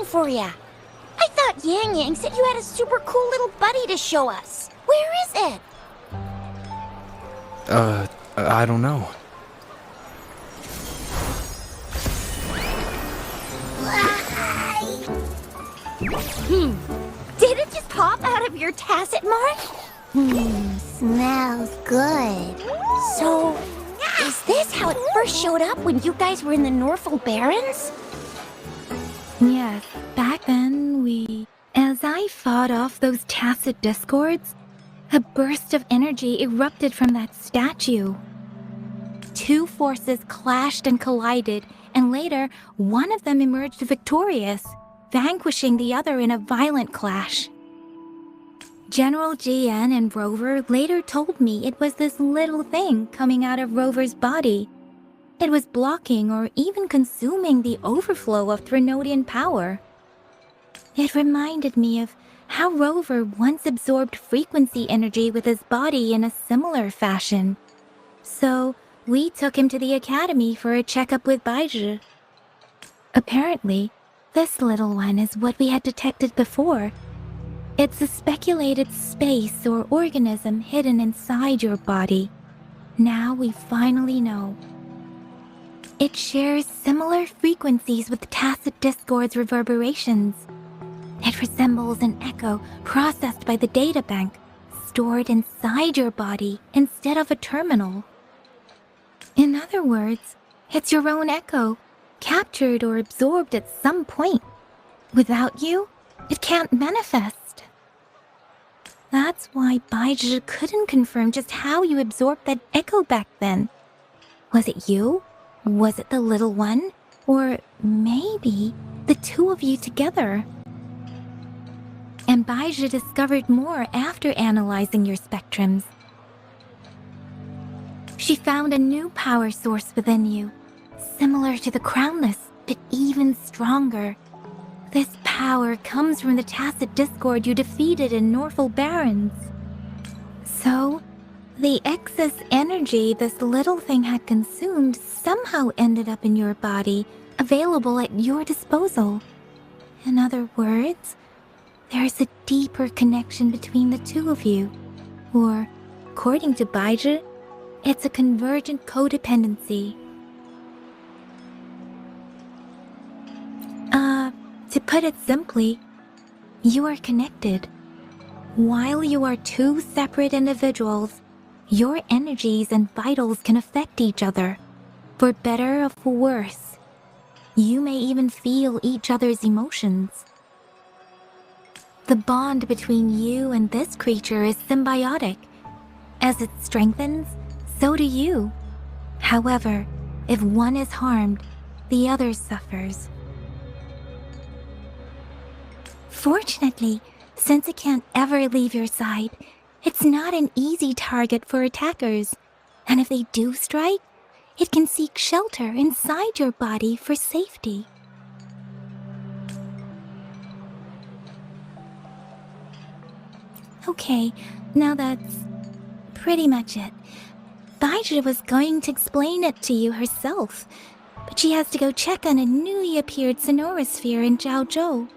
for ya. I thought Yang Yang said you had a super cool little buddy to show us. Where is it? I don't know. Did it just pop out of your tacit mark? Smells good. So, is this how it first showed up when you guys were in the Norfolk Barrens? Yes, back then As I fought off those tacit discords, a burst of energy erupted from that statue. Two forces clashed and collided, and later, one of them emerged victorious, vanquishing the other in a violent clash. General GN and Rover later told me it was this little thing coming out of Rover's body. It was blocking or even consuming the overflow of Threnodian power. It reminded me of how Rover once absorbed frequency energy with his body in a similar fashion. So, we took him to the academy for a checkup with Baizhi. Apparently, this little one is what we had detected before. It's a speculated space or organism hidden inside your body. Now we finally know. It shares similar frequencies with tacit discord's reverberations. It resembles an echo processed by the data bank, stored inside your body instead of a terminal. In other words, it's your own echo, captured or absorbed at some point. Without you, it can't manifest. That's why Baizhi couldn't confirm just how you absorbed that echo back then. Was it you? Was it the little one? Or maybe the two of you together? And Baizhi discovered more after analyzing your spectrums. She found a new power source within you, similar to the Crownless, but even stronger. This power comes from the tacit discord you defeated in Norfolk Barrens. So, the excess energy this little thing had consumed somehow ended up in your body, available at your disposal. In other words, there's a deeper connection between the two of you. Or, according to Baizhi, it's a convergent codependency. To put it simply, you are connected. While you are two separate individuals, your energies and vitals can affect each other, for better or for worse. You may even feel each other's emotions. The bond between you and this creature is symbiotic. As it strengthens, so do you. However, if one is harmed, the other suffers. Fortunately, since it can't ever leave your side, it's not an easy target for attackers. And if they do strike, it can seek shelter inside your body for safety. Okay, now that's pretty much it. Baizhi was going to explain it to you herself, but she has to go check on a newly appeared sonorosphere in Jiaozhou.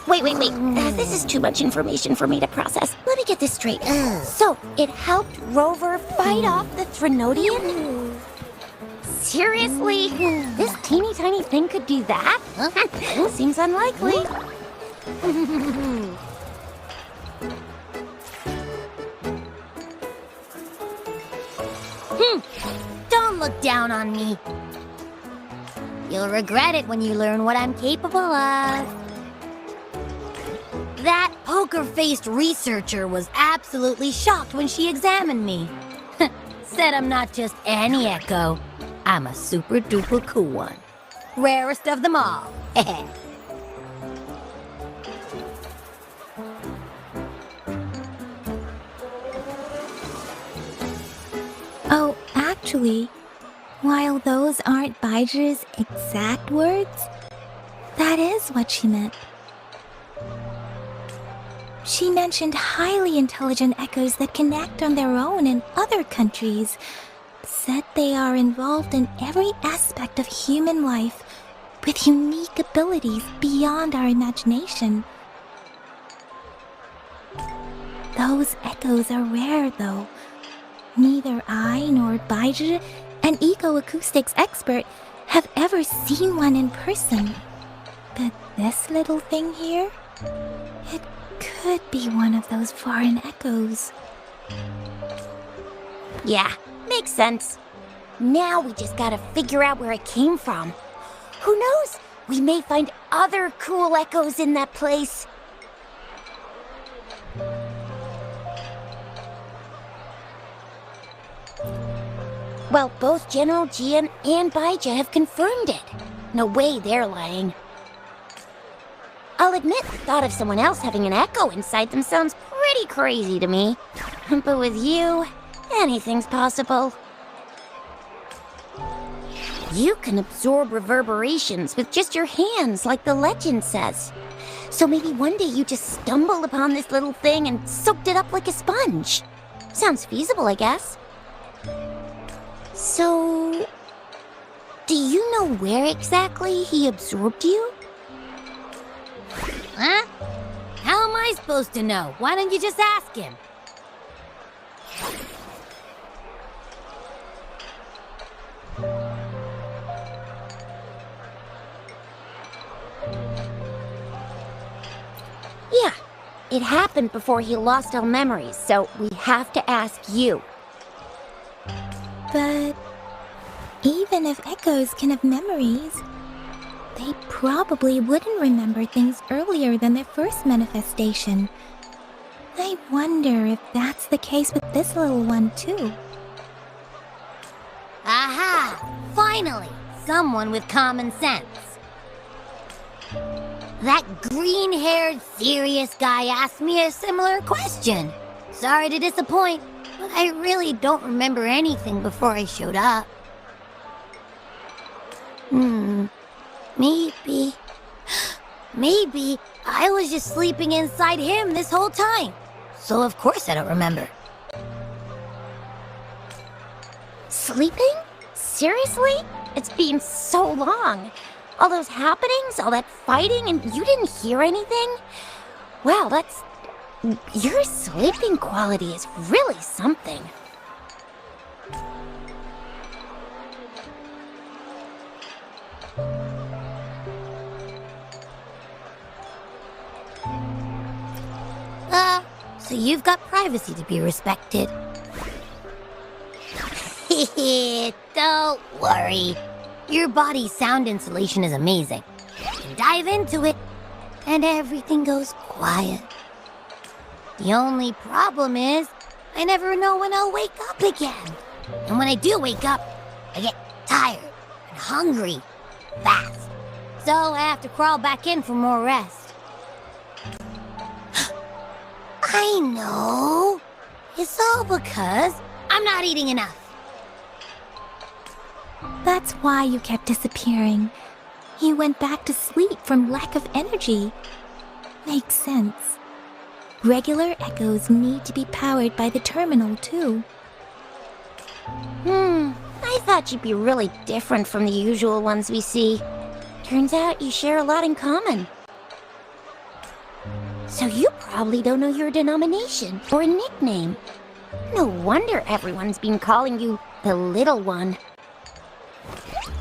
Wait. This is too much information for me to process. Let me get this straight. So, it helped Rover fight off the Threnodian? Seriously? This teeny tiny thing could do that? Seems unlikely. Don't look down on me. You'll regret it when you learn what I'm capable of. That poker-faced researcher was absolutely shocked when she examined me. Said I'm not just any echo. I'm a super-duper cool one. Rarest of them all. Oh, actually, while those aren't Baizhi's exact words, that is what she meant. She mentioned highly intelligent echoes that can act on their own in other countries, said they are involved in every aspect of human life with unique abilities beyond our imagination. Those echoes are rare, though. Neither I nor Baizhi, an ecoacoustics expert, have ever seen one in person. But this little thing here, it could be one of those foreign echoes. Yeah, makes sense. Now we just gotta figure out where it came from. Who knows? We may find other cool echoes in that place. Well, both General Jian and Baija have confirmed it. No way they're lying. I'll admit, the thought of someone else having an echo inside them sounds pretty crazy to me. But with you, anything's possible. You can absorb reverberations with just your hands, like the legend says. So maybe one day you just stumbled upon this little thing and soaked it up like a sponge. Sounds feasible, I guess. So, do you know where exactly he absorbed you? Huh? How am I supposed to know? Why don't you just ask him? Yeah, it happened before he lost all memories, so we have to ask you. But even if echoes can have memories, they probably wouldn't remember things earlier than their first manifestation. I wonder if that's the case with this little one, too. Aha! Finally! Someone with common sense. That green-haired, serious guy asked me a similar question. Sorry to disappoint, but I really don't remember anything before I showed up. Maybe I was just sleeping inside him this whole time. So of course I don't remember. Sleeping? Seriously? It's been so long. All those happenings, all that fighting, and you didn't hear anything? Wow, your sleeping quality is really something. So you've got privacy to be respected. Don't worry. Your body's sound insulation is amazing. You can dive into it, and everything goes quiet. The only problem is, I never know when I'll wake up again. And when I do wake up, I get tired and hungry fast. So I have to crawl back in for more rest. I know. It's all because I'm not eating enough. That's why you kept disappearing. You went back to sleep from lack of energy. Makes sense. Regular echoes need to be powered by the terminal, too. I thought you'd be really different from the usual ones we see. Turns out you share a lot in common. So you probably don't know your denomination or a nickname. No wonder everyone's been calling you the Little One.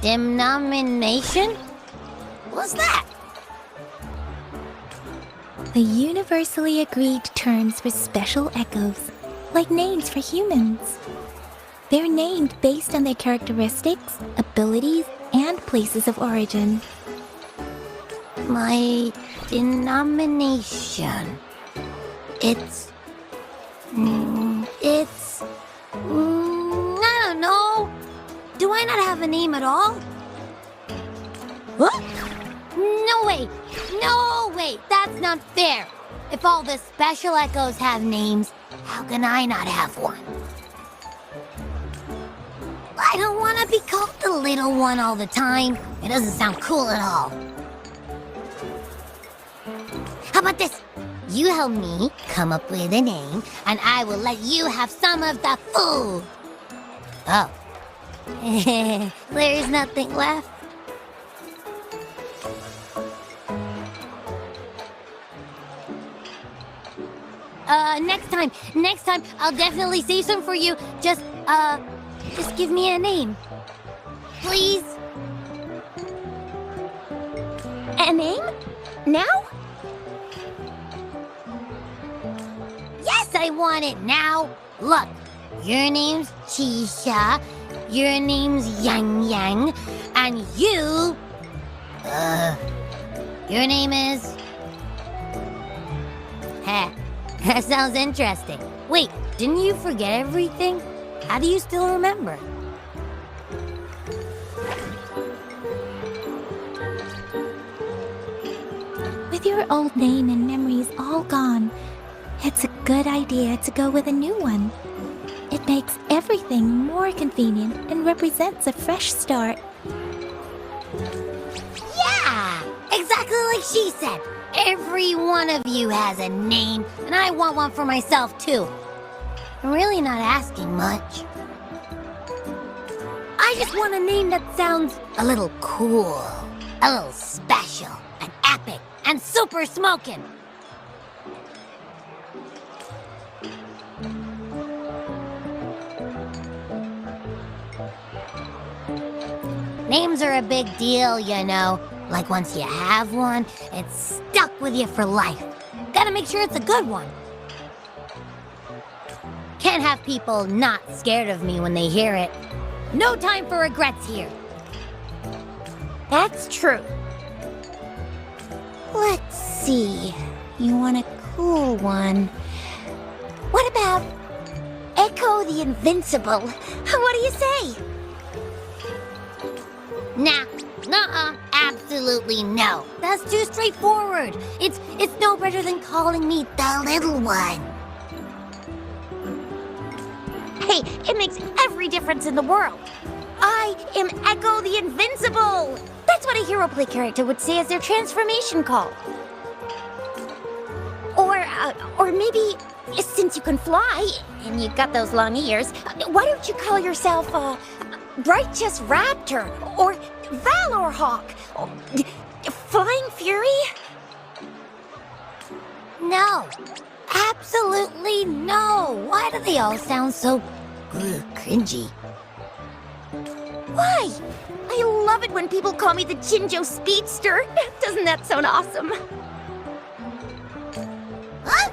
Denomination? What's that? The universally agreed terms for special echoes, like names for humans. They're named based on their characteristics, abilities, and places of origin. My denomination. I don't know. Do I not have a name at all? What? No way, that's not fair. If all the special echoes have names, how can I not have one? I don't want to be called the little one all the time. It doesn't sound cool at all. How about this? You help me come up with a name, and I will let you have some of the food. Oh, There's nothing left. Next time, I'll definitely save some for you. Just give me a name. Please? A name? Now? Yes, I want it now. Look, your name's Chisha, your name's Yang Yang, and your name is... Heh, that sounds interesting. Wait, didn't you forget everything? How do you still remember? With your old name and memories all gone, it's a good idea to go with a new one. It makes everything more convenient and represents a fresh start. Yeah! Exactly like she said. Every one of you has a name, and I want one for myself, too. I'm really not asking much. I just want a name that sounds a little cool, a little special, and epic, and super smoking. Names are a big deal, you know. Like once you have one, it's stuck with you for life. Gotta make sure it's a good one. Can't have people not scared of me when they hear it. No time for regrets here. That's true. Let's see. You want a cool one. What about Echo the Invincible? What do you say? Nah, nuh-uh, absolutely no. That's too straightforward. It's no better than calling me the little one. Hey, it makes every difference in the world. I am Echo the Invincible! That's what a hero play character would say as their transformation call. Or maybe, since you can fly, and you've got those long ears, why don't you call yourself, Righteous Raptor, or Valor Hawk, or Flying Fury? No, absolutely no. Why do they all sound so cringy? Why? I love it when people call me the Jinjo Speedster. Doesn't that sound awesome? Huh?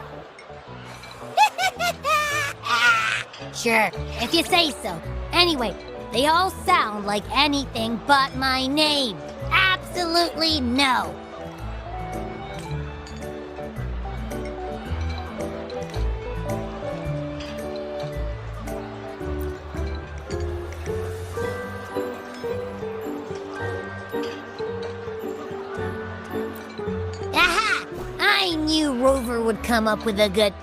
Sure, if you say so. Anyway, they all sound like anything but my name. Absolutely no. Aha! I knew Rover would come up with a good...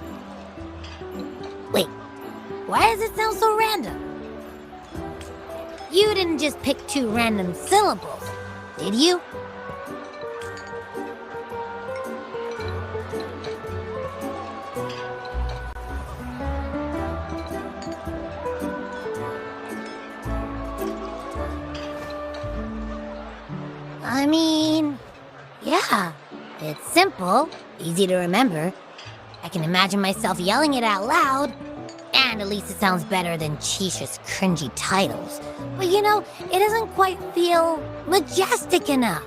Wait, why does it sound so random? You didn't just pick two random syllables, did you? I mean, yeah, it's simple, easy to remember. I can imagine myself yelling it out loud. And at least it sounds better than Chisha's cringy titles. But you know, it doesn't quite feel majestic enough.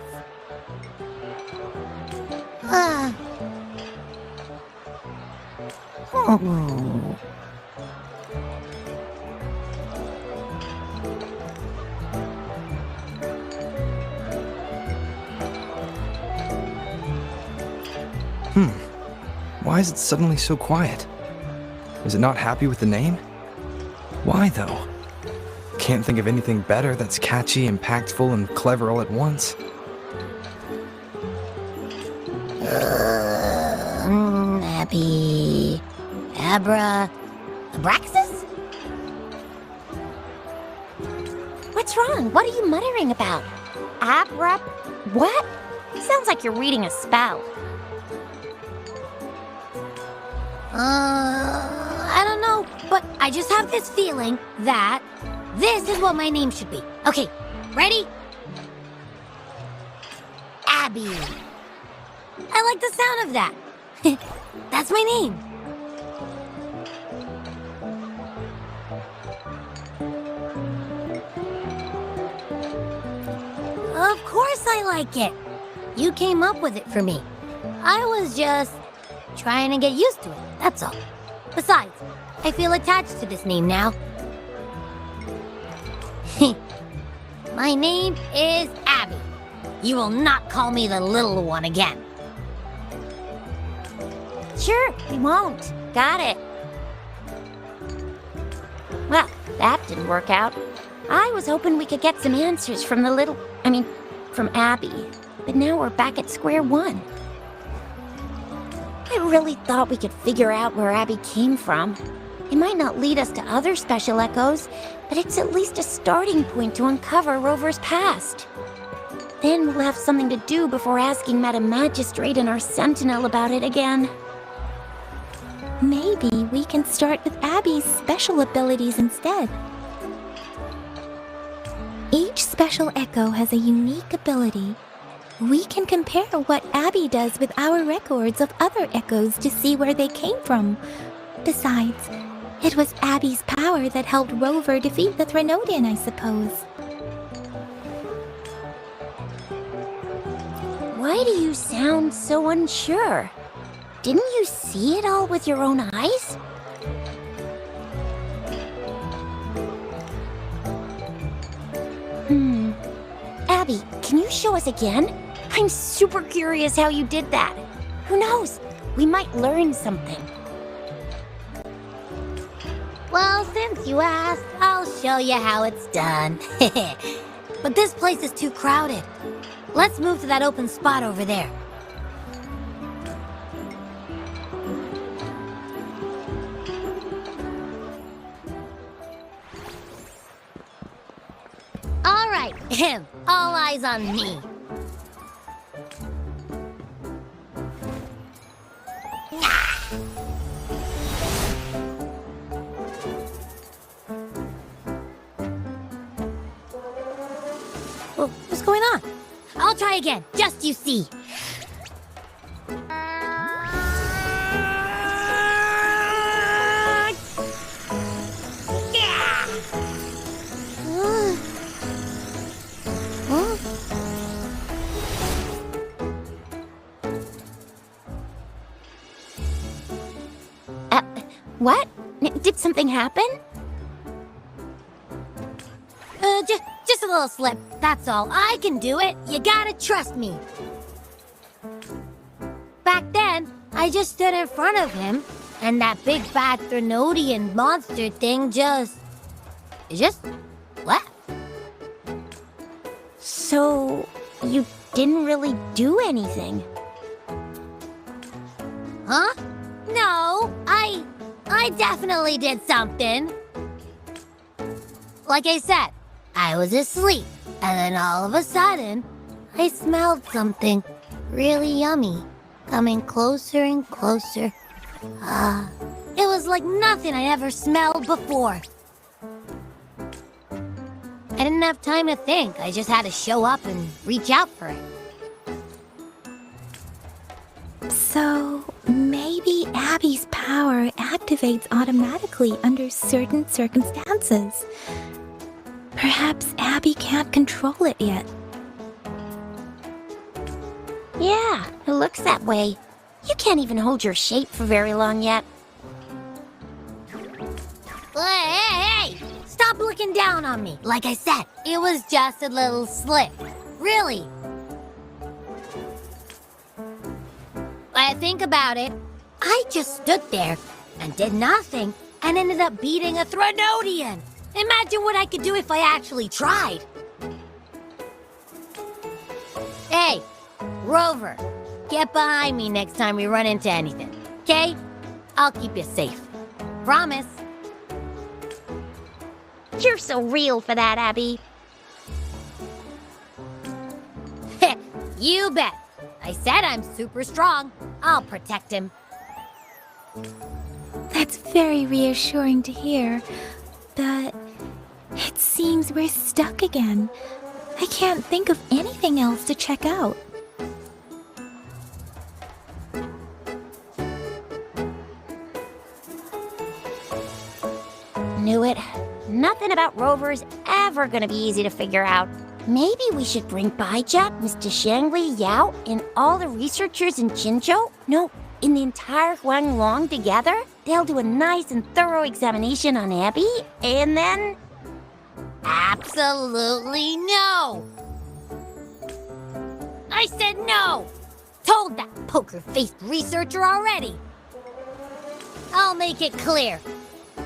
Why is it suddenly so quiet? Is it not happy with the name? Why, though? Can't think of anything better that's catchy, impactful, and clever all at once. Happy... Abraxas? What's wrong? What are you muttering about? What? Sounds like you're reading a spell. I don't know, but I just have this feeling that This is what my name should be. Okay, ready? Abby. I like the sound of that. That's my name. Of course I like it. You came up with it for me. I was just trying to get used to it, that's all. Besides, I feel attached to this name now. My name is Abby. You will not call me the little one again. Sure, we won't. Got it. Well, that didn't work out. I was hoping we could get some answers from from Abby. But now we're back at square one. I really thought we could figure out where Abby came from. It might not lead us to other special echoes, but it's at least a starting point to uncover Rover's past. Then we'll have something to do before asking Madam Magistrate and our Sentinel about it again. Maybe we can start with Abby's special abilities instead. Each special echo has a unique ability. We can compare what Abby does with our records of other echoes to see where they came from. Besides, it was Abby's power that helped Rover defeat the Threnodian, I suppose. Why do you sound so unsure? Didn't you see it all with your own eyes? Abby, can you show us again? I'm super curious how you did that. Who knows? We might learn something. Well, since you asked, I'll show you how it's done. But this place is too crowded. Let's move to that open spot over there. All right, all eyes on me. What's going on? I'll try again, just you see. What? Did something happen? Just a little slip, that's all. I can do it. You gotta trust me. Back then, I just stood in front of him, and that big bad Threnodian monster thing just left. So, you didn't really do anything? Huh? No, I definitely did something. Like I said, I was asleep, and then all of a sudden, I smelled something really yummy, coming closer and closer. It was like nothing I ever smelled before. I didn't have time to think, I just had to show up and reach out for it. So, maybe Abby's power activates automatically under certain circumstances. Perhaps Abby can't control it yet. Yeah, it looks that way. You can't even hold your shape for very long yet. Hey! Stop looking down on me. Like I said, it was just a little slip. Really. When I think about it, I just stood there and did nothing and ended up beating a Threnodian. Imagine what I could do if I actually tried. Hey, Rover, get behind me next time we run into anything, okay? I'll keep you safe. Promise. You're so real for that, Abby. You bet. I said I'm super strong. I'll protect him. That's very reassuring to hear, but it's seems we're stuck again. I can't think of anything else to check out. Knew it. Nothing about Rover's ever gonna be easy to figure out. Maybe we should bring Baijiak, Mr. Shangli, Yao, and all the researchers in Jinzhou? No, in the entire Huanglong together? They'll do a nice and thorough examination on Abby, and then... Absolutely no! I said no! Told that poker-faced researcher already! I'll make it clear.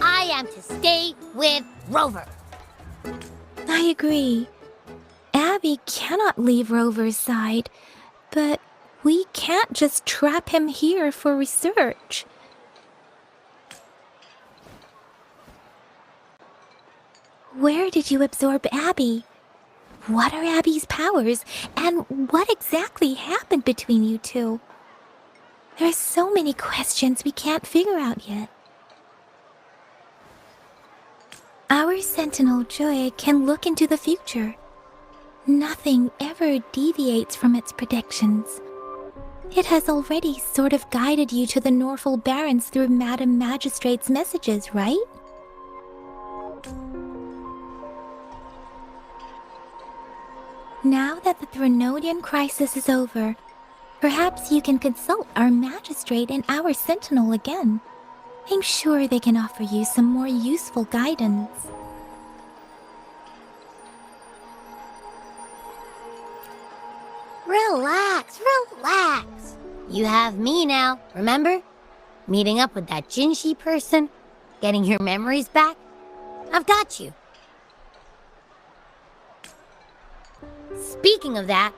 I am to stay with Rover. I agree. Abby cannot leave Rover's side, but we can't just trap him here for research. Where did you absorb Abby? What are Abby's powers, and what exactly happened between you two? There are so many questions we can't figure out yet. Our Sentinel Joy can look into the future. Nothing ever deviates from its predictions. It has already sort of guided you to the Norfolk Barrens through Madam Magistrate's messages, right? Now that the Threnodian crisis is over, perhaps you can consult our Magistrate and our Sentinel again. I'm sure they can offer you some more useful guidance. Relax, relax. You have me now, remember? Meeting up with that Jinshi person, getting your memories back. I've got you. Speaking of that,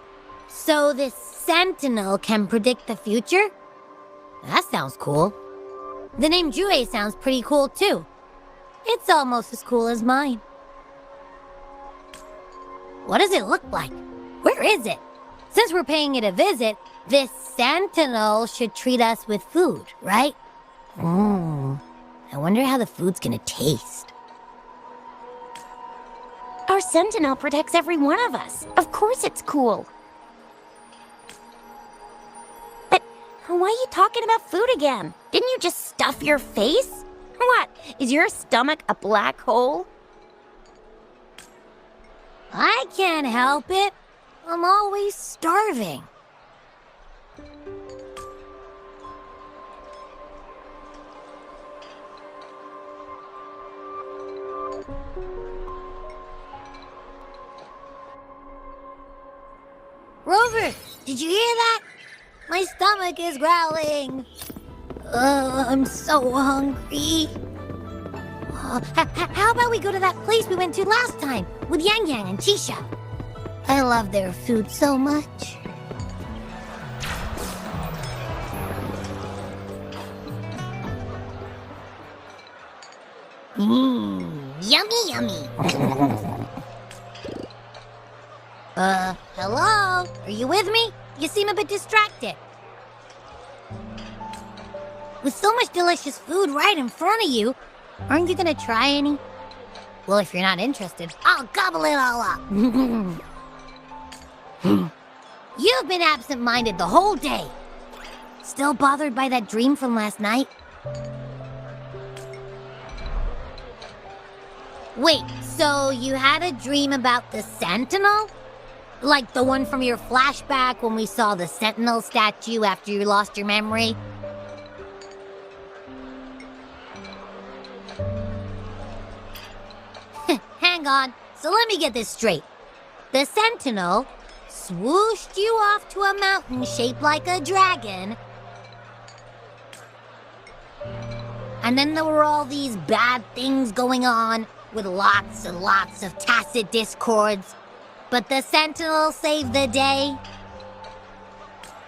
so this Sentinel can predict the future? That sounds cool. The name Jue sounds pretty cool too. It's almost as cool as mine. What does it look like? Where is it? Since we're paying it a visit, this Sentinel should treat us with food, right? I wonder how the food's gonna taste. Our Sentinel protects every one of us. Of course it's cool. But why are you talking about food again? Didn't you just stuff your face? What? Is your stomach a black hole? I can't help it. I'm always starving. Rover, did you hear that? My stomach is growling. I'm so hungry. How about we go to that place we went to last time with Yang Yang and Chisha? I love their food so much. Yummy, yummy. Hello? Are you with me? You seem a bit distracted. With so much delicious food right in front of you, aren't you gonna try any? Well, if you're not interested, I'll gobble it all up. You've been absent-minded the whole day. Still bothered by that dream from last night? Wait, so you had a dream about the Sentinel? Like the one from your flashback when we saw the Sentinel statue after you lost your memory? Hang on, so let me get this straight. The Sentinel swooshed you off to a mountain shaped like a dragon. And then there were all these bad things going on with lots and lots of tacit discords. But the Sentinel saved the day.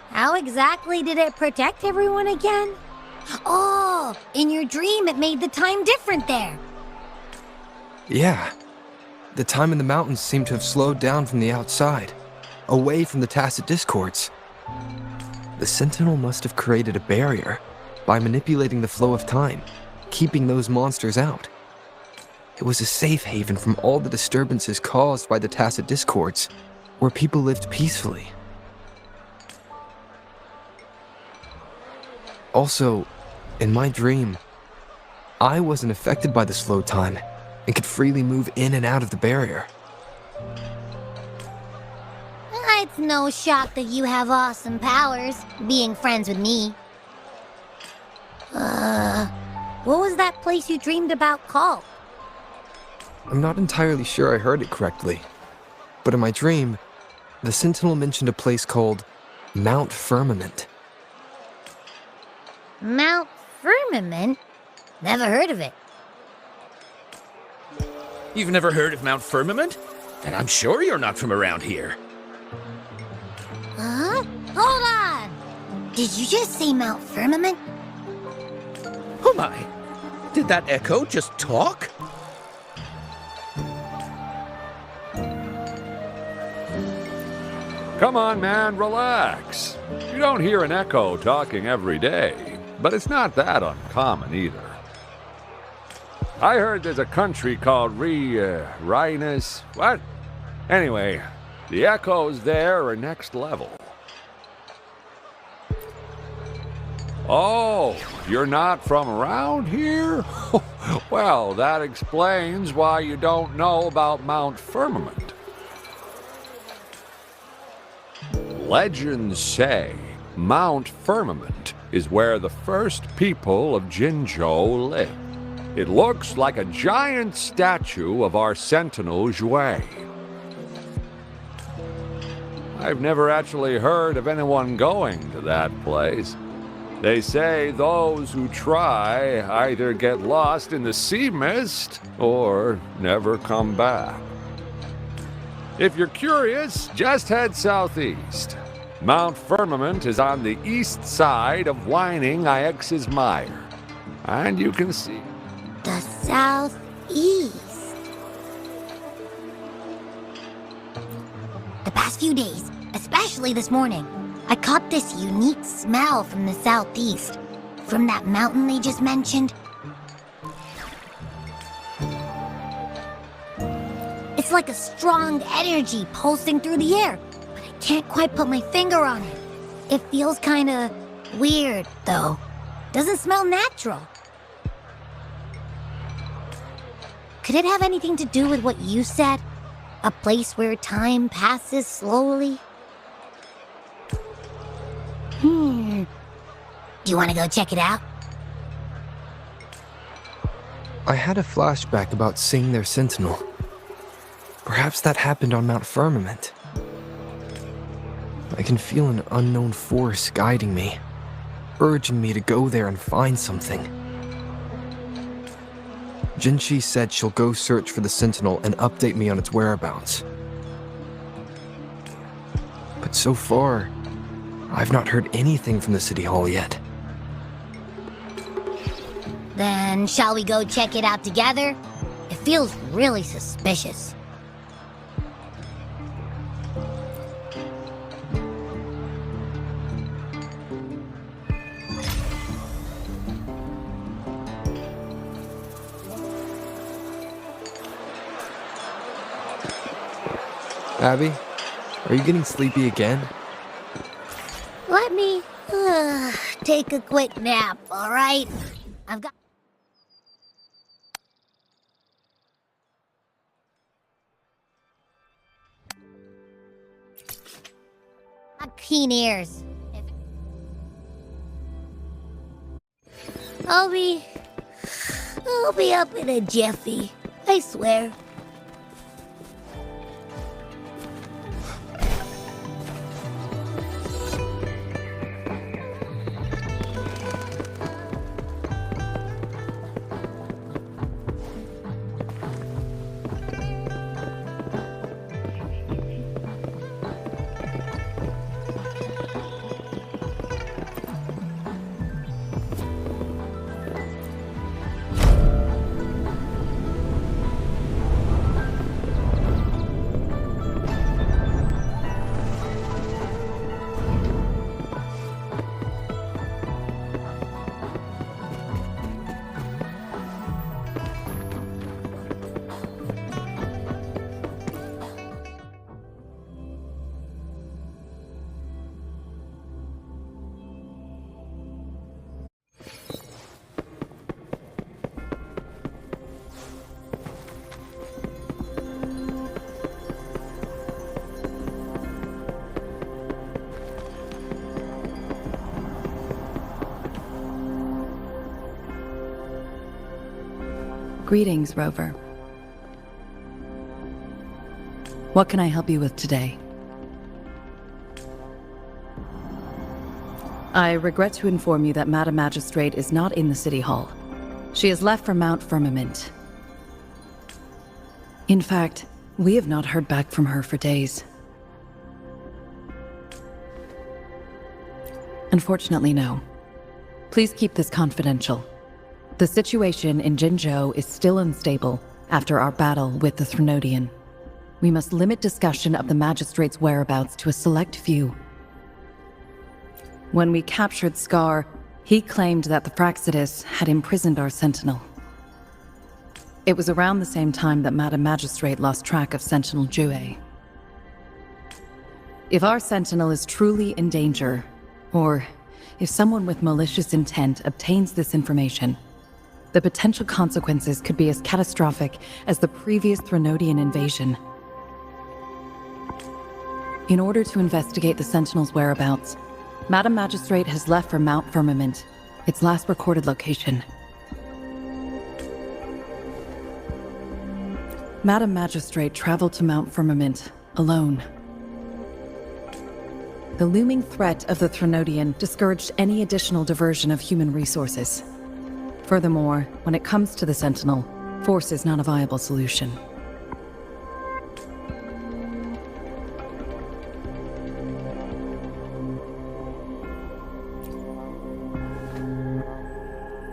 How exactly did it protect everyone again? Oh, in your dream it made the time different there. Yeah. The time in the mountains seemed to have slowed down from the outside, away from the tacit discords. The Sentinel must have created a barrier by manipulating the flow of time, keeping those monsters out. It was a safe haven from all the disturbances caused by the tacit discords, where people lived peacefully. Also, in my dream, I wasn't affected by the slow time and could freely move in and out of the barrier. It's no shock that you have awesome powers, being friends with me. What was that place you dreamed about called? I'm not entirely sure I heard it correctly, but in my dream, the Sentinel mentioned a place called Mount Firmament. Mount Firmament? Never heard of it. You've never heard of Mount Firmament? Then I'm sure you're not from around here. Huh? Hold on! Did you just say Mount Firmament? Oh my! Did that echo just talk? Come on, man, relax. You don't hear an echo talking every day, but it's not that uncommon either. I heard there's a country called Rhinus. What? Anyway, the echoes there are next level. Oh, you're not from around here? Well, that explains why you don't know about Mount Firmament. Legends say Mount Firmament is where the first people of Jinzhou lived. It looks like a giant statue of our Sentinel Jue. I've never actually heard of anyone going to that place. They say those who try either get lost in the sea mist or never come back. If you're curious, just head southeast. Mount Firmament is on the east side of Whining Ix's Mire, and you can see The southeast. The past few days, especially this morning, I caught this unique smell from the southeast, from that mountain they just mentioned. It's like a strong energy pulsing through the air, but I can't quite put my finger on it. It feels kinda weird, though. Doesn't smell natural. Could it have anything to do with what you said? A place where time passes slowly? Do you want to go check it out? I had a flashback about seeing their sentinel. Perhaps that happened on Mount Firmament. I can feel an unknown force guiding me, urging me to go there and find something. Jinchi said she'll go search for the sentinel and update me on its whereabouts. But so far, I've not heard anything from the City Hall yet. Then shall we go check it out together? It feels really suspicious. Abby, are you getting sleepy again? Let me take a quick nap, all right? I've got keen ears. I'll be up in a jiffy, I swear. Greetings, Rover. What can I help you with today? I regret to inform you that Madam Magistrate is not in the City Hall. She has left for Mount Firmament. In fact, we have not heard back from her for days. Unfortunately, no. Please keep this confidential. The situation in Jinzhou is still unstable after our battle with the Threnodian. We must limit discussion of the Magistrate's whereabouts to a select few. When we captured Scar, he claimed that the Praxidus had imprisoned our Sentinel. It was around the same time that Madam Magistrate lost track of Sentinel Jue. If our Sentinel is truly in danger, or if someone with malicious intent obtains this information, the potential consequences could be as catastrophic as the previous Threnodian invasion. In order to investigate the Sentinel's whereabouts, Madam Magistrate has left for Mount Firmament, its last recorded location. Madam Magistrate traveled to Mount Firmament alone. The looming threat of the Threnodian discouraged any additional diversion of human resources. Furthermore, when it comes to the Sentinel, force is not a viable solution.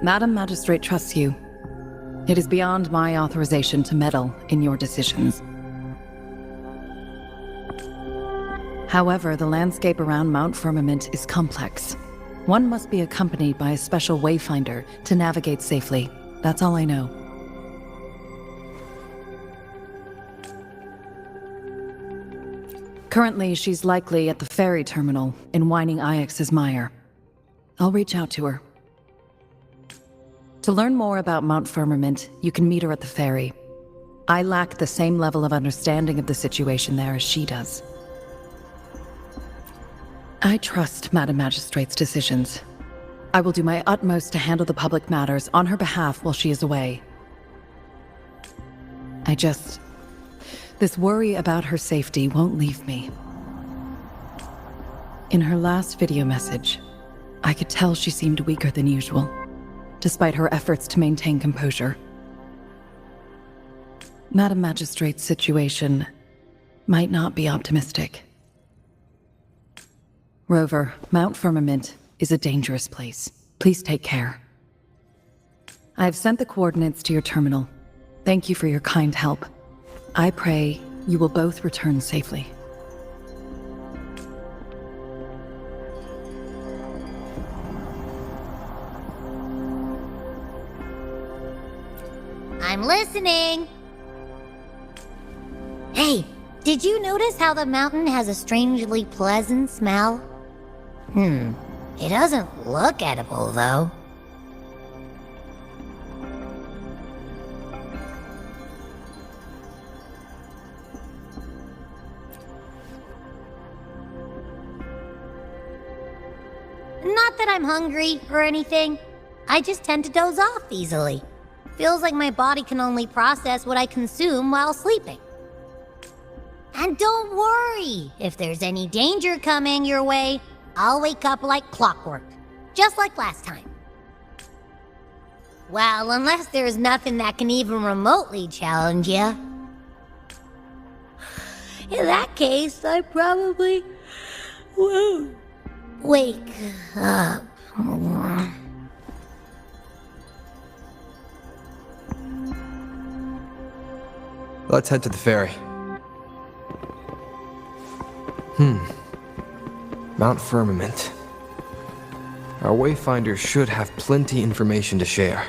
Madam Magistrate trusts you. It is beyond my authorization to meddle in your decisions. However, the landscape around Mount Firmament is complex. One must be accompanied by a special wayfinder to navigate safely. That's all I know. Currently, she's likely at the ferry terminal in Whining Ix's Mire. I'll reach out to her. To learn more about Mount Firmament, you can meet her at the ferry. I lack the same level of understanding of the situation there as she does. I trust Madam Magistrate's decisions. I will do my utmost to handle the public matters on her behalf while she is away. This worry about her safety won't leave me. In her last video message, I could tell she seemed weaker than usual, despite her efforts to maintain composure. Madam Magistrate's situation might not be optimistic. Rover, Mount Firmament is a dangerous place. Please take care. I have sent the coordinates to your terminal. Thank you for your kind help. I pray you will both return safely. I'm listening. Hey, did you notice how the mountain has a strangely pleasant smell? It doesn't look edible, though. Not that I'm hungry or anything. I just tend to doze off easily. Feels like my body can only process what I consume while sleeping. And don't worry, if there's any danger coming your way, I'll wake up like clockwork, just like last time. Well, unless there's nothing that can even remotely challenge you. In that case, I probably won't wake up. Let's head to the ferry. Mount Firmament. Our wayfinder should have plenty information to share.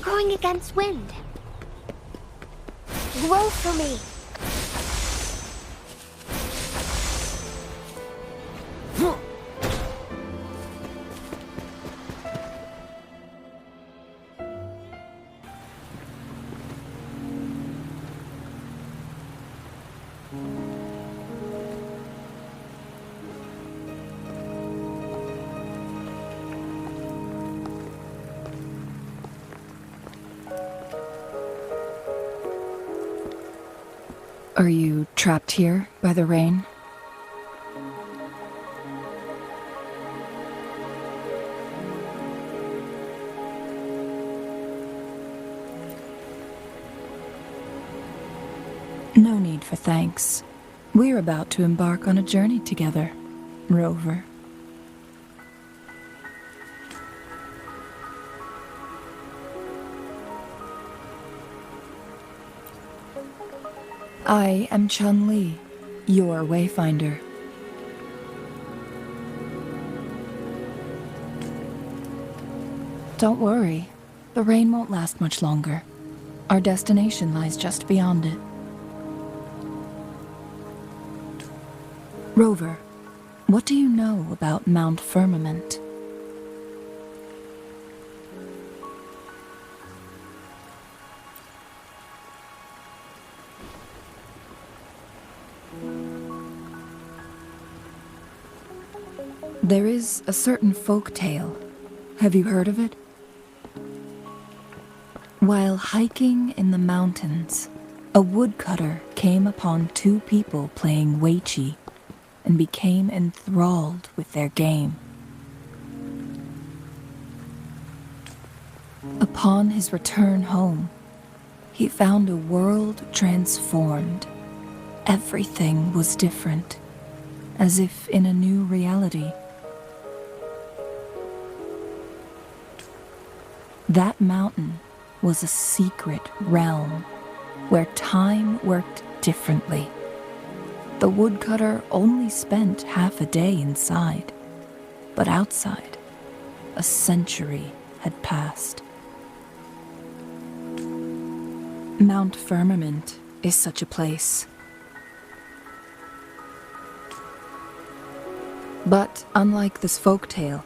Going against wind. Roll for me. Are you trapped here by the rain? No need for thanks. We're about to embark on a journey together, Rover. I am Chun-Li, your Wayfinder. Don't worry, the rain won't last much longer. Our destination lies just beyond it. Rover, what do you know about Mount Firmament? There is a certain folk tale. Have you heard of it? While hiking in the mountains, a woodcutter came upon two people playing Weiqi and became enthralled with their game. Upon his return home, he found a world transformed. Everything was different, as if in a new reality. That mountain was a secret realm where time worked differently. The woodcutter only spent half a day inside, but outside, a century had passed. Mount Firmament is such a place. But unlike this folktale,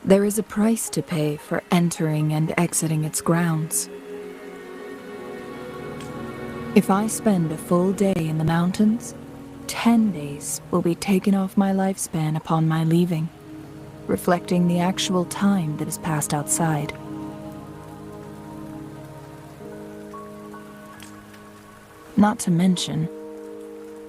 there is a price to pay for entering and exiting its grounds. If I spend a full day in the mountains, 10 days will be taken off my lifespan upon my leaving, reflecting the actual time that is passed outside. Not to mention,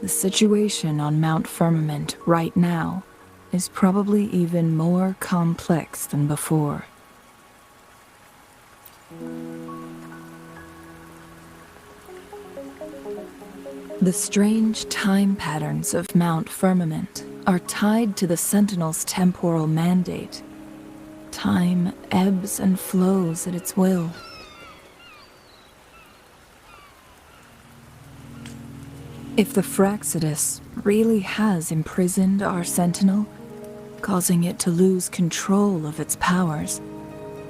the situation on Mount Firmament right now is probably even more complex than before. The strange time patterns of Mount Firmament are tied to the Sentinel's temporal mandate. Time ebbs and flows at its will. If the Fraxidus really has imprisoned our Sentinel, causing it to lose control of its powers,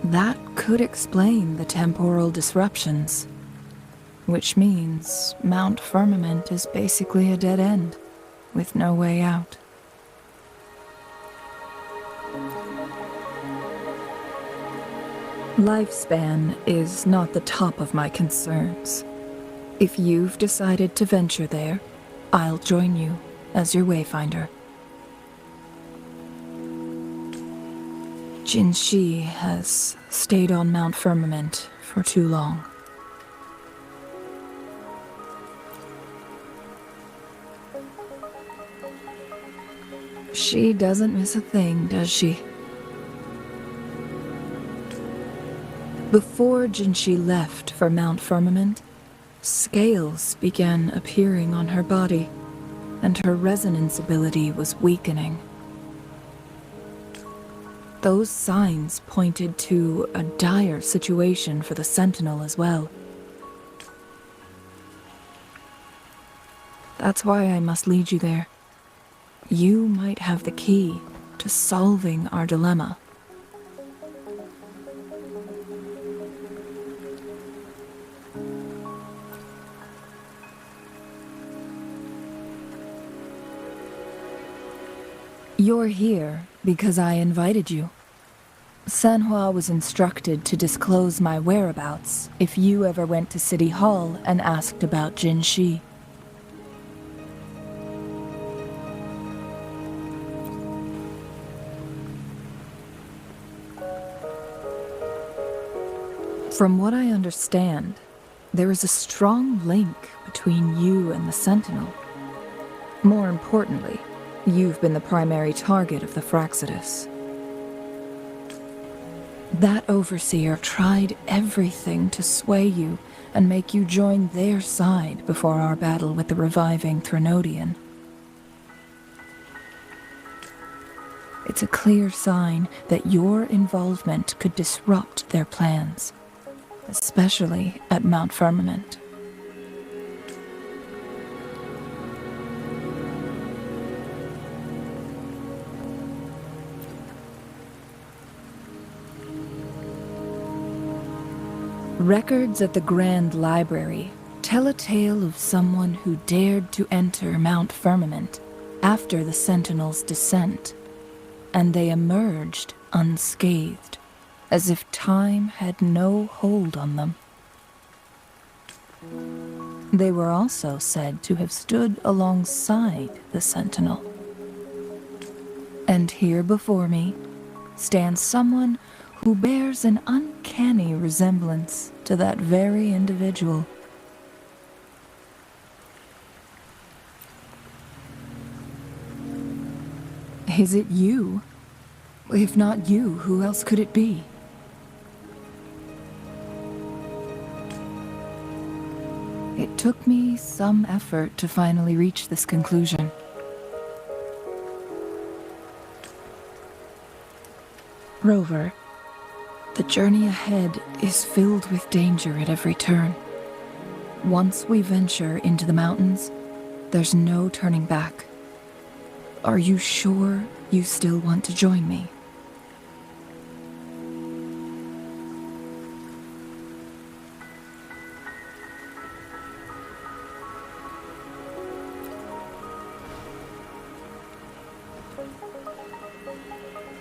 that could explain the temporal disruptions. Which means Mount Firmament is basically a dead end, with no way out. Lifespan is not the top of my concerns. If you've decided to venture there, I'll join you as your Wayfinder. Jin Shi has stayed on Mount Firmament for too long. She doesn't miss a thing, does she? Before Jinshi left for Mount Firmament, scales began appearing on her body, and her resonance ability was weakening. Those signs pointed to a dire situation for the Sentinel as well. That's why I must lead you there. You might have the key to solving our dilemma. You're here because I invited you. Sanhua was instructed to disclose my whereabouts if you ever went to City Hall and asked about Jin Shi. From what I understand, there is a strong link between you and the Sentinel. More importantly, you've been the primary target of the Fraxidus. That overseer tried everything to sway you and make you join their side before our battle with the reviving Threnodian. It's a clear sign that your involvement could disrupt their plans, especially at Mount Firmament. Records at the Grand Library tell a tale of someone who dared to enter Mount Firmament after the Sentinel's descent, and they emerged unscathed, as if time had no hold on them. They were also said to have stood alongside the Sentinel. And here before me stands someone who bears an uncanny resemblance to that very individual. Is it you? If not you, who else could it be? It took me some effort to finally reach this conclusion. Rover, the journey ahead is filled with danger at every turn. Once we venture into the mountains, there's no turning back. Are you sure you still want to join me?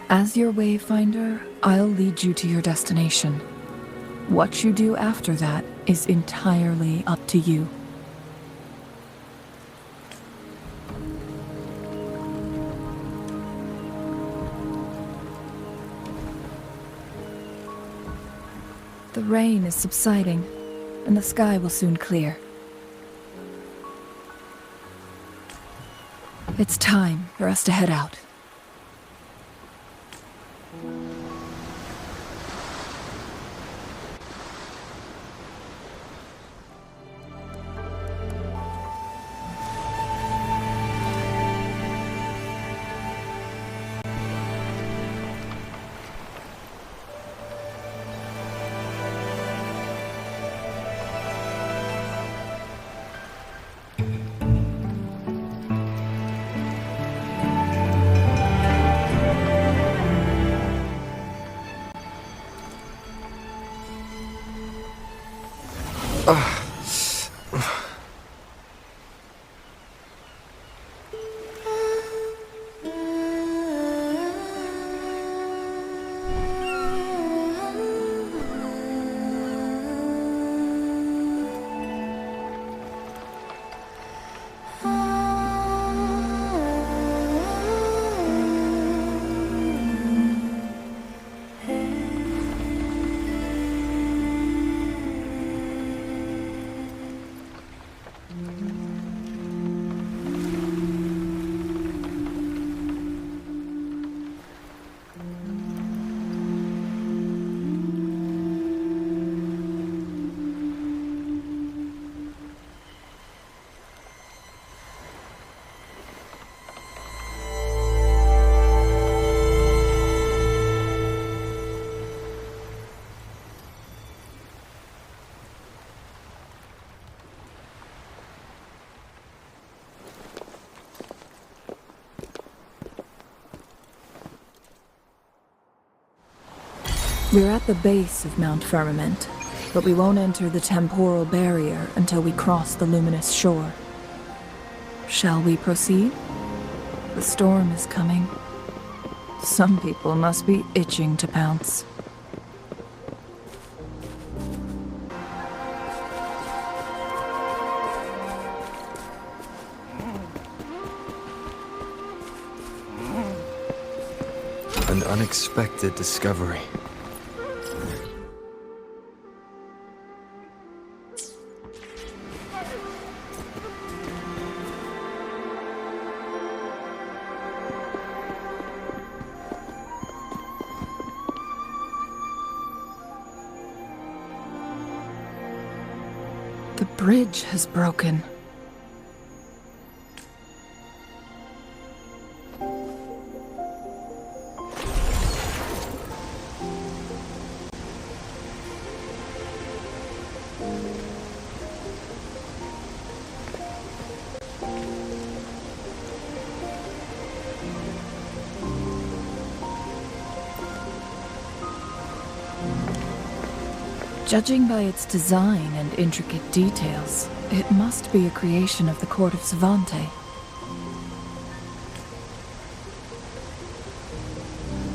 As your wayfinder, I'll lead you to your destination. What you do after that is entirely up to you. The rain is subsiding, and the sky will soon clear. It's time for us to head out. We're at the base of Mount Firmament, but we won't enter the temporal barrier until we cross the luminous shore. Shall we proceed? The storm is coming. Some people must be itching to pounce. An unexpected discovery. The bridge has broken. Judging by its design and intricate details, it must be a creation of the court of Savante.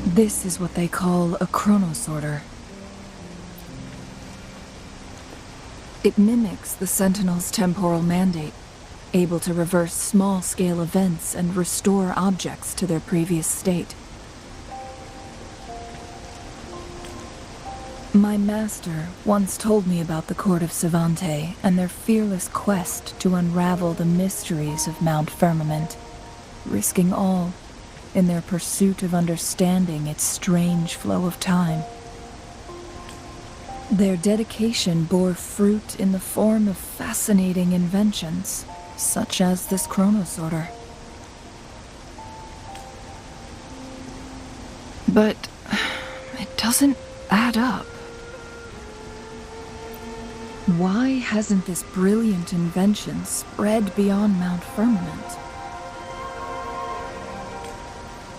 This is what they call a chronosorter. It mimics the Sentinel's temporal mandate, able to reverse small-scale events and restore objects to their previous state. My master once told me about the Court of Savante and their fearless quest to unravel the mysteries of Mount Firmament, risking all in their pursuit of understanding its strange flow of time. Their dedication bore fruit in the form of fascinating inventions, such as this chronosorter. But it doesn't add up. Why hasn't this brilliant invention spread beyond Mount Firmament?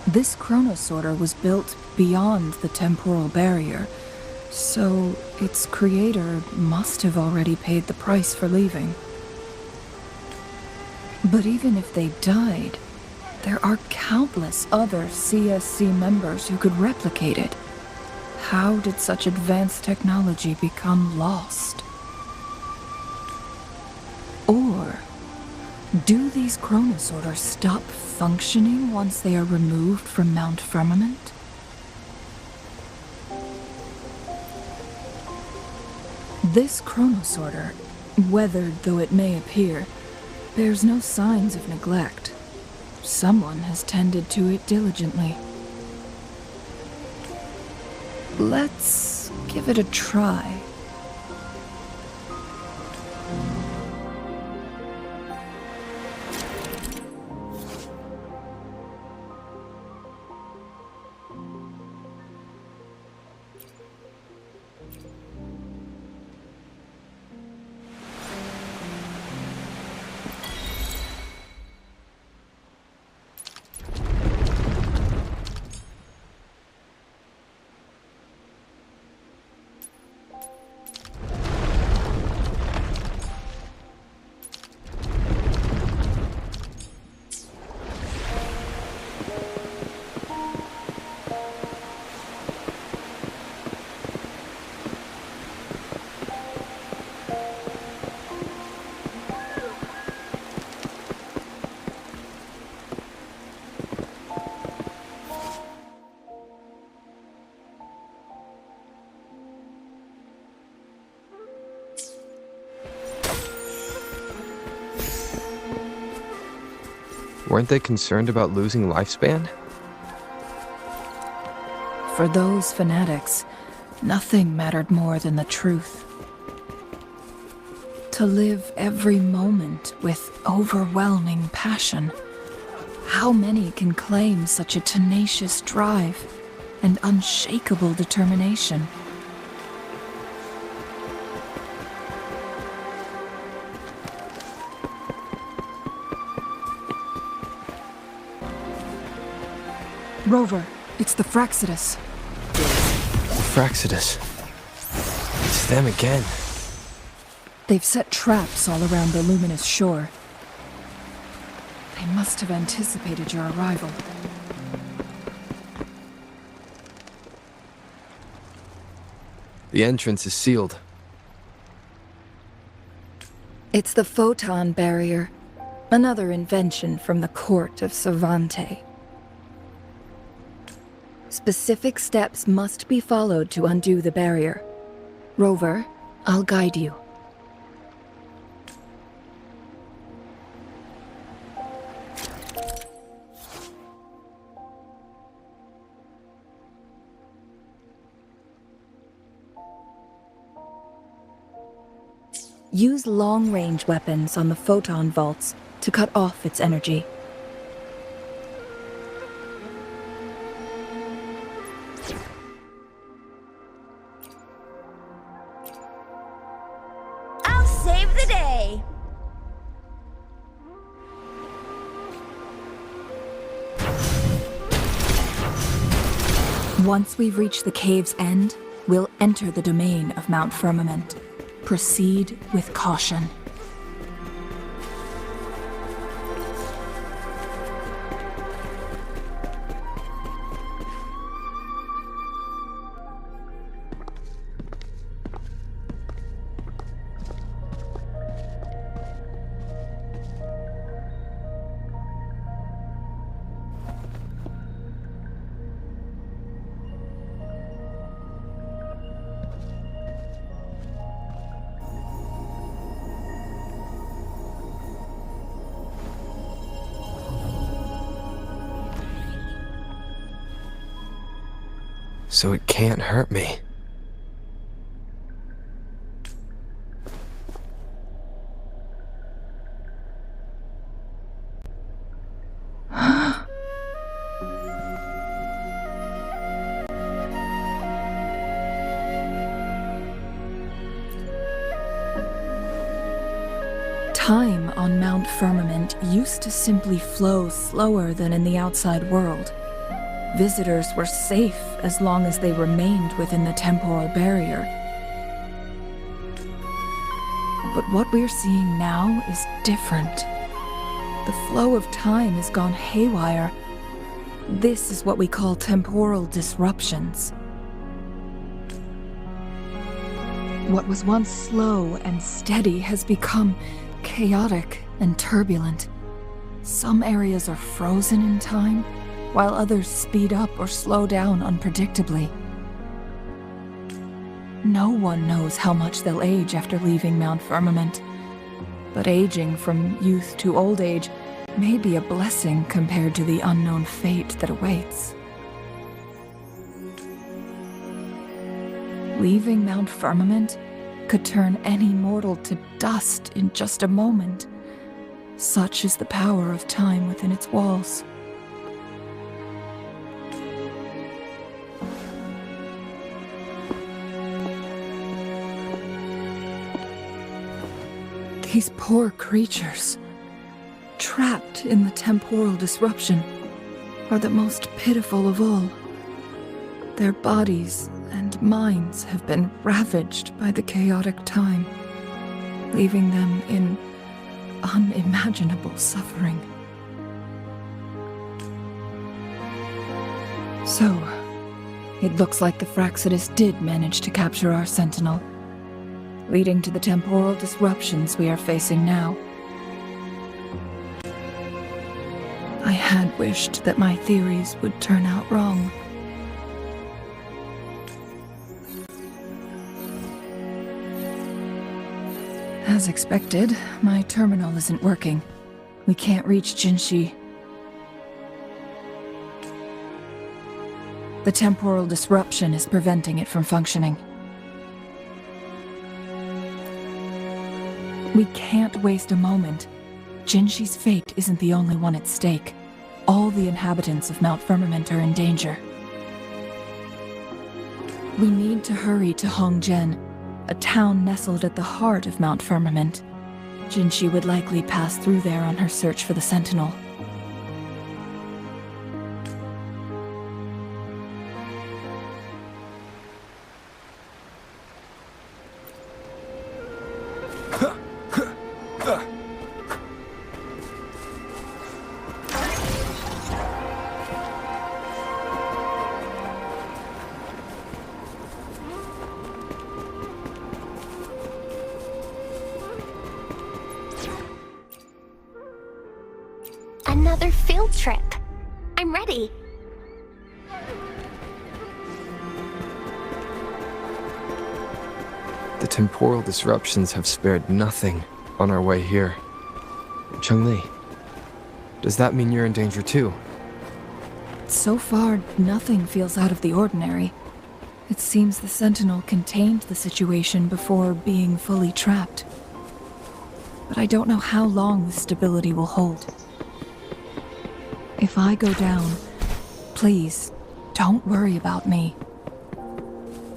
This chronosorter was built beyond the temporal barrier, so its creator must have already paid the price for leaving. But even if they died, there are countless other CSC members who could replicate it. How did such advanced technology become lost? Or do these chronosorters stop functioning once they are removed from Mount Firmament? This chronosorter, weathered though it may appear, bears no signs of neglect. Someone has tended to it diligently. Let's give it a try. Weren't they concerned about losing lifespan? For those fanatics, nothing mattered more than the truth. To live every moment with overwhelming passion. How many can claim such a tenacious drive and unshakable determination? Rover, it's the Fraxidus. The Fraxidus. It's them again. They've set traps all around the luminous shore. They must have anticipated your arrival. The entrance is sealed. It's the photon barrier, another invention from the court of Savante. Specific steps must be followed to undo the barrier. Rover, I'll guide you. Use long-range weapons on the photon vaults to cut off its energy. I'll save the day! Once we've reached the cave's end, we'll enter the domain of Mount Firmament. Proceed with caution. So it can't hurt me. Time on Mount Firmament used to simply flow slower than in the outside world. Visitors were safe as long as they remained within the temporal barrier. But what we're seeing now is different. The flow of time has gone haywire. This is what we call temporal disruptions. What was once slow and steady has become chaotic and turbulent. Some areas are frozen in time, while others speed up or slow down unpredictably. No one knows how much they'll age after leaving Mount Firmament, but aging from youth to old age may be a blessing compared to the unknown fate that awaits. Leaving Mount Firmament could turn any mortal to dust in just a moment. Such is the power of time within its walls. These poor creatures, trapped in the temporal disruption, are the most pitiful of all. Their bodies and minds have been ravaged by the chaotic time, leaving them in unimaginable suffering. So, it looks like the Fraxidus did manage to capture our sentinel, leading to the temporal disruptions we are facing now. I had wished that my theories would turn out wrong. As expected, my terminal isn't working. We can't reach Jinshi. The temporal disruption is preventing it from functioning. We can't waste a moment. Jinshi's fate isn't the only one at stake. All the inhabitants of Mount Firmament are in danger. We need to hurry to Hongjian, a town nestled at the heart of Mount Firmament. Jinshi would likely pass through there on her search for the Sentinel. another field trip. I'm ready. The temporal disruptions have spared nothing on our way here. Cheng-Li, does that mean you're in danger too? So far, nothing feels out of the ordinary. It seems the Sentinel contained the situation before being fully trapped. But I don't know how long the stability will hold. If I go down, please, don't worry about me.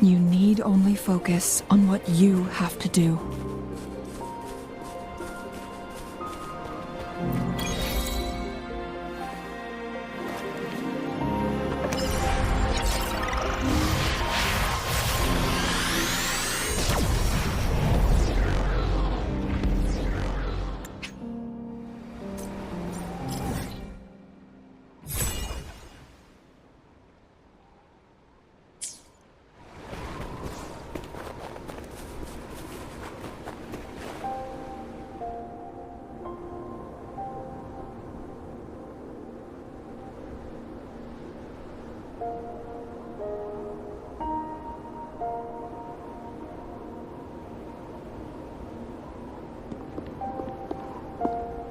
You need only focus on what you have to do.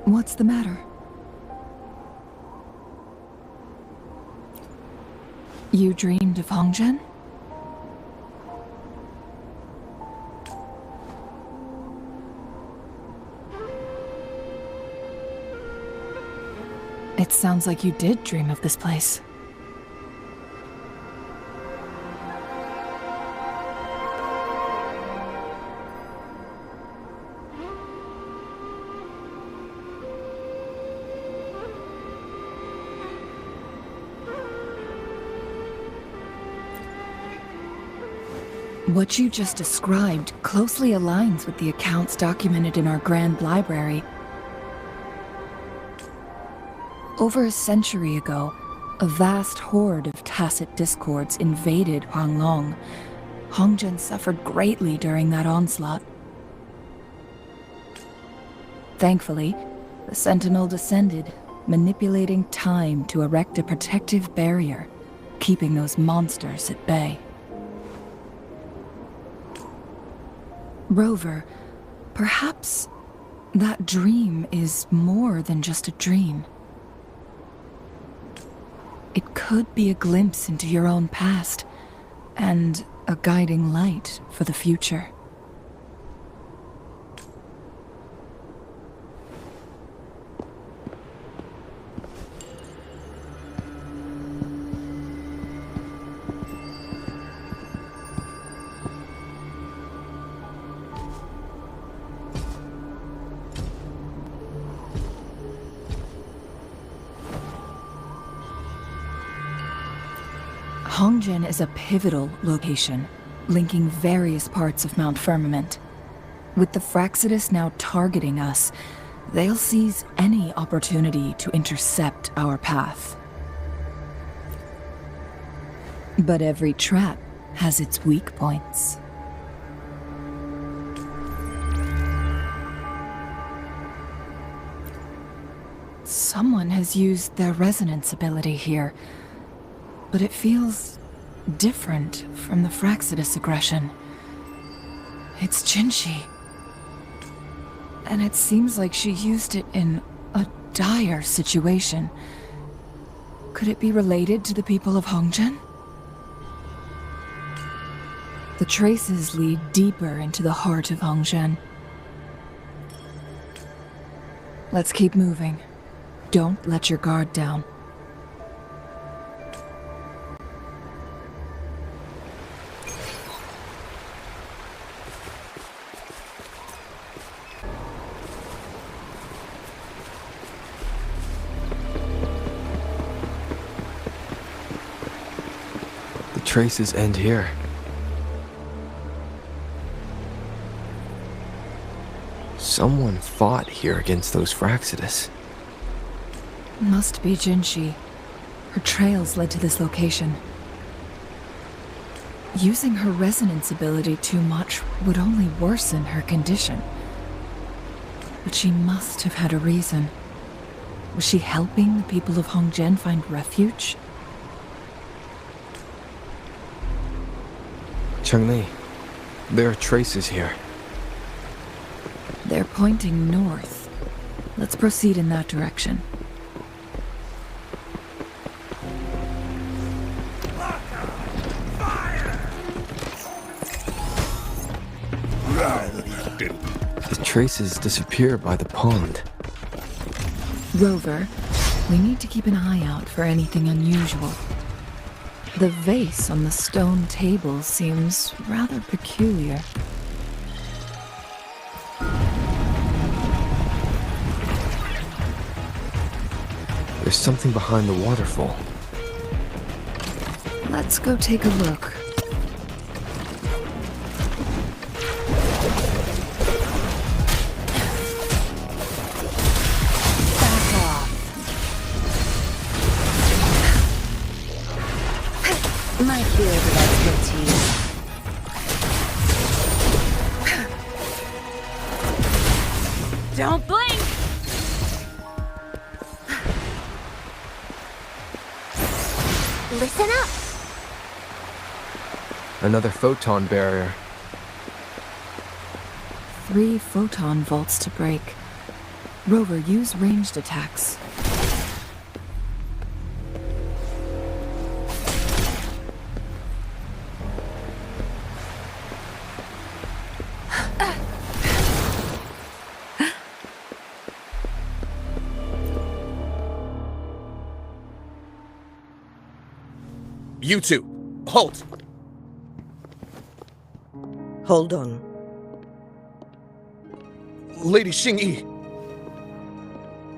What's the matter? You dreamed of Hongzhen? It sounds like you did dream of this place. What you just described closely aligns with the accounts documented in our Grand Library. Over a century ago, a vast horde of tacit discords invaded Huanglong. Hongzhen suffered greatly during that onslaught. Thankfully, the Sentinel descended, manipulating time to erect a protective barrier, keeping those monsters at bay. Rover, perhaps that dream is more than just a dream. It could be a glimpse into your own past, and a guiding light for the future. Hongzhen is a pivotal location, linking various parts of Mount Firmament. With the Fraxidus now targeting us, they'll seize any opportunity to intercept our path. But every trap has its weak points. Someone has used their resonance ability here, but it feels different from the Fraxidus aggression. It's Jinshi. And it seems like she used it in a dire situation. Could it be related to the people of Hongzhen? The traces lead deeper into the heart of Hongzhen. Let's keep moving. Don't let your guard down. Traces end here. Someone fought here against those Fraxidus. Must be Jinshi. Her trails led to this location. Using her resonance ability too much would only worsen her condition. But she must have had a reason. Was she helping the people of Hongzhen find refuge? Cheng-Li, there are traces here. They're pointing north. Let's proceed in that direction. The traces disappear by the pond. Rover, we need to keep an eye out for anything unusual. The vase on the stone table seems rather peculiar. There's something behind the waterfall. Let's go take a look. My field of expertise. Don't blink! Listen up. Another photon barrier. 3 photon vaults to break. Rover, use ranged attacks. You two, halt! Hold on. Lady Xingyi,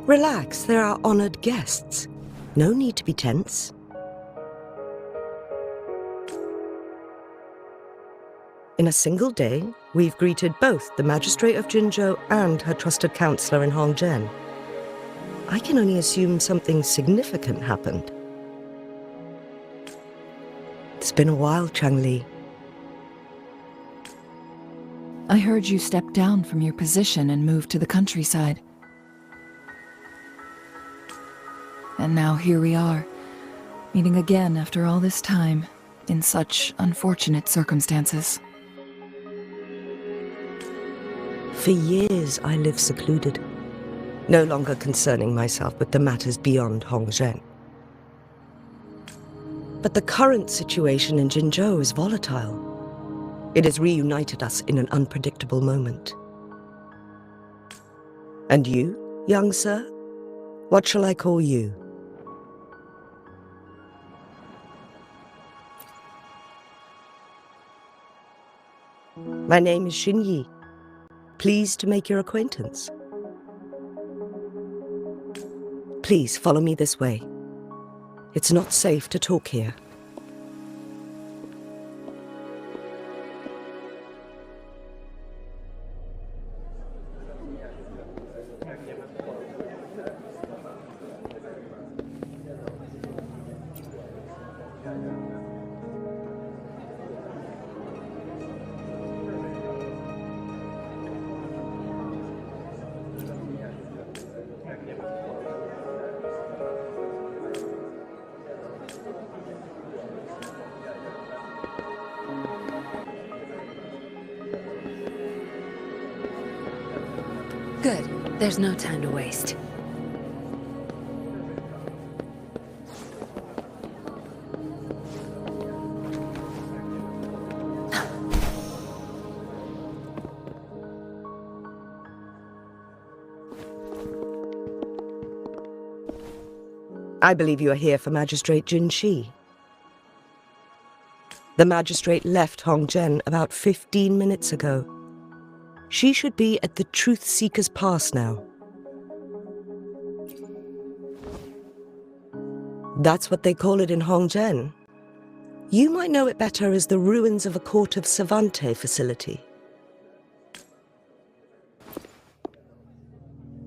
Relax, there are honored guests. No need to be tense. In a single day, we've greeted both the Magistrate of Jinzhou and her trusted counselor in Hongzhen. I can only assume something significant happened. It's been a while, Cheng-Li. I heard you stepped down from your position and moved to the countryside. And now here we are, meeting again after all this time, in such unfortunate circumstances. For years, I lived secluded, no longer concerning myself with the matters beyond Hongzhen. But the current situation in Jinzhou is volatile. It has reunited us in an unpredictable moment. And you, young sir? What shall I call you? My name is Xinyi. Pleased to make your acquaintance. Please follow me this way. It's not safe to talk here. Good. There's no time to waste. I believe you are here for Magistrate Jin Shi. The magistrate left Hongzhen about 15 minutes ago. She should be at the Truth Seeker's Pass now. That's what they call it in Hongzhen. You might know it better as the ruins of a Court of Savante facility.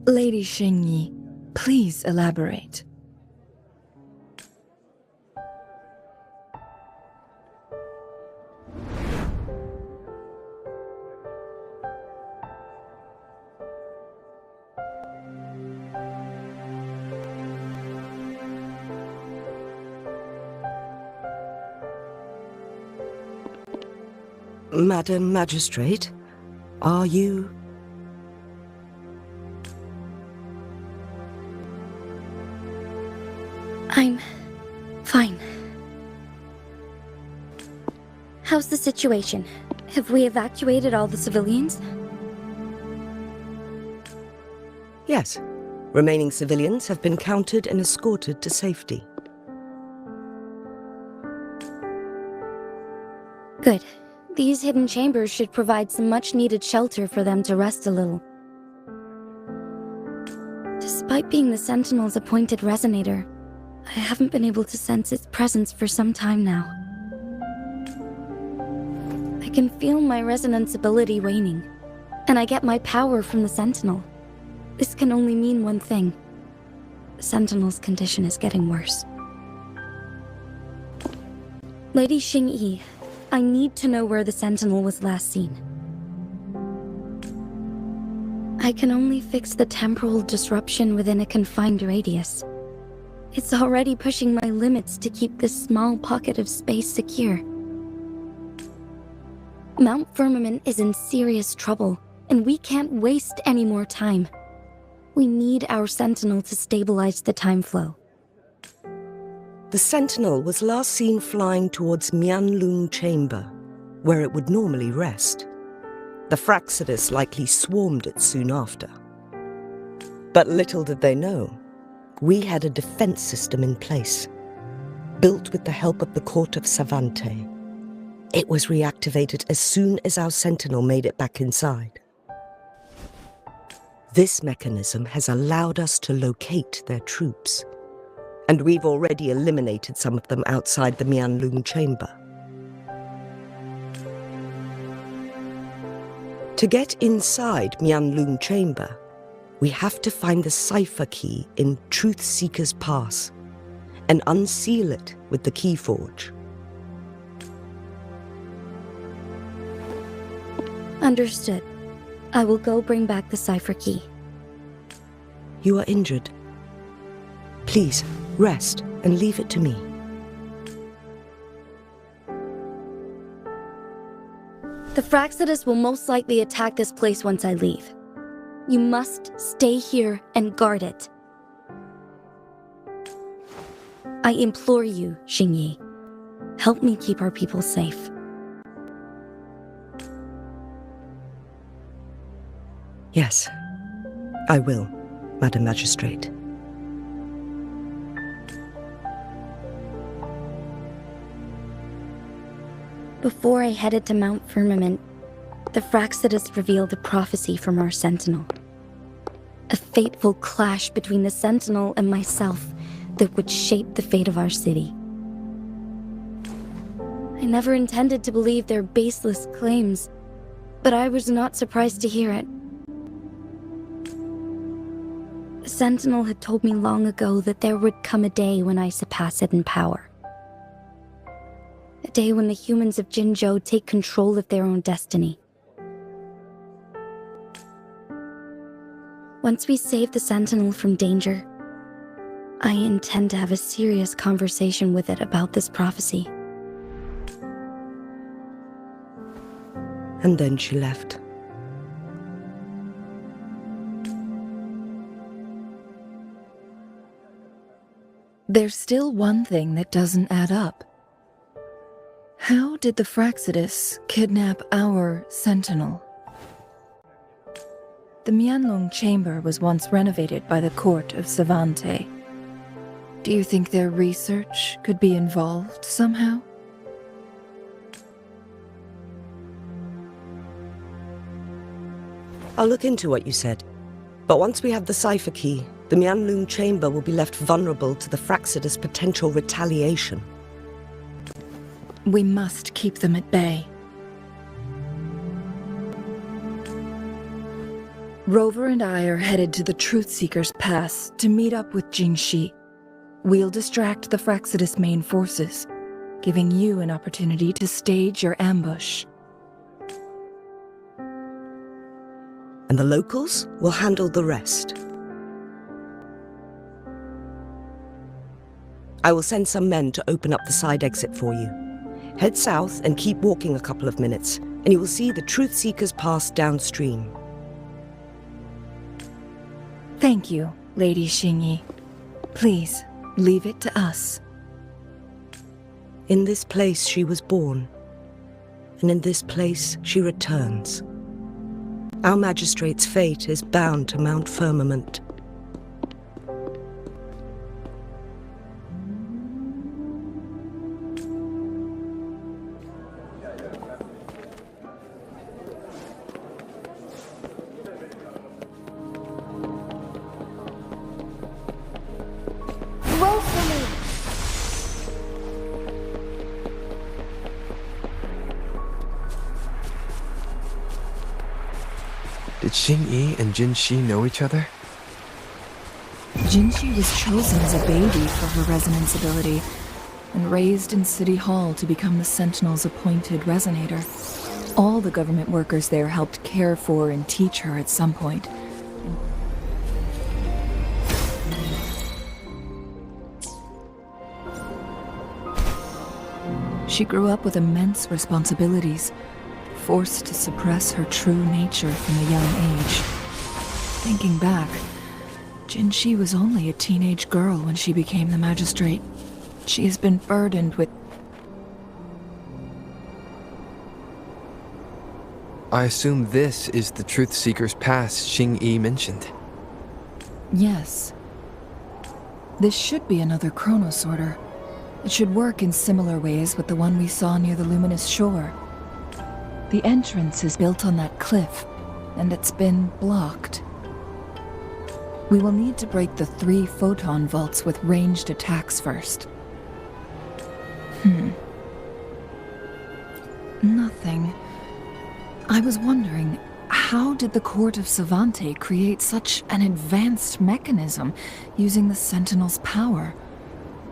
Lady Xingyi, please elaborate. Madam Magistrate, are you... I'm fine. How's the situation? Have we evacuated all the civilians? Yes. Remaining civilians have been counted and escorted to safety. Good. These hidden chambers should provide some much-needed shelter for them to rest a little. Despite being the Sentinel's appointed resonator, I haven't been able to sense its presence for some time now. I can feel my resonance ability waning, and I get my power from the Sentinel. This can only mean one thing. The Sentinel's condition is getting worse. Lady Xingyi, I need to know where the Sentinel was last seen. I can only fix the temporal disruption within a confined radius. It's already pushing my limits to keep this small pocket of space secure. Mount Firmament is in serious trouble, and we can't waste any more time. We need our Sentinel to stabilize the time flow. The Sentinel was last seen flying towards Mianlung Chamber, where it would normally rest. The Fraxidus likely swarmed it soon after. But little did they know, we had a defense system in place, built with the help of the court of Savante. It was reactivated as soon as our Sentinel made it back inside. This mechanism has allowed us to locate their troops, and we've already eliminated some of them outside the Mianlung Chamber. To get inside Mianlung Chamber, we have to find the cipher key in Truth Seeker's Pass and unseal it with the Keyforge. Understood. I will go bring back the cipher key. You are injured. Please, rest and leave it to me. The Fraxidus will most likely attack this place once I leave. You must stay here and guard it. I implore you, Xingyi. Help me keep our people safe. Yes, I will, Madam Magistrate. Before I headed to Mount Firmament, the Fraxidus revealed a prophecy from our Sentinel. A fateful clash between the Sentinel and myself that would shape the fate of our city. I never intended to believe their baseless claims, but I was not surprised to hear it. The Sentinel had told me long ago that there would come a day when I surpass it in power. A day when the humans of Jinzhou take control of their own destiny. Once we save the Sentinel from danger, I intend to have a serious conversation with it about this prophecy. And then she left. There's still one thing that doesn't add up. How did the Fraxidus kidnap our Sentinel? The Mianlong Chamber was once renovated by the court of Savante. Do you think their research could be involved somehow? I'll look into what you said. But once we have the cipher key, the Mianlung Chamber will be left vulnerable to the Fraxidus' potential retaliation. We must keep them at bay. Rover and I are headed to the Truth Seeker's Pass to meet up with Jingxi. We'll distract the Fraxidus' main forces, giving you an opportunity to stage your ambush. And the locals will handle the rest. I will send some men to open up the side exit for you. Head south and keep walking a couple of minutes. and you will see the Truth Seekers pass downstream. Thank you, Lady Xingyi. Please, leave it to us. In this place she was born, and in this place she returns. Our magistrate's fate is bound to Mount Firmament. Roll for me. Did Xingyi and Jinxi know each other? Jinxi was chosen as a baby for her resonance ability, and raised in City Hall to become the Sentinel's appointed resonator. All the government workers there helped care for and teach her at some point. She grew up with immense responsibilities, forced to suppress her true nature from a young age. Thinking back, Jinxi was only a teenage girl when she became the magistrate. She has been burdened with... I assume this is the Truth Seeker's Pass Xingyi mentioned. Yes. This should be another chronosorter. It should work in similar ways with the one we saw near the luminous shore. The entrance is built on that cliff, and it's been blocked. We will need to break the 3 photon vaults with ranged attacks first. Nothing. I was wondering, how did the Court of Savante create such an advanced mechanism using the Sentinel's power?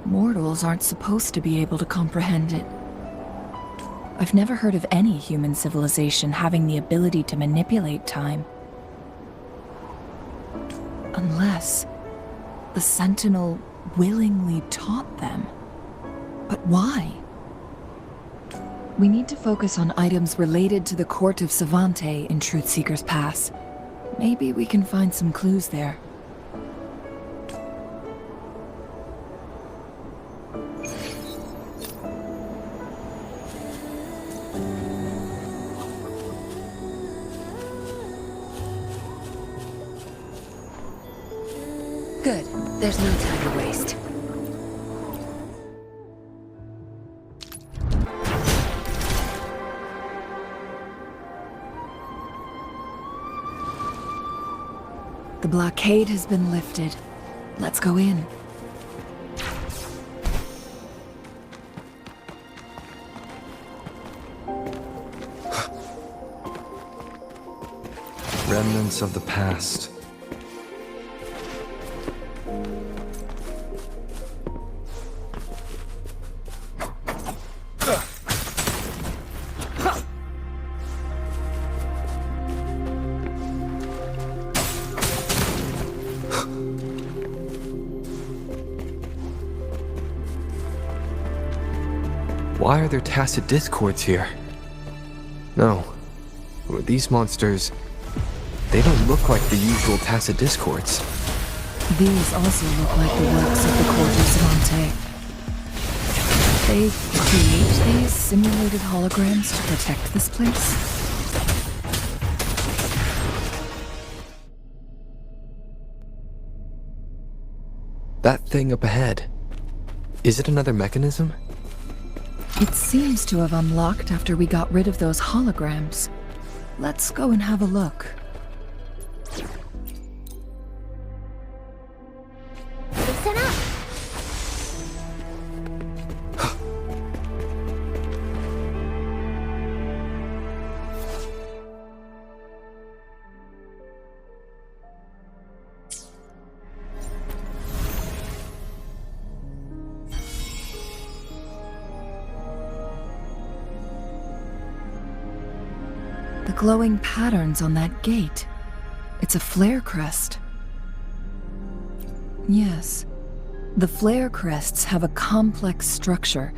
Mortals aren't supposed to be able to comprehend it. I've never heard of any human civilization having the ability to manipulate time. Unless the Sentinel willingly taught them. But why? We need to focus on items related to the Court of Savante in Truth Seeker's Pass. Maybe we can find some clues there. Good. There's no time to waste. The blockade has been lifted. Let's go in. Remnants of the past. Why are there tacit discords here? No. These monsters, they don't look like the usual tacit discords. These also look like the works of the Court of Savante. They create these simulated holograms to protect this place? That thing up ahead, is it another mechanism? It seems to have unlocked after we got rid of those holograms. Let's go and have a look. Listen up. The glowing patterns on that gate. It's a flare crest. Yes. The flare crests have a complex structure,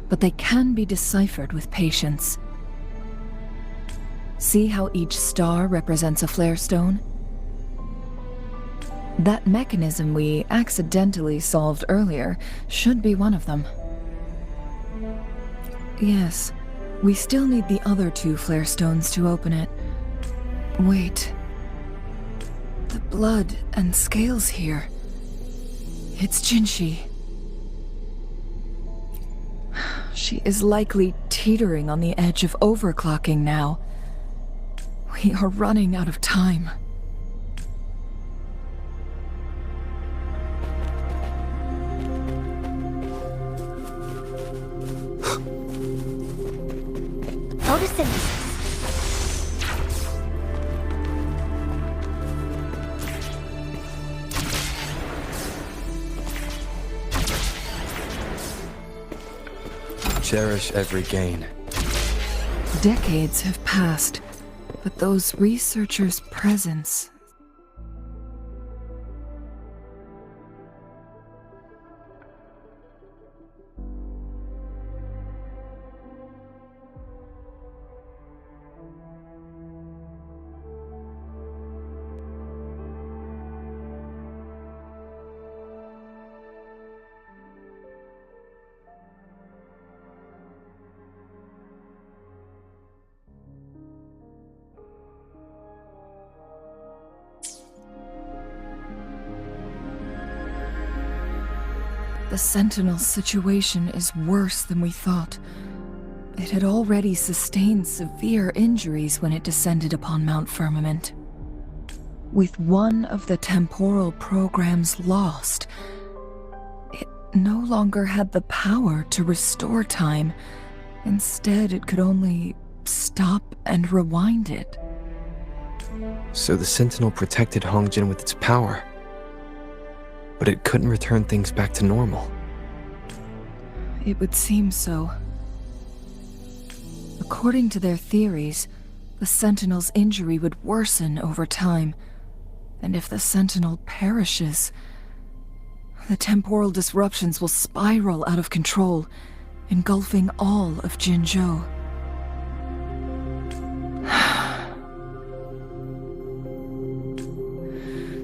but they can be deciphered with patience. See how each star represents a flare stone? That mechanism we accidentally solved earlier should be one of them. Yes, we still need the other 2 flare stones to open it. Wait. The blood and scales here. It's Jinshi. She is likely teetering on the edge of overclocking now. We are running out of time. Photosynthesis. Cherish every gain. Decades have passed, but those researchers' presence... The Sentinel's situation is worse than we thought. It had already sustained severe injuries when it descended upon Mount Firmament. With one of the temporal programs lost, it no longer had the power to restore time. Instead, it could only stop and rewind it. So the Sentinel protected Hongjin with its power. But it couldn't return things back to normal. It would seem so. According to their theories, the Sentinel's injury would worsen over time. And if the Sentinel perishes, the temporal disruptions will spiral out of control, engulfing all of Jinzhou.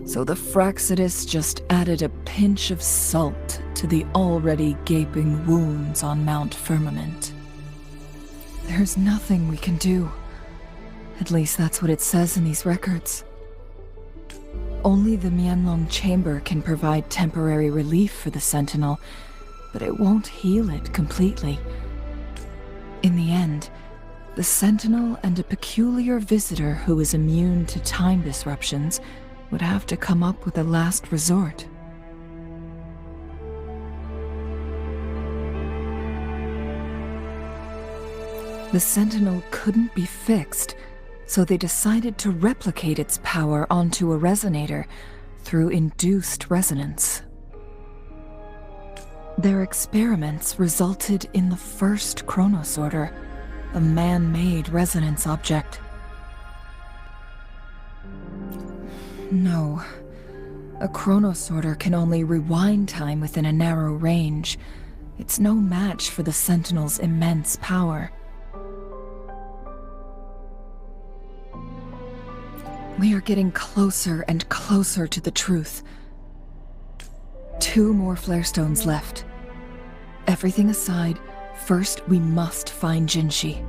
So the Fraxidus just added a pinch of salt to the already gaping wounds on Mount Firmament. There's nothing we can do. At least that's what it says in these records. Only the Mianlong Chamber can provide temporary relief for the Sentinel, but it won't heal it completely. In the end, the Sentinel and a peculiar visitor who is immune to time disruptions would have to come up with a last resort. The Sentinel couldn't be fixed, so they decided to replicate its power onto a resonator through induced resonance. Their experiments resulted in the first chronosorter, a man-made resonance object. No. A chronosorter can only rewind time within a narrow range. It's no match for the Sentinel's immense power. We are getting closer and closer to the truth. 2 more flare stones left. Everything aside, first we must find Jinshi.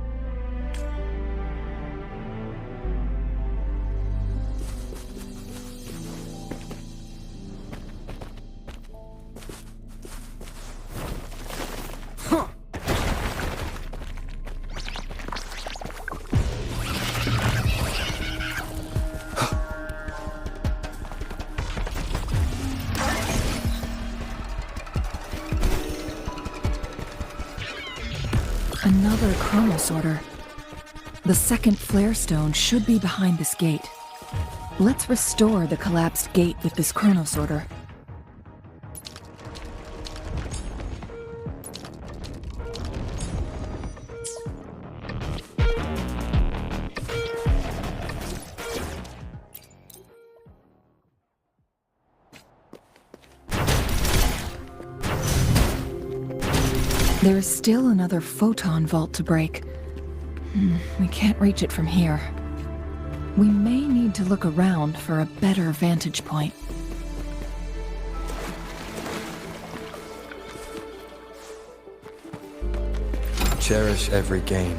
Another chronosorter. The second flare stone should be behind this gate. Let's restore the collapsed gate with this chronosorter. There is still another photon vault to break. We can't reach it from here. We may need to look around for a better vantage point. Cherish every gain.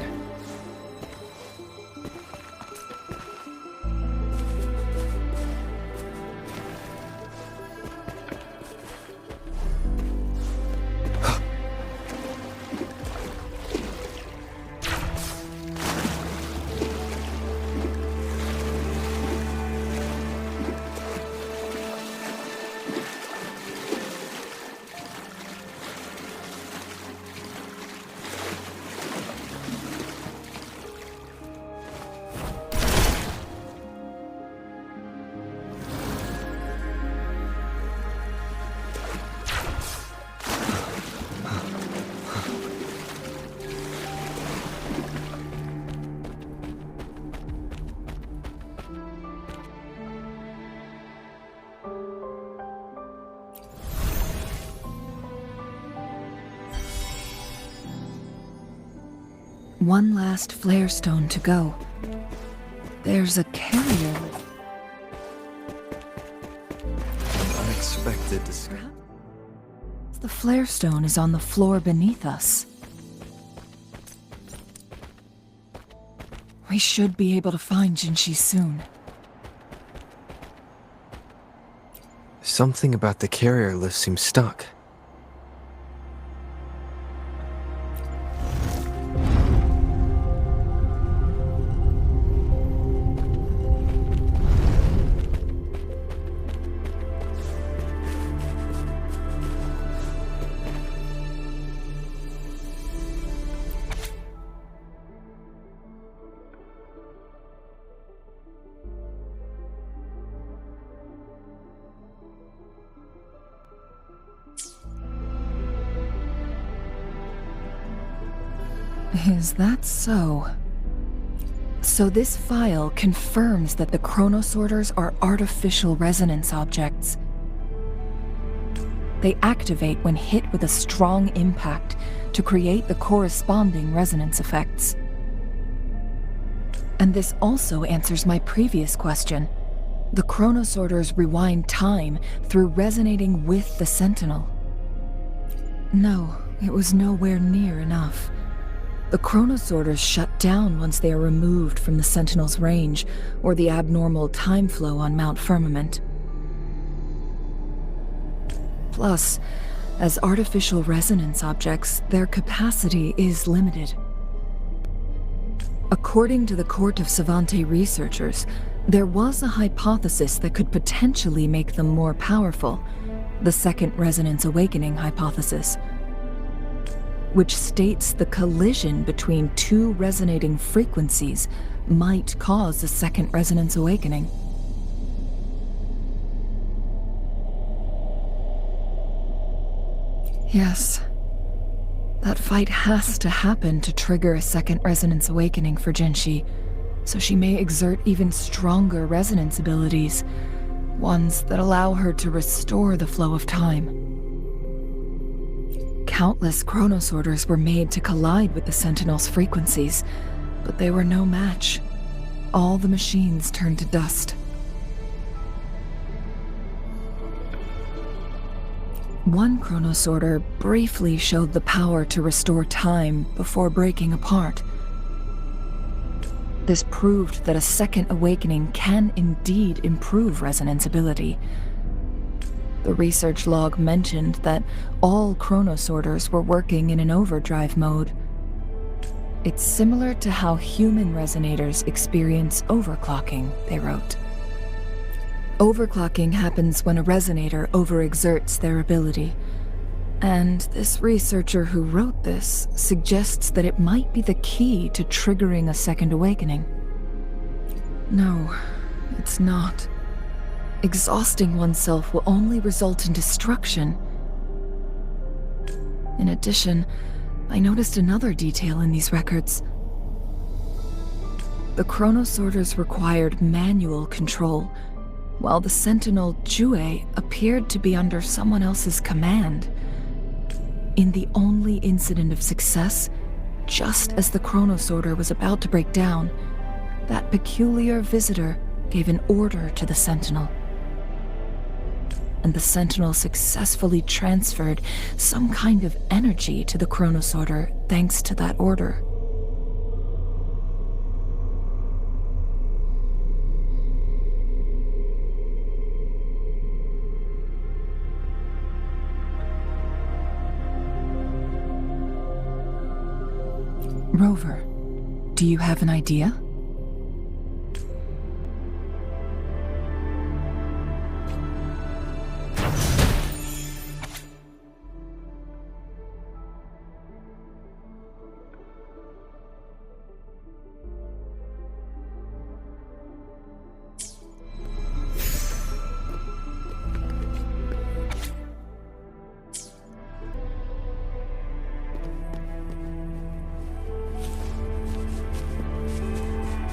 One last flare stone to go. There's a carrier. Unexpected discovery. The flare stone is on the floor beneath us. We should be able to find Jinshi soon. Something about the carrier lift seems stuck. Is that so? So this file confirms that the chronosorters are artificial resonance objects. They activate when hit with a strong impact to create the corresponding resonance effects. And this also answers my previous question. The chronosorters rewind time through resonating with the Sentinel. No, it was nowhere near enough. The chronosorters shut down once they are removed from the Sentinel's range or the abnormal time flow on Mount Firmament. Plus, as artificial resonance objects, their capacity is limited. According to the Court of Savante researchers, there was a hypothesis that could potentially make them more powerful, the Second Resonance Awakening hypothesis, which states the collision between two resonating frequencies might cause a Second Resonance Awakening. Yes. That fight has to happen to trigger a Second Resonance Awakening for Jinshi, so she may exert even stronger resonance abilities, ones that allow her to restore the flow of time. Countless chronosorters were made to collide with the Sentinel's frequencies, but they were no match. All the machines turned to dust. One chronosorter briefly showed the power to restore time before breaking apart. This proved that a second awakening can indeed improve resonance ability. The research log mentioned that all chronosorters were working in an overdrive mode. It's similar to how human resonators experience overclocking, they wrote. Overclocking happens when a resonator overexerts their ability. And this researcher who wrote this suggests that it might be the key to triggering a second awakening. No, it's not. Exhausting oneself will only result in destruction. In addition, I noticed another detail in these records. The chronosorters required manual control, while the Sentinel Jue appeared to be under someone else's command. In the only incident of success, just as the chronosorter was about to break down, that peculiar visitor gave an order to the Sentinel. And the Sentinel successfully transferred some kind of energy to the Chronosorter thanks to that order. Rover, do you have an idea?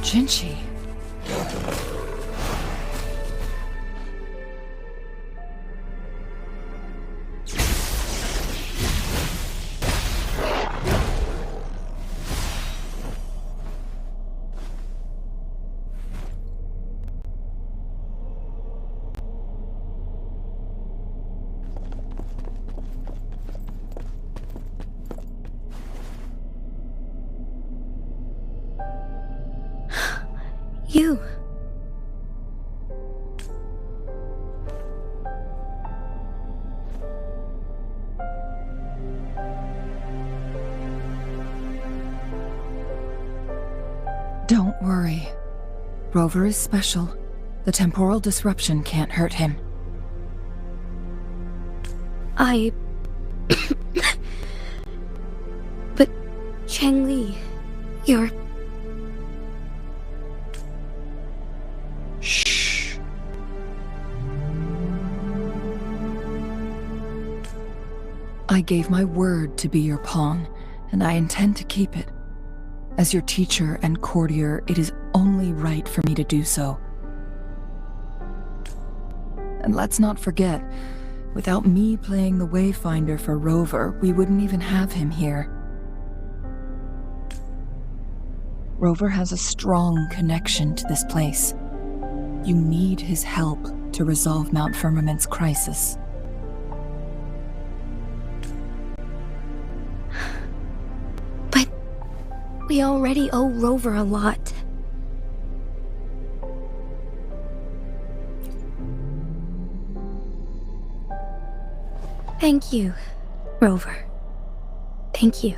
Jinchi. You. Don't worry. Rover is special. The temporal disruption can't hurt him. But, Changli, you're... Shh. I gave my word to be your pawn, and I intend to keep it. As your teacher and courtier, it is only right for me to do so. And let's not forget, without me playing the Wayfinder for Rover, we wouldn't even have him here. Rover has a strong connection to this place. You need his help to resolve Mount Firmament's crisis. But we already owe Rover a lot. Thank you, Rover. Thank you.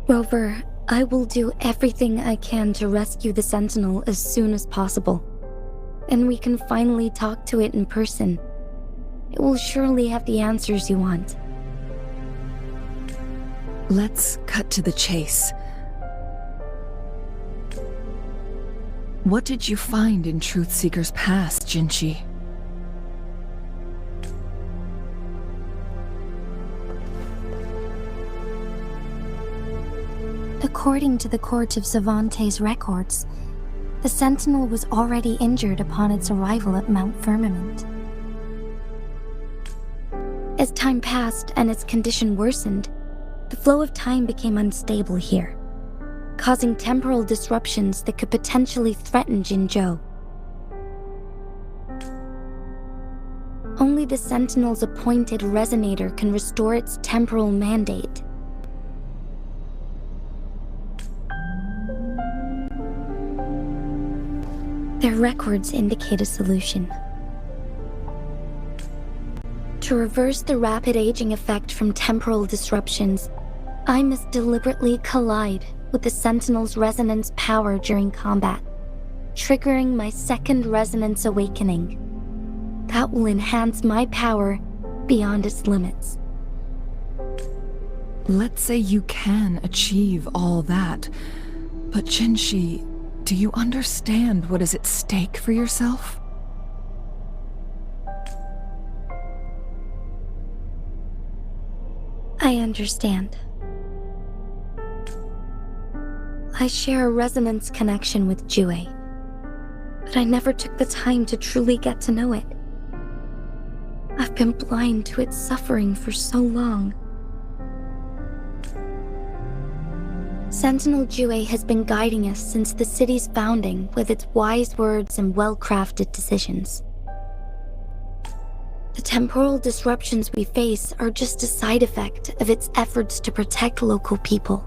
Rover, I will do everything I can to rescue the Sentinel as soon as possible. And we can finally talk to it in person. It will surely have the answers you want. Let's cut to the chase. What did you find in Truthseeker's past, Jinchi? According to the Court of Savante's records, the Sentinel was already injured upon its arrival at Mount Firmament. As time passed and its condition worsened, the flow of time became unstable here, causing temporal disruptions that could potentially threaten Jinzhou. Only the Sentinel's appointed resonator can restore its temporal mandate. Their records indicate a solution. To reverse the rapid aging effect from temporal disruptions, I must deliberately collide with the Sentinel's resonance power during combat, triggering my second resonance awakening. That will enhance my power beyond its limits. Let's say you can achieve all that, but Jinchi, do you understand what is at stake for yourself? I understand. I share a resonance connection with Jue, but I never took the time to truly get to know it. I've been blind to its suffering for so long. Sentinel Jue has been guiding us since the city's founding with its wise words and well-crafted decisions. The temporal disruptions we face are just a side effect of its efforts to protect local people.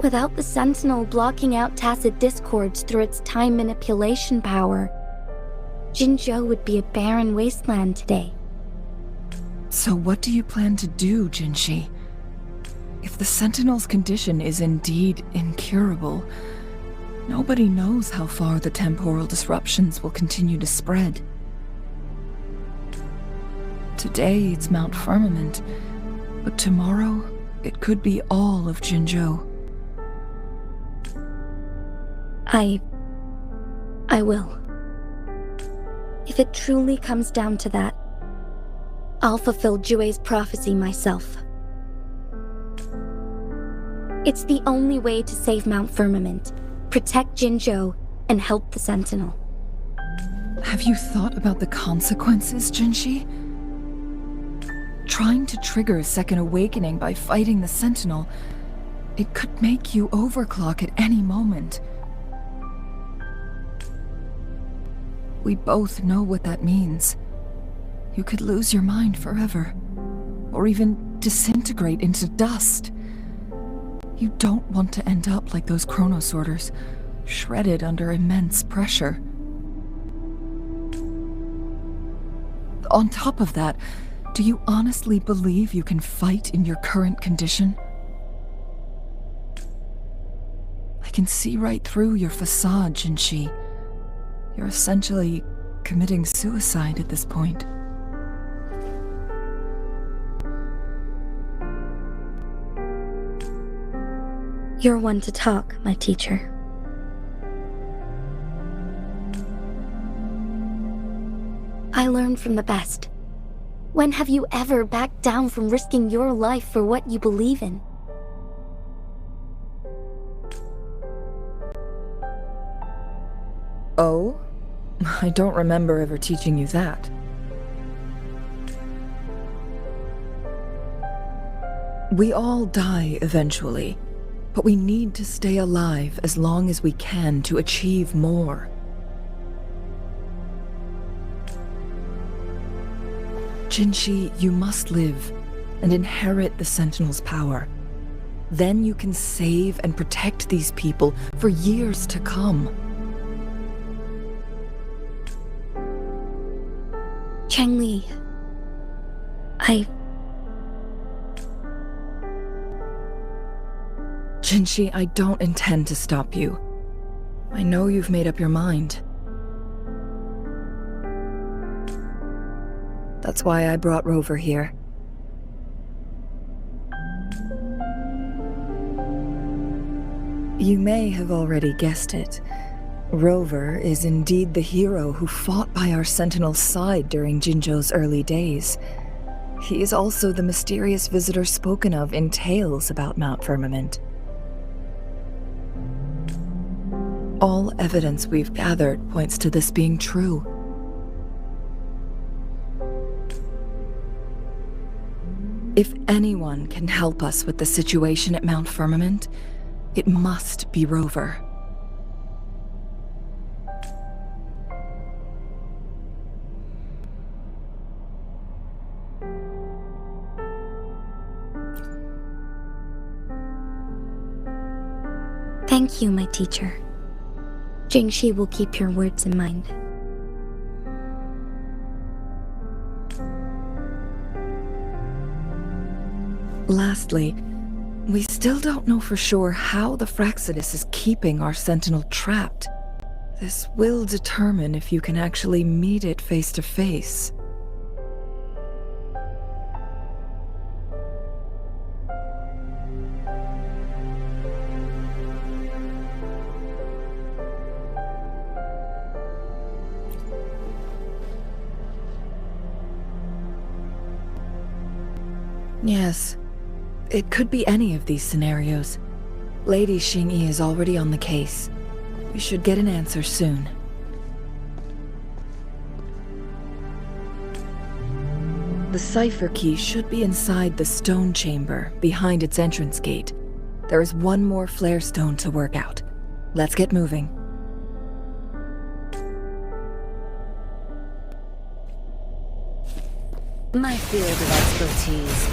Without the Sentinel blocking out tacit discords through its time manipulation power, Jinzhou would be a barren wasteland today. So what do you plan to do, Jinshi? If the Sentinel's condition is indeed incurable, nobody knows how far the temporal disruptions will continue to spread. Today it's Mount Firmament, but tomorrow it could be all of Jinzhou. I will. If it truly comes down to that, I'll fulfill Jue's prophecy myself. It's the only way to save Mount Firmament, protect Jinzhou, and help the Sentinel. Have you thought about the consequences, Jinshi? Trying to trigger a second awakening by fighting the Sentinel, it could make you overclock at any moment. We both know what that means. You could lose your mind forever, or even disintegrate into dust. You don't want to end up like those chronosorters, shredded under immense pressure. On top of that, do you honestly believe you can fight in your current condition? I can see right through your facade, Jinshi. You're essentially committing suicide at this point. You're one to talk, my teacher. I learn from the best. When have you ever backed down from risking your life for what you believe in? Oh? I don't remember ever teaching you that. We all die eventually, but we need to stay alive as long as we can to achieve more. Jinshi, you must live and inherit the Sentinel's power. Then you can save and protect these people for years to come. Changli, Jinshi, I don't intend to stop you. I know you've made up your mind. That's why I brought Rover here. You may have already guessed it. Rover is indeed the hero who fought by our Sentinel's side during Jinzhou's early days. He is also the mysterious visitor spoken of in tales about Mount Firmament. All evidence we've gathered points to this being true. If anyone can help us with the situation at Mount Firmament, it must be Rover. thank you, my teacher. Jingxi will keep your words in mind. Lastly, we still don't know for sure how the Fraxidus is keeping our Sentinel trapped. This will determine if you can actually meet it face to face. Yes. It could be any of these scenarios. Lady Xingyi is already on the case. We should get an answer soon. The cipher key should be inside the stone chamber, behind its entrance gate. There is one more flare stone to work out. Let's get moving. My field of expertise.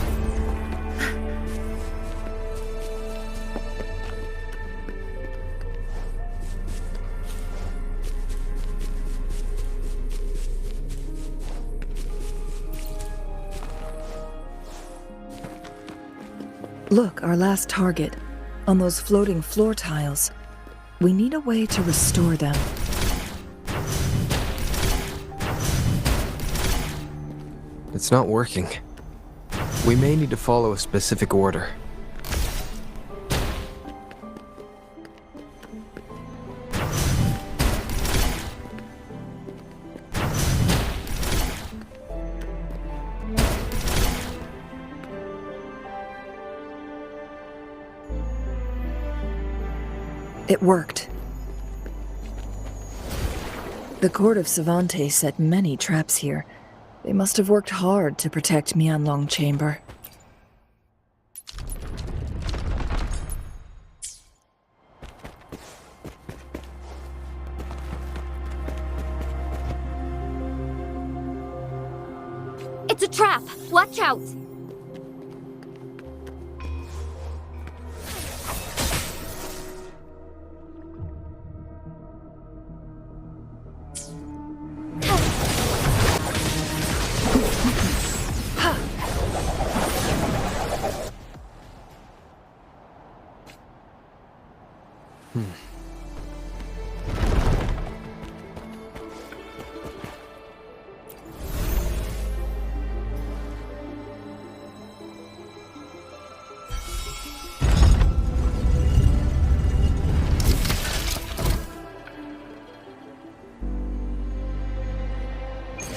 Look, our last target. On those floating floor tiles. We need a way to restore them. It's not working. We may need to follow a specific order. It worked. The court of Savante set many traps here. They must have worked hard to protect Mianlong Chamber. It's a trap! Watch out!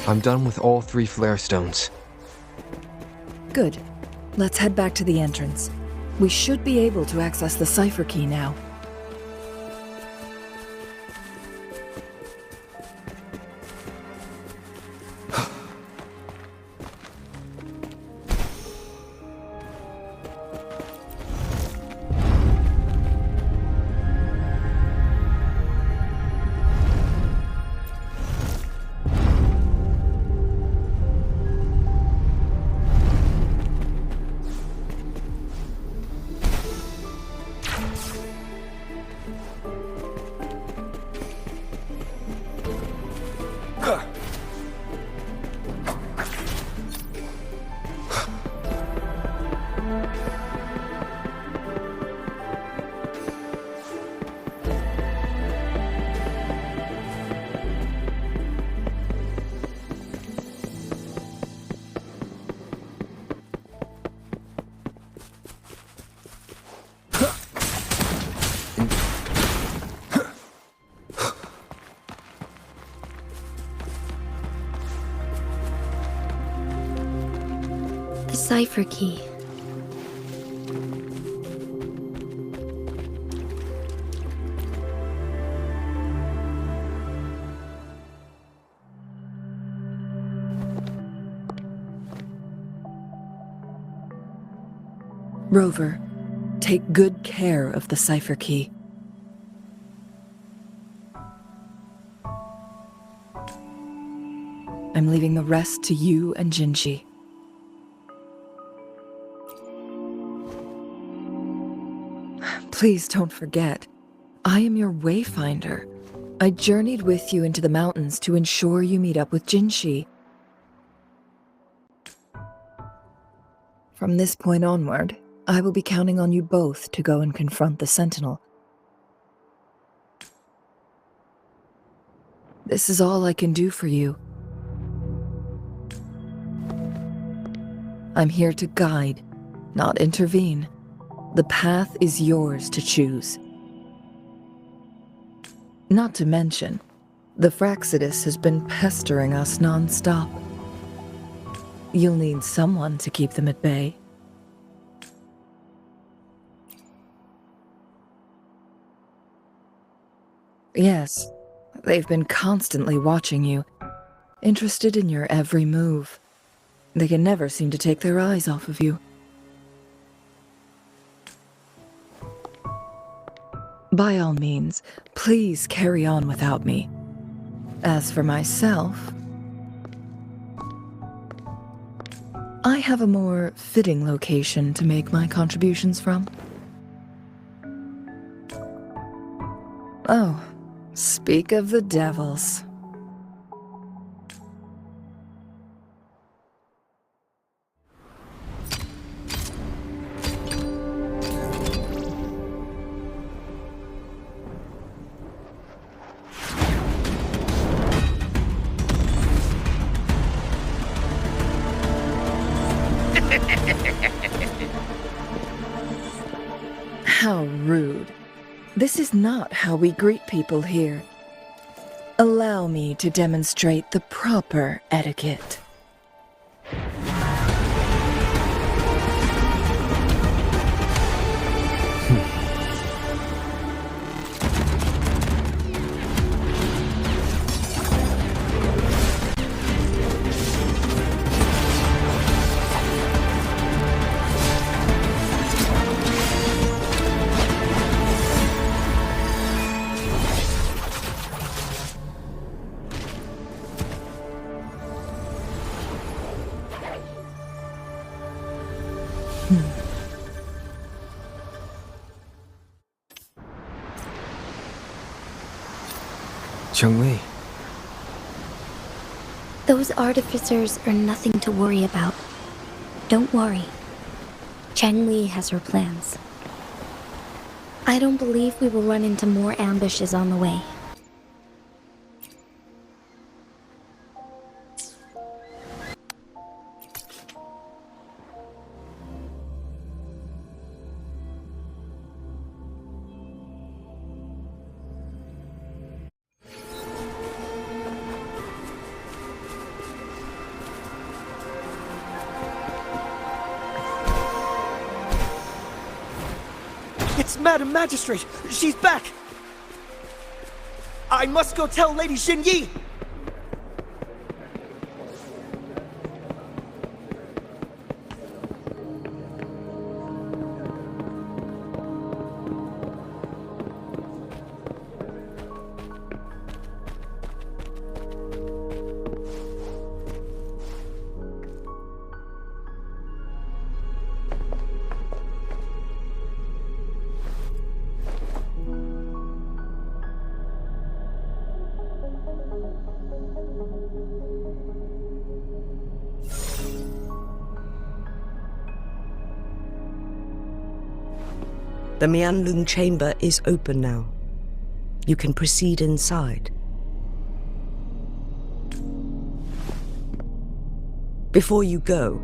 I'm done with all 3 flare stones. Good. Let's head back to the entrance. We should be able to access the cipher key now. The cipher key. Rover, take good care of the cipher key. I'm leaving the rest to you and Jinji. Please don't forget, I am your wayfinder. I journeyed with you into the mountains to ensure you meet up with Jinshi. From this point onward, I will be counting on you both to go and confront the Sentinel. This is all I can do for you. I'm here to guide, not intervene. The path is yours to choose. Not to mention, the Fraxidus has been pestering us non-stop. You'll need someone to keep them at bay. Yes, they've been constantly watching you, interested in your every move. They can never seem to take their eyes off of you. By all means, please carry on without me. As for myself, I have a more fitting location to make my contributions from. Oh, speak of the devils. How rude. This is not how we greet people here. Allow me to demonstrate the proper etiquette. Chun-Li. Those artificers are nothing to worry about. Don't worry. Chang-Li has her plans. I don't believe we will run into more ambushes on the way. It's Madam Magistrate! She's back! I must go tell Lady Xinyi! The Mianlun chamber is open now. You can proceed inside. Before you go,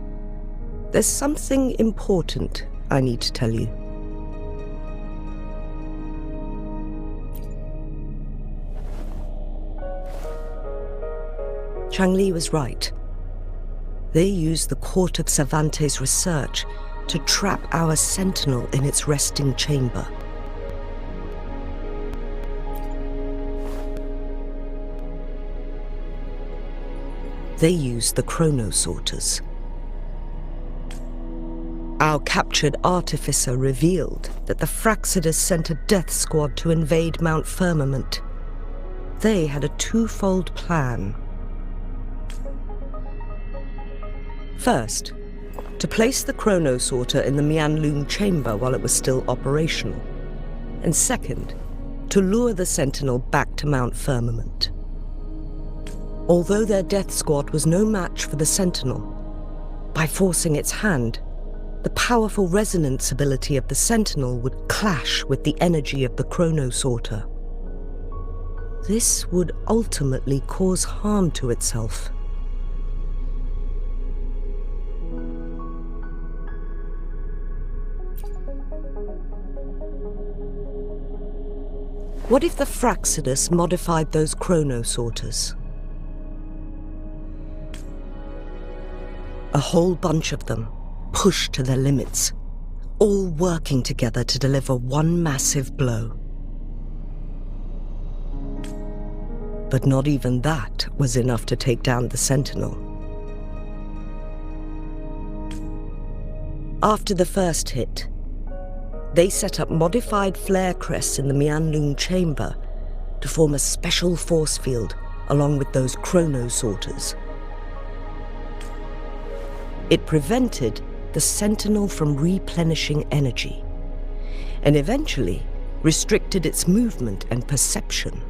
there's something important I need to tell you. Chang-Li was right. They used the Court of Cervantes' research to trap our sentinel in its resting chamber. They used the chronosorters. Our captured artificer revealed that the Fraxidus sent a death squad to invade Mount Firmament. They had a twofold plan. First, to place the chronosorter in the Mianlun chamber while it was still operational. And second, to lure the sentinel back to Mount Firmament. Although their death squad was no match for the sentinel, by forcing its hand, the powerful resonance ability of the sentinel would clash with the energy of the chronosorter. This would ultimately cause harm to itself. What if the Fraxidus modified those chronosorters? A whole bunch of them, pushed to their limits, all working together to deliver one massive blow. But not even that was enough to take down the Sentinel. After the first hit, they set up modified flare crests in the Mianlung chamber to form a special force field along with those chrono-sorters. It prevented the Sentinel from replenishing energy, and eventually restricted its movement and perception.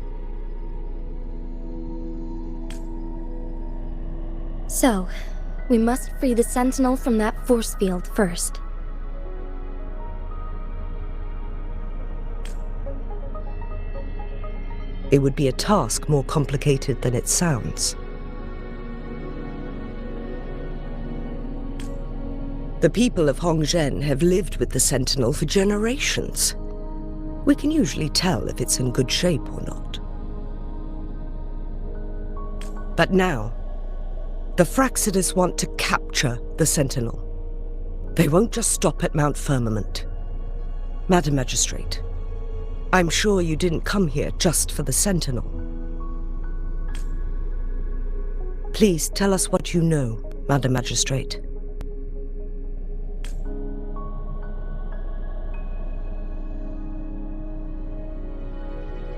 So, we must free the Sentinel from that force field first. It would be a task more complicated than it sounds. The people of Hongzhen have lived with the Sentinel for generations. We can usually tell if it's in good shape or not. But now, the Fraxidus want to capture the Sentinel. They won't just stop at Mount Firmament. Madam Magistrate, I'm sure you didn't come here just for the Sentinel. Please tell us what you know, Madam Magistrate.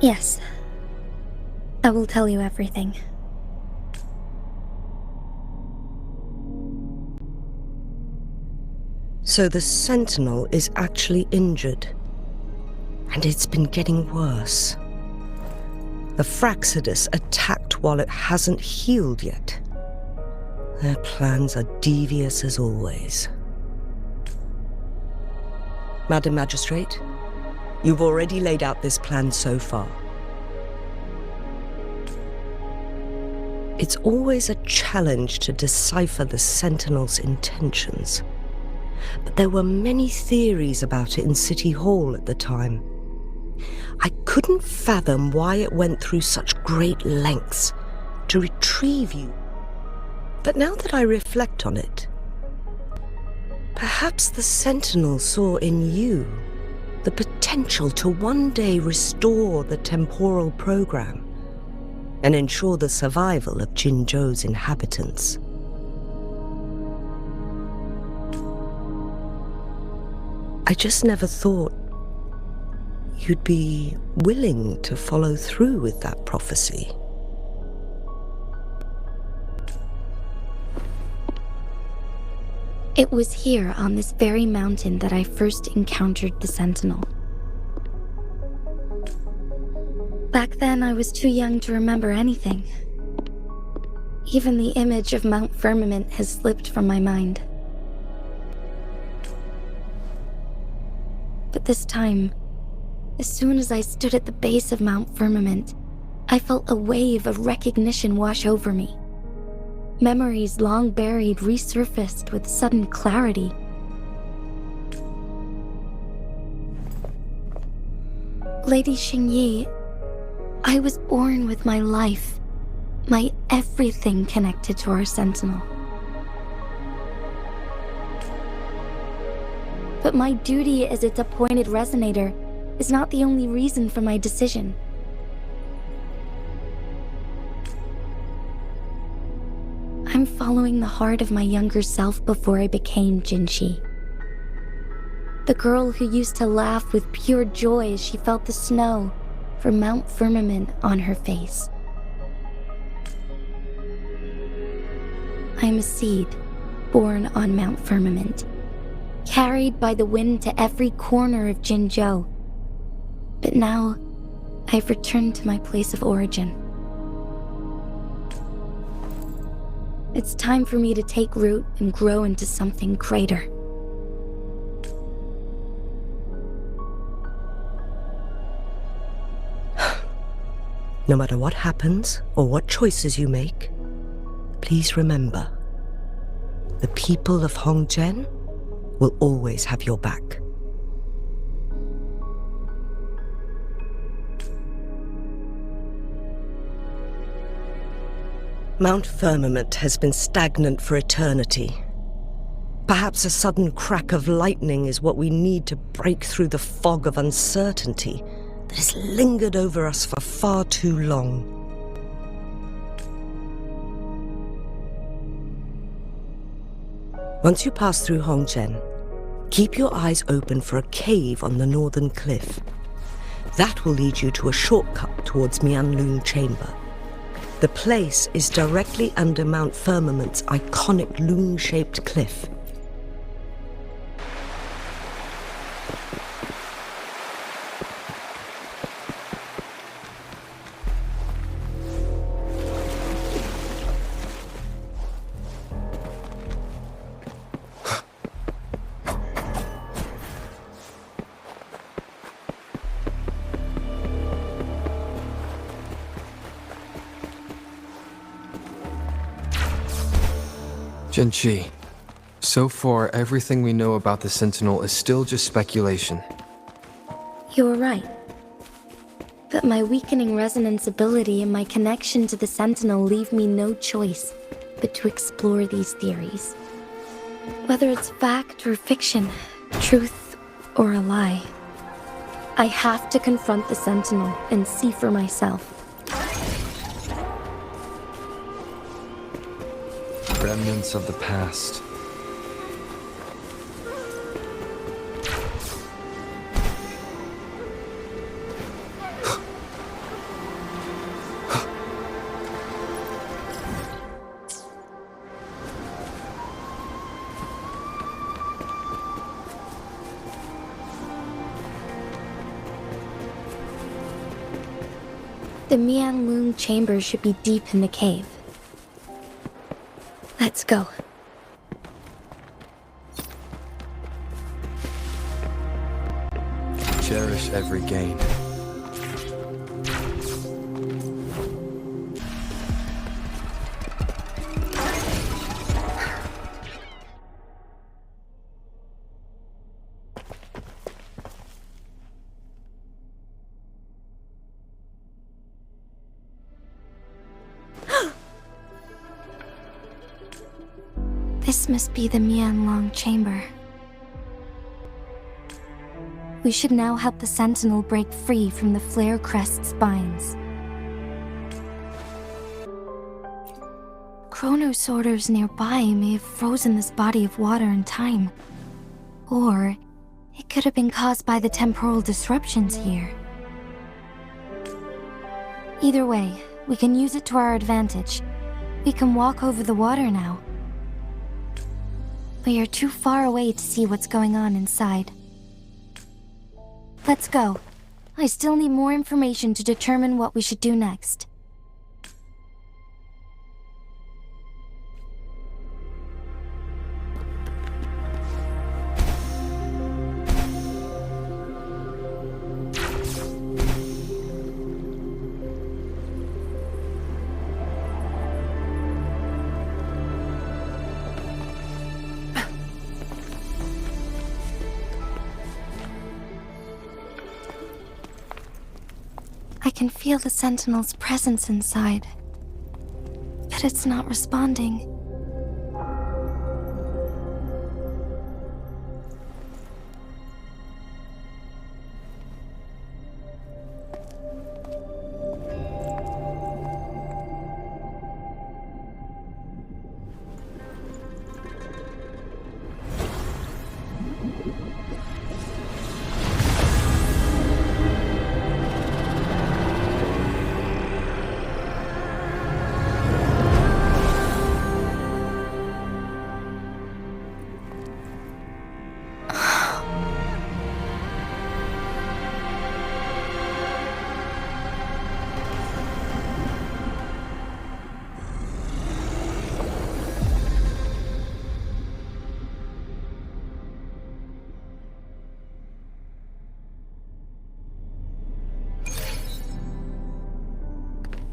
Yes. I will tell you everything. So the Sentinel is actually injured. And it's been getting worse. The Fraxidus attacked while it hasn't healed yet. Their plans are devious as always. Madam Magistrate, you've already laid out this plan so far. It's always a challenge to decipher the Sentinel's intentions. But there were many theories about it in City Hall at the time. I couldn't fathom why it went through such great lengths to retrieve you. But now that I reflect on it, perhaps the Sentinel saw in you the potential to one day restore the temporal program and ensure the survival of Jinzhou's inhabitants. I just never thought you'd be willing to follow through with that prophecy. It was here on this very mountain that I first encountered the Sentinel. Back then, I was too young to remember anything. Even the image of Mount Firmament has slipped from my mind. But this time, as soon as I stood at the base of Mount Firmament, I felt a wave of recognition wash over me. Memories long buried resurfaced with sudden clarity. Lady Xingyi, I was born with my life, my everything connected to our Sentinel. But my duty as its appointed resonator is not the only reason for my decision. I'm following the heart of my younger self before I became Jinshi. The girl who used to laugh with pure joy as she felt the snow from Mount Firmament on her face. I am a seed born on Mount Firmament, carried by the wind to every corner of Jinzhou. But now, I've returned to my place of origin. It's time for me to take root and grow into something greater. No matter what happens or what choices you make, please remember, the people of Hongzhen will always have your back. Mount Firmament has been stagnant for eternity. Perhaps a sudden crack of lightning is what we need to break through the fog of uncertainty that has lingered over us for far too long. Once you pass through Hongzhen, Keep your eyes open for a cave on the northern cliff. That will lead you to a shortcut towards Mianlun Chamber. The place is directly under Mount Firmament's iconic loon-shaped cliff. Jinchi, so far everything we know about the Sentinel is still just speculation. You were right. But my weakening resonance ability and my connection to the Sentinel leave me no choice but to explore these theories. Whether it's fact or fiction, truth or a lie, I have to confront the Sentinel and see for myself. Remnants of the past. The Mianlun chamber should be deep in the cave. Let's go. Cherish every gain. This must be the Mianlun chamber. We should now help the Sentinel break free from the Flare Crest's binds. Chronosorters nearby may have frozen this body of water in time. Or it could have been caused by the temporal disruptions here. Either way, we can use it to our advantage. We can walk over the water now. We are too far away to see what's going on inside. Let's go. I still need more information to determine what we should do next. I can feel the Sentinel's presence inside, but it's not responding.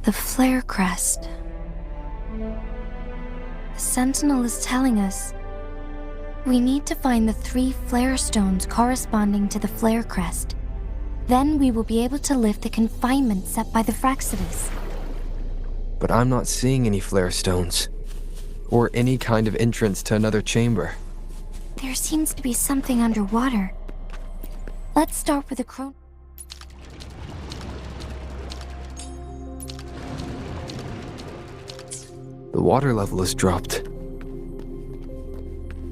The Flare Crest. The Sentinel is telling us we need to find the 3 flare stones corresponding to the Flare Crest. Then we will be able to lift the confinement set by the Fraxidus. But I'm not seeing any flare stones, or any kind of entrance to another chamber. There seems to be something underwater. Let's start with the The water level has dropped.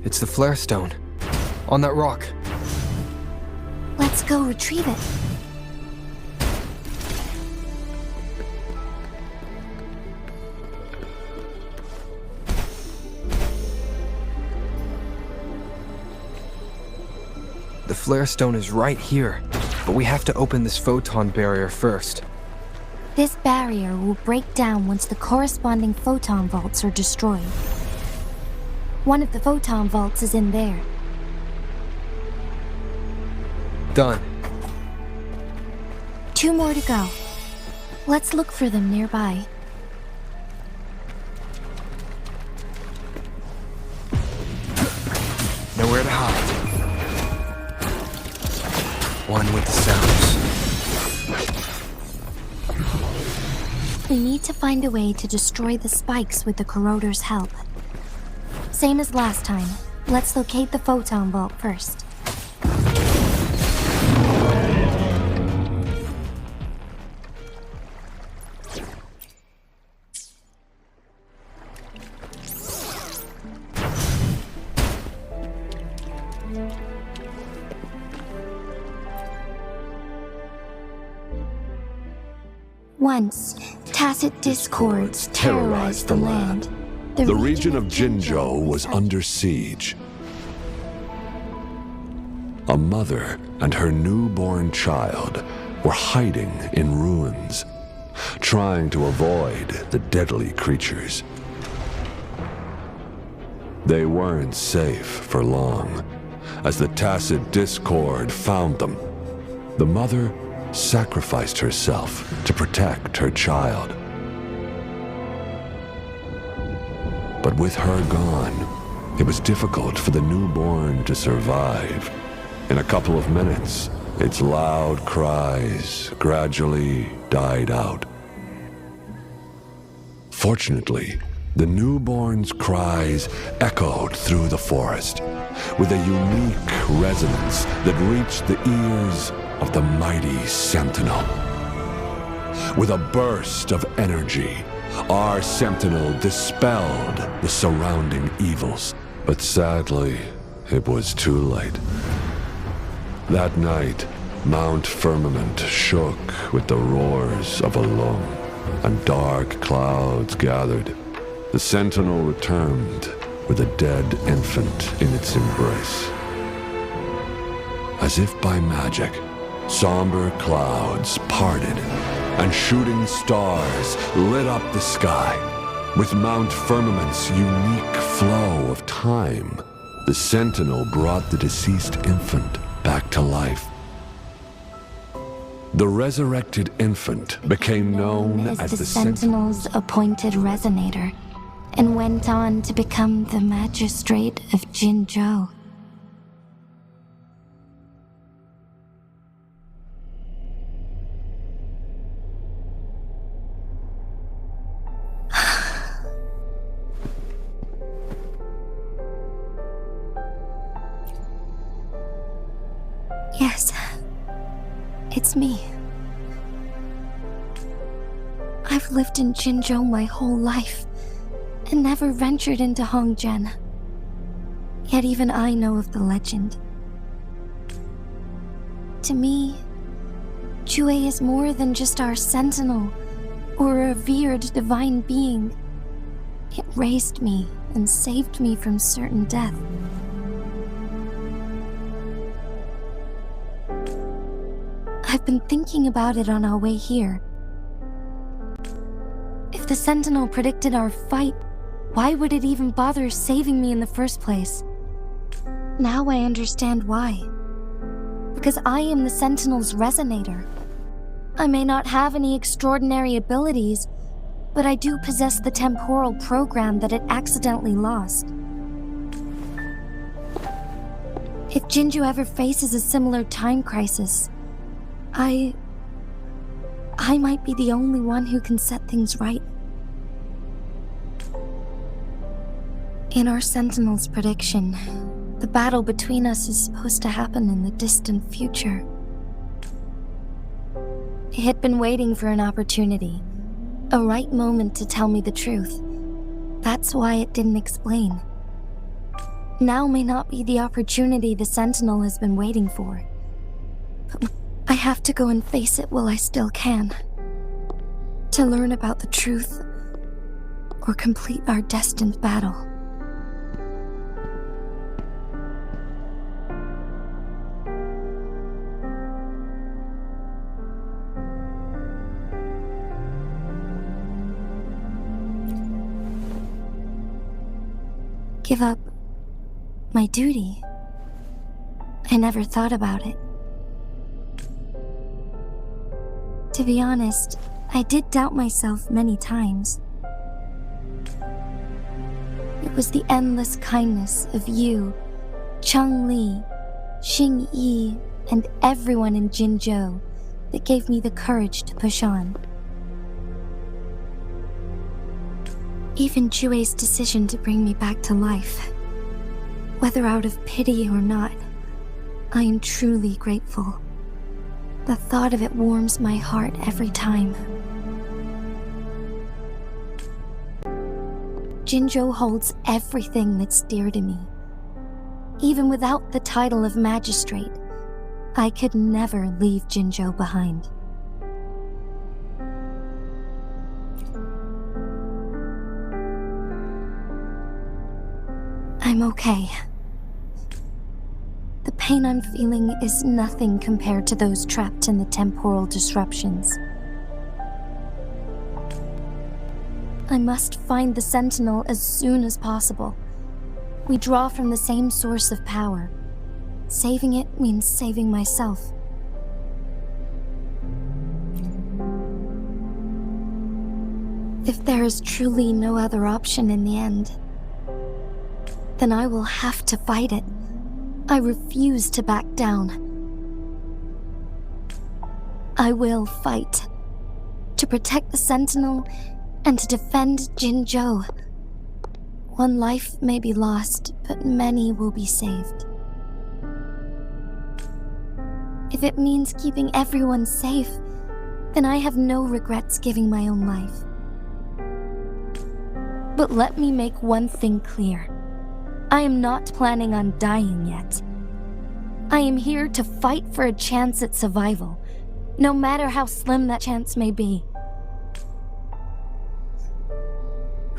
It's the flare stone. On that rock. Let's go retrieve it. The flare stone is right here, but we have to open this photon barrier first. This barrier will break down once the corresponding photon vaults are destroyed. One of the photon vaults is in there. Done. 2 more to go. Let's look for them nearby. Nowhere to hide. One with the sounds. We need to find a way to destroy the spikes with the corroder's help. Same as last time. Let's locate the photon vault first. Once, tacit discords terrorized the land. The region of Jinzhou was under siege. A mother and her newborn child were hiding in ruins, trying to avoid the deadly creatures. They weren't safe for long, as the tacit discord found them. The mother sacrificed herself to protect her child. But with her gone, it was difficult for the newborn to survive. In a couple of minutes, its loud cries gradually died out. Fortunately, the newborn's cries echoed through the forest with a unique resonance that reached the ears of the mighty Sentinel. With a burst of energy, our Sentinel dispelled the surrounding evils. But sadly, it was too late. That night, Mount Firmament shook with the roars of a loom, and dark clouds gathered. The Sentinel returned with a dead infant in its embrace. As if by magic, somber clouds parted, and shooting stars lit up the sky. With Mount Firmament's unique flow of time, the Sentinel brought the deceased infant back to life. The resurrected infant became known as the Sentinel's appointed resonator, and went on to become the magistrate of Jinzhou. Yes, it's me. I've lived in Jinzhou my whole life, and never ventured into Hongzhen. Yet even I know of the legend. To me, Jue is more than just our sentinel, or a revered divine being. It raised me and saved me from certain death. I've been thinking about it on our way here. If the Sentinel predicted our fight, why would it even bother saving me in the first place? Now I understand why. Because I am the Sentinel's resonator. I may not have any extraordinary abilities, but I do possess the temporal program that it accidentally lost. If Jinzhou ever faces a similar time crisis, I might be the only one who can set things right. In our Sentinel's prediction, the battle between us is supposed to happen in the distant future. It had been waiting for an opportunity, a right moment to tell me the truth. That's why it didn't explain. Now may not be the opportunity the Sentinel has been waiting for. But I have to go and face it while I still can. To learn about the truth, or complete our destined battle. Give up my duty. I never thought about it. To be honest, I did doubt myself many times. It was the endless kindness of you, Cheng-Li, Xing-Yi, and everyone in Jinzhou that gave me the courage to push on. Even Jue's decision to bring me back to life, whether out of pity or not, I am truly grateful. The thought of it warms my heart every time. Jinzhou holds everything that's dear to me. Even without the title of magistrate, I could never leave Jinzhou behind. I'm okay. The pain I'm feeling is nothing compared to those trapped in the temporal disruptions. I must find the Sentinel as soon as possible. We draw from the same source of power. Saving it means saving myself. If there is truly no other option in the end, then I will have to fight it. I refuse to back down. I will fight. To protect the Sentinel and to defend Jinzhou. One life may be lost, but many will be saved. If it means keeping everyone safe, then I have no regrets giving my own life. But let me make one thing clear. I am not planning on dying yet. I am here to fight for a chance at survival, no matter how slim that chance may be.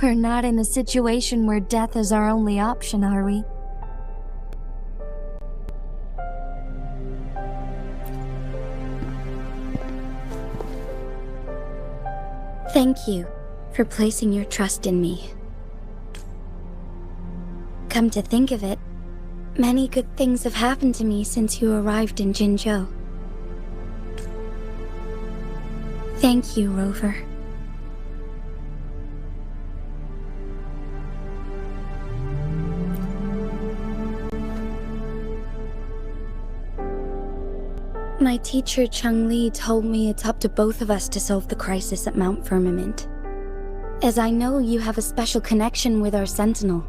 We're not in a situation where death is our only option, are we? Thank you for placing your trust in me. Come to think of it, many good things have happened to me since you arrived in Jinzhou. Thank you, Rover. My teacher Cheng-Li told me it's up to both of us to solve the crisis at Mount Firmament. As I know you have a special connection with our Sentinel,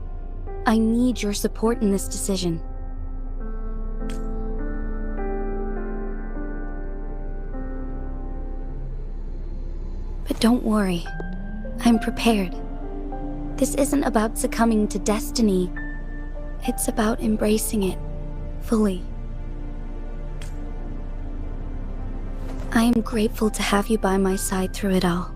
I need your support in this decision. But don't worry, I'm prepared. This isn't about succumbing to destiny, it's about embracing it fully. I am grateful to have you by my side through it all.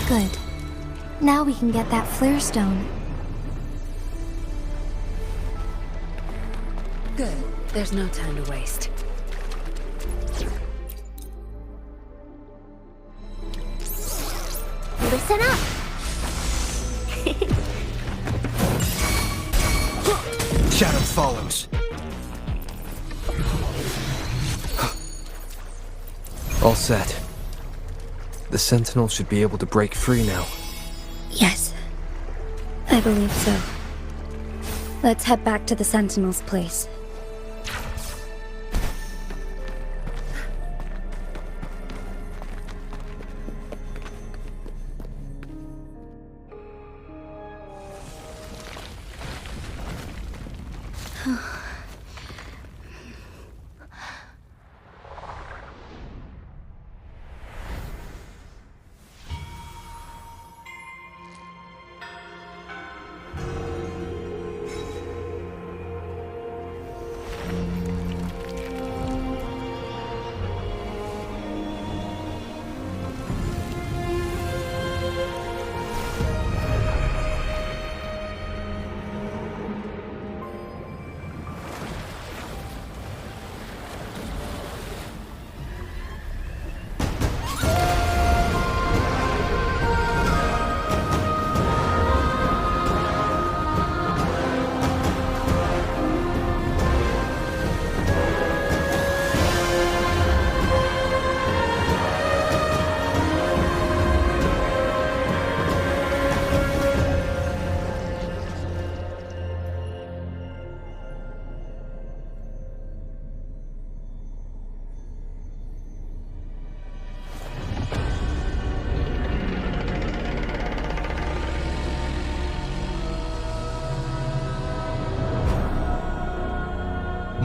Good. Now we can get that flare stone. Good. There's no time to waste. Listen up! Shadow follows. All set. The Sentinel should be able to break free now. Yes. I believe so. Let's head back to the Sentinel's place.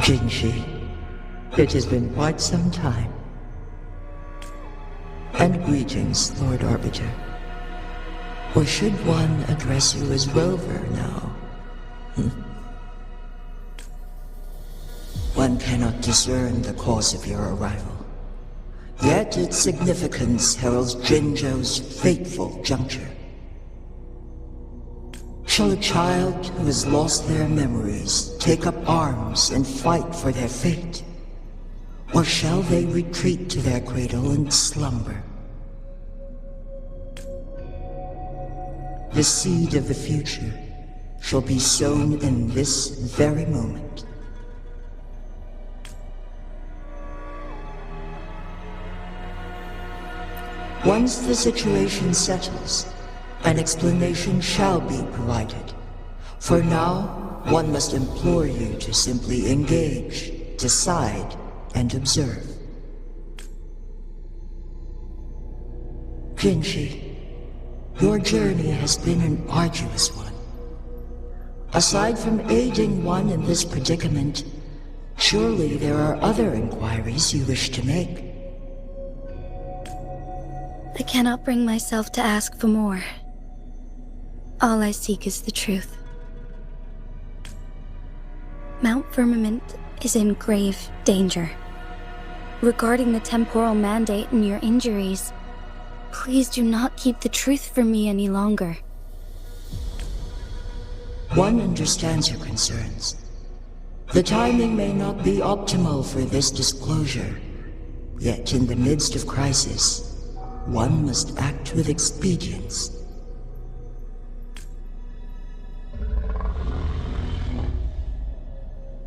Jinshi, it has been quite some time. And greetings, Lord Arbiter. Or should one address you as Rover now? One cannot discern the cause of your arrival. Yet its significance heralds Jinzhou's fateful juncture. Shall a child who has lost their memories take up arms and fight for their fate? Or shall they retreat to their cradle and slumber? The seed of the future shall be sown in this very moment. Once the situation settles, an explanation shall be provided. For now, one must implore you to simply engage, decide, and observe. Jinshi, your journey has been an arduous one. Aside from aiding one in this predicament, surely there are other inquiries you wish to make. I cannot bring myself to ask for more. All I seek is the truth. Mount Firmament is in grave danger. Regarding the temporal mandate and your injuries, please do not keep the truth from me any longer. One understands your concerns. The timing may not be optimal for this disclosure, yet in the midst of crisis, one must act with expedience.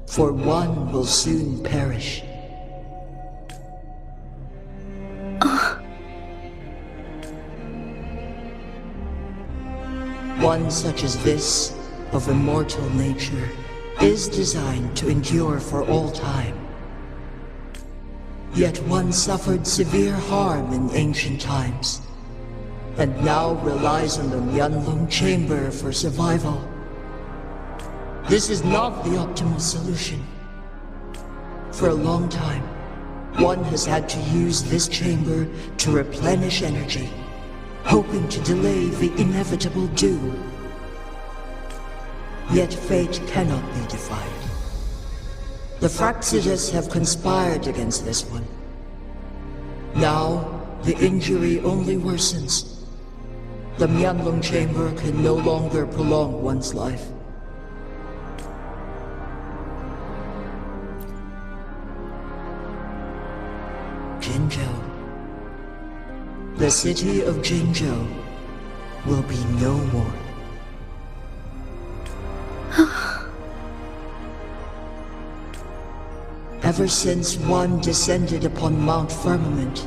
For one will soon perish. One such as this, of immortal nature, is designed to endure for all time. Yet one suffered severe harm in ancient times, and now relies on the Mianlong Chamber for survival. This is not the optimal solution. For a long time, one has had to use this chamber to replenish energy, hoping to delay the inevitable doom. Yet fate cannot be defied. The Fraxidus have conspired against this one. Now, the injury only worsens. The Mianlong Chamber can no longer prolong one's life. Jinzhou. The city of Jinzhou will be no more. Ever since one descended upon Mount Firmament,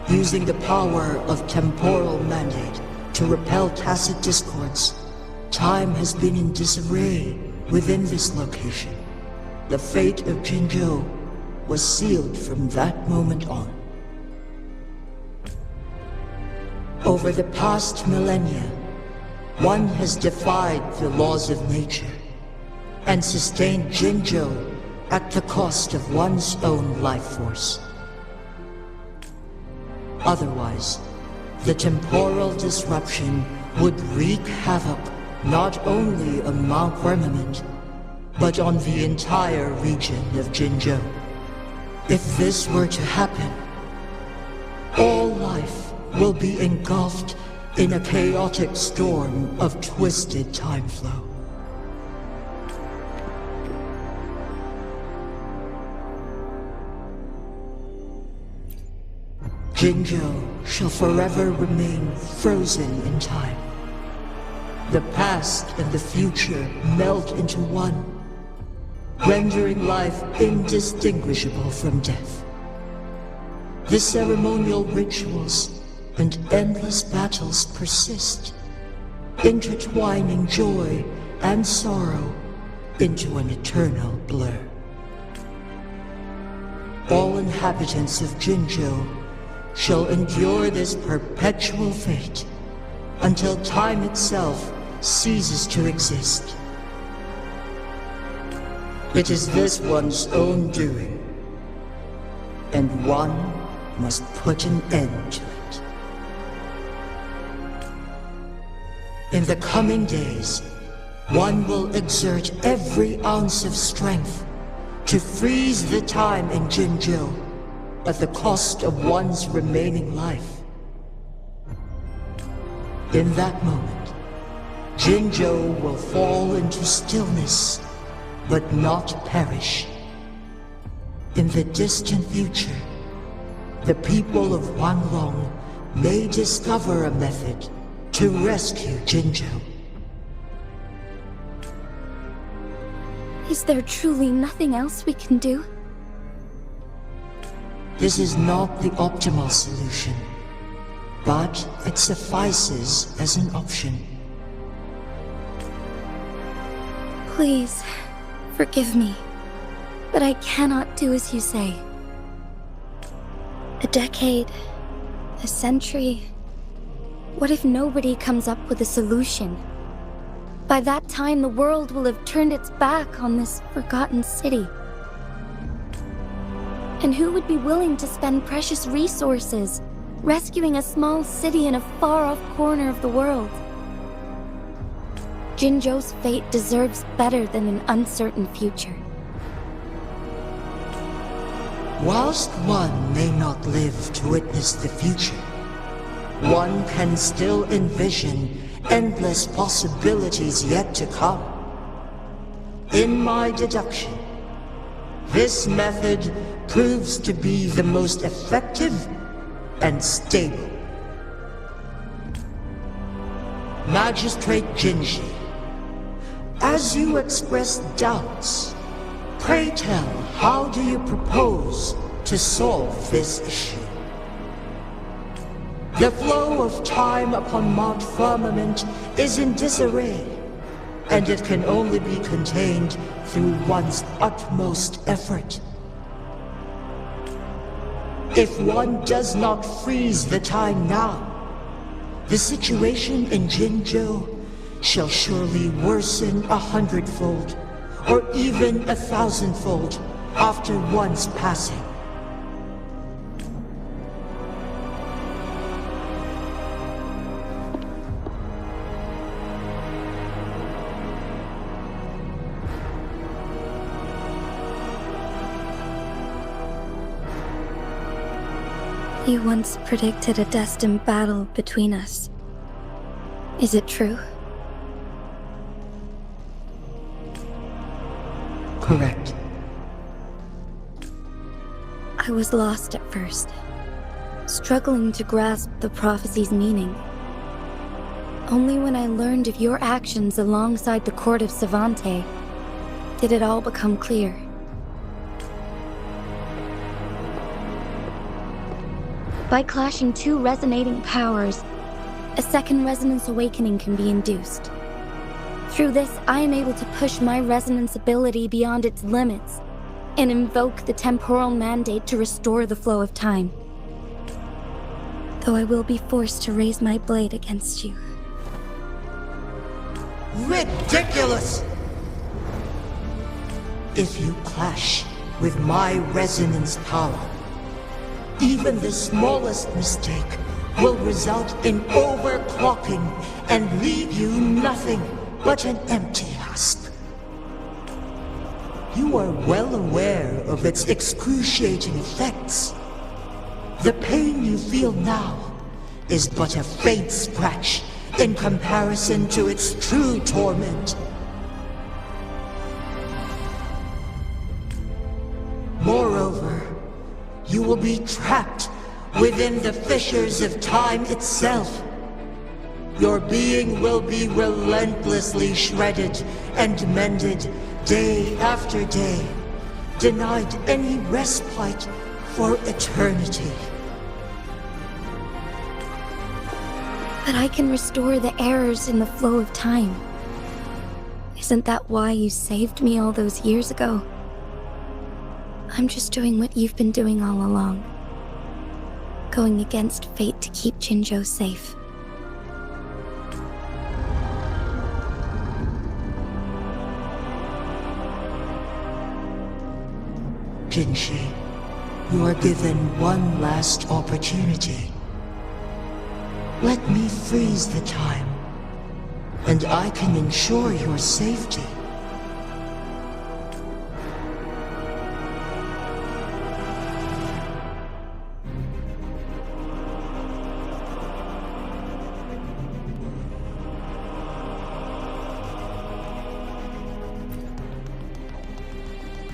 using the power of temporal mandate to repel tacit discords, time has been in disarray within this location. The fate of Jinzhou was sealed from that moment on. Over the past millennia, one has defied the laws of nature and sustained Jinzhou at the cost of one's own life force. Otherwise, the temporal disruption would wreak havoc not only on Mount Firmament, but on the entire region of Jinzhou. If this were to happen, all life will be engulfed in a chaotic storm of twisted time flow. Jinzhou shall forever remain frozen in time. The past and the future melt into one, rendering life indistinguishable from death. The ceremonial rituals and endless battles persist, intertwining joy and sorrow into an eternal blur. All inhabitants of Jinzhou shall endure this perpetual fate until time itself ceases to exist. It is this one's own doing, and one must put an end to it. In the coming days, one will exert every ounce of strength to freeze the time in Jinzhou at the cost of one's remaining life. In that moment, Jinzhou will fall into stillness, but not perish. In the distant future, the people of Wanlong may discover a method to rescue Jinzhou. Is there truly nothing else we can do? This is not the optimal solution, but it suffices as an option. Please, forgive me, but I cannot do as you say. A decade, a century. What if nobody comes up with a solution? By that time, the world will have turned its back on this forgotten city. And who would be willing to spend precious resources rescuing a small city in a far-off corner of the world? Jinzhou's fate deserves better than an uncertain future. Whilst one may not live to witness the future, one can still envision endless possibilities yet to come. In my deduction, this method proves to be the most effective and stable. Magistrate Jinji, as you express doubts, pray tell, how do you propose to solve this issue? The flow of time upon Mount Firmament is in disarray, and it can only be contained through one's utmost effort. If one does not freeze the time now, the situation in Jinzhou shall surely worsen 100-fold, or even 1,000-fold, after one's passing. You once predicted a destined battle between us. Is it true? Correct. I was lost at first, struggling to grasp the prophecy's meaning. Only when I learned of your actions alongside the court of Savante did it all become clear. By clashing two resonating powers, a second resonance awakening can be induced. Through this, I am able to push my resonance ability beyond its limits and invoke the temporal mandate to restore the flow of time. Though I will be forced to raise my blade against you. Ridiculous! If you clash with my resonance power, even the smallest mistake will result in overclocking and leave you nothing but an empty husk. You are well aware of its excruciating effects. The pain you feel now is but a faint scratch in comparison to its true torment. Moreover, you will be trapped within the fissures of time itself. Your being will be relentlessly shredded and mended day after day, denied any respite for eternity. But I can restore the errors in the flow of time. Isn't that why you saved me all those years ago? I'm just doing what you've been doing all along. Going against fate to keep Jinzhou safe. Jinshi, you are given one last opportunity. Let me freeze the time, and I can ensure your safety.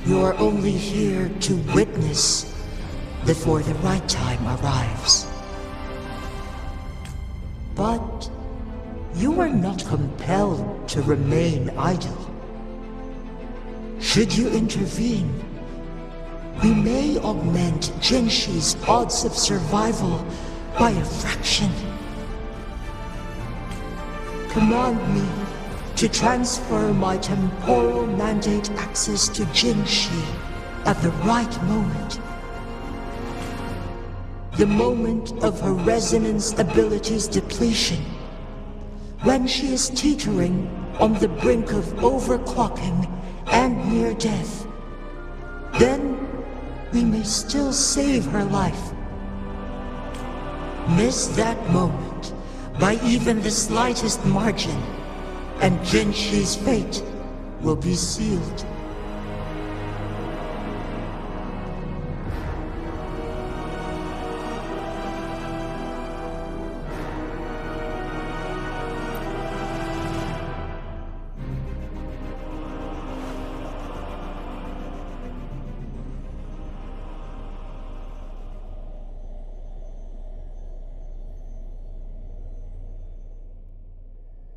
You're only here to witness before the right time arrives. But you are not compelled to remain idle. Should you intervene, we may augment Jinshi's odds of survival by a fraction. Command me to transfer my temporal mandate access to Jinshi at the right moment. The moment of her resonance ability's depletion, when she is teetering on the brink of overclocking and near death. Then we may still save her life. Miss that moment by even the slightest margin, and Jinshi's fate will be sealed.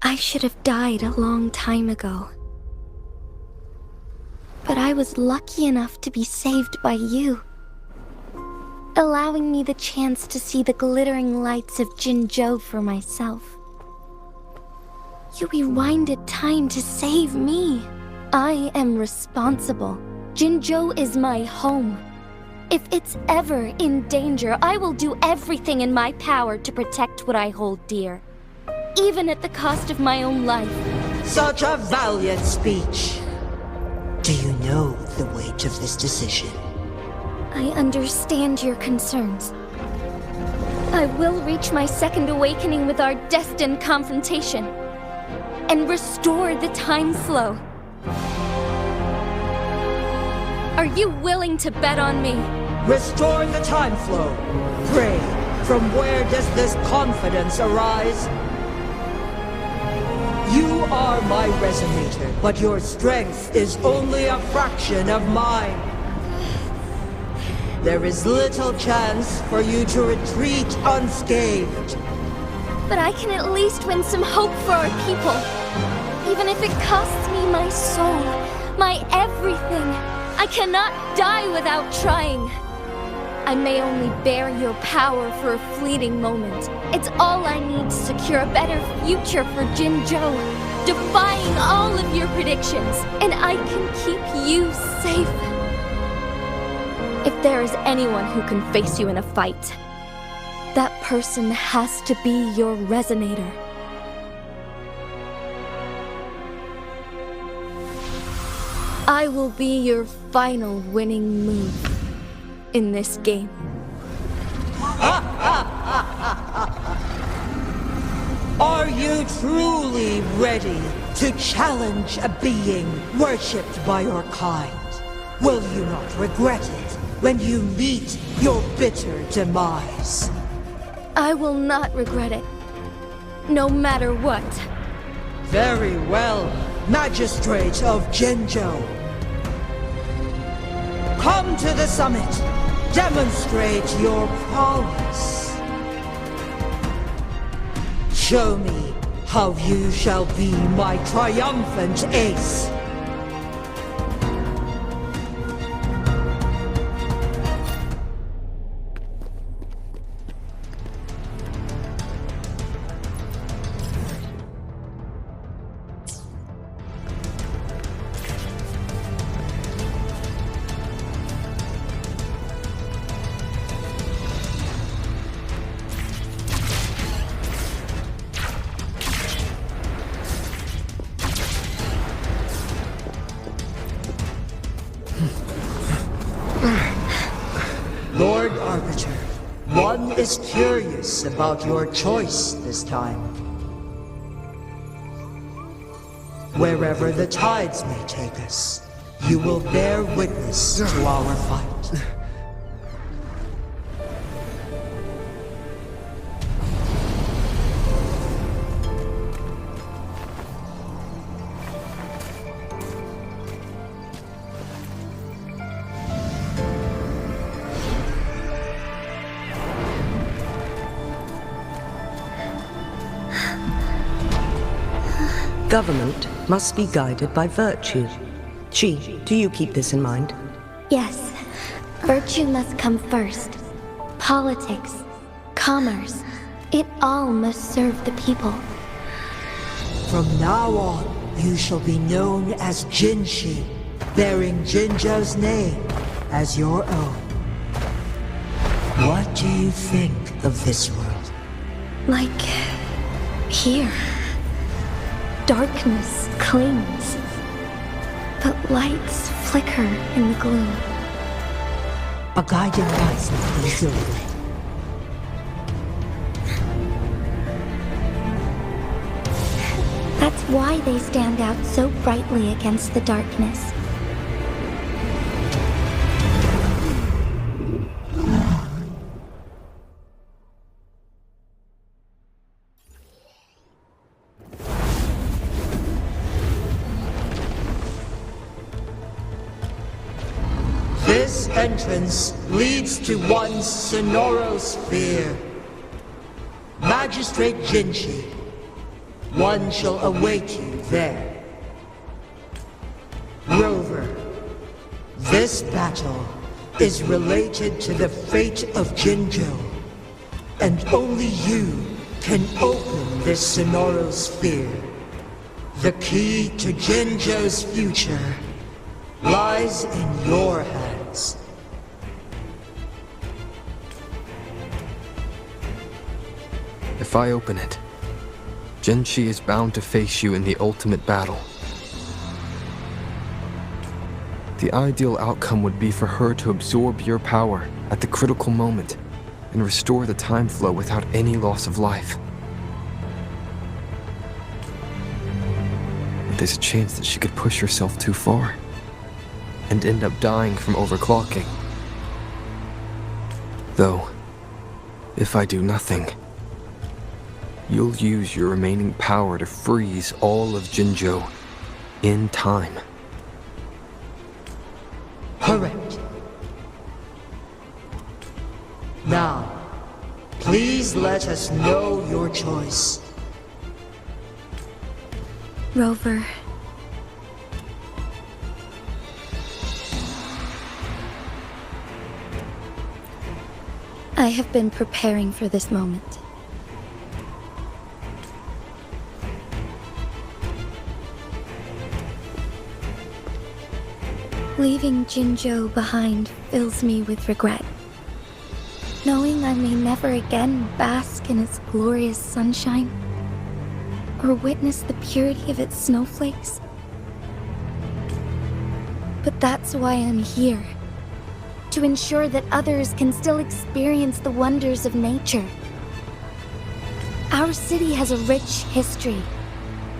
I should have died a long time ago. But I was lucky enough to be saved by you, allowing me the chance to see the glittering lights of Jinzhou for myself. You rewinded time to save me. I am responsible. Jinzhou is my home. If it's ever in danger, I will do everything in my power to protect what I hold dear. Even at the cost of my own life. Such a valiant speech. Do you know the weight of this decision? I understand your concerns. I will reach my second awakening with our destined confrontation and restore the time flow. Are you willing to bet on me? Restore the time flow. Pray, from where does this confidence arise? You are my resonator, but your strength is only a fraction of mine. There is little chance for you to retreat unscathed. But I can at least win some hope for our people. Even if it costs me my soul, my everything. I cannot die without trying. I may only bear your power for a fleeting moment. It's all I need to secure a better future for Jinzhou, defying all of your predictions, and I can keep you safe. If there is anyone who can face you in a fight, that person has to be your resonator. I will be your final winning move in this game. Are you truly ready to challenge a being worshipped by your kind? Will you not regret it when you meet your bitter demise? I will not regret it, no matter what. Very well, Magistrate of Jinzhou. Come to the summit. Demonstrate your prowess. Show me how you shall be my triumphant ace. Lord Arbiter, one is curious about your choice this time. Wherever the tides may take us, you will bear witness to our fight. Government must be guided by virtue. Chi, do you keep this in mind? Yes, virtue must come first. Politics, commerce, it all must serve the people. From now on, you shall be known as Jinshi, bearing Jinzhou's name as your own. What do you think of this world? Like here. Darkness clings, but lights flicker in the gloom. A guiding light in silver. That's why they stand out so brightly against the darkness. This entrance leads to one Sonoro sphere. Magistrate Jinshi, one shall await you there. Rover, this battle is related to the fate of Jinzhou, and only you can open this Sonoro sphere. The key to Jinzhou's future lies in your hands. If I open it, Jinshi is bound to face you in the ultimate battle. The ideal outcome would be for her to absorb your power at the critical moment and restore the time flow without any loss of life. But there's a chance that she could push herself too far and end up dying from overclocking. Though, if I do nothing, you'll use your remaining power to freeze all of Jinzhou in time. Correct. Now, please let us know your choice. Rover. I have been preparing for this moment. Leaving Jinzhou behind fills me with regret. Knowing I may never again bask in its glorious sunshine, or witness the purity of its snowflakes. But that's why I'm here. To ensure that others can still experience the wonders of nature. Our city has a rich history,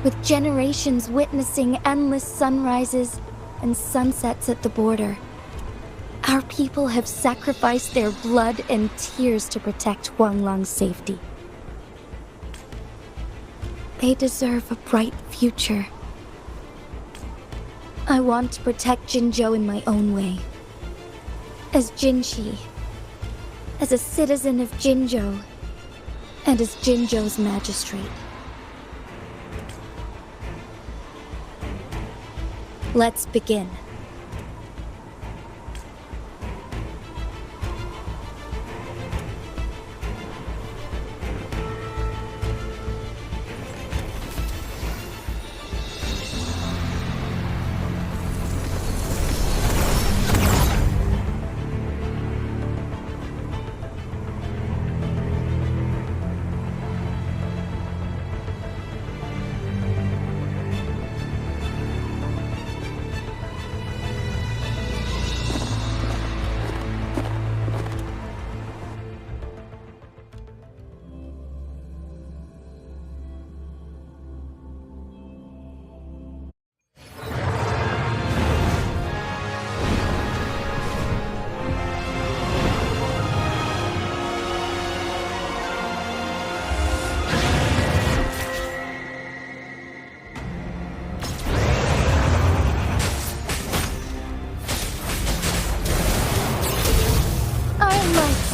with generations witnessing endless sunrises and sunsets at the border. Our people have sacrificed their blood and tears to protect Huanglang's safety. They deserve a bright future. I want to protect Jinzhou in my own way. As Jinshi, as a citizen of Jinzhou, and as Jinzhou's magistrate. Let's begin.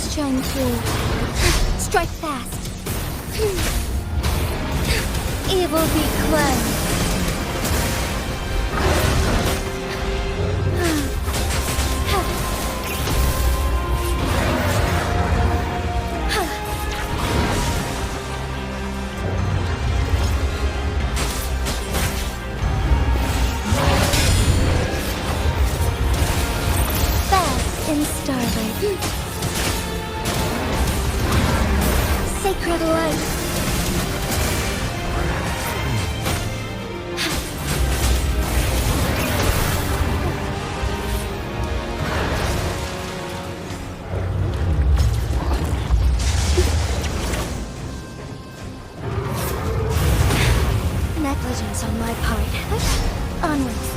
Shine through. Strike fast. Evil be cleansed. Fast in starlight. Sacred light. Negligence on my part. Onwards.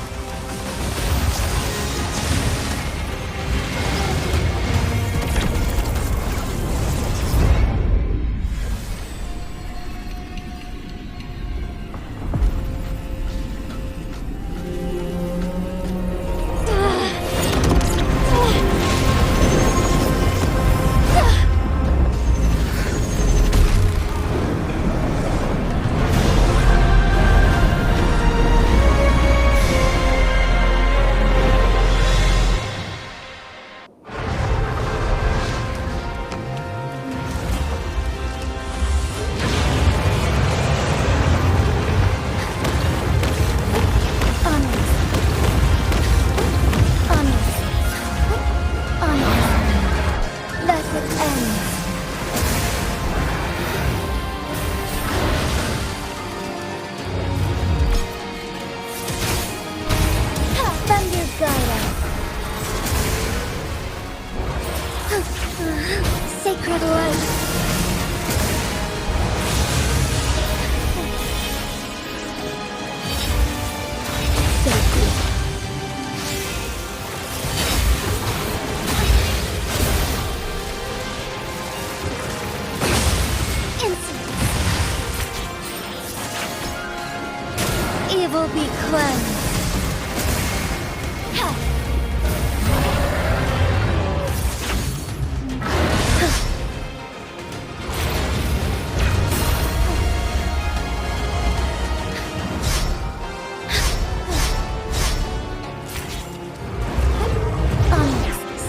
evil be cleansed.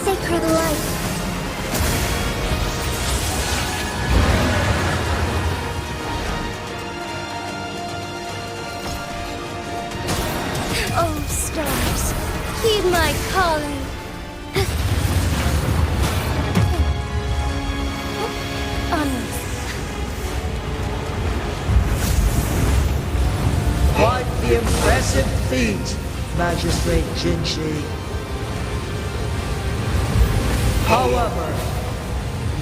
Sacred light. Oh, stars, heed my calling. Onwards. Quite the impressive feat, Magistrate Jinshi. However,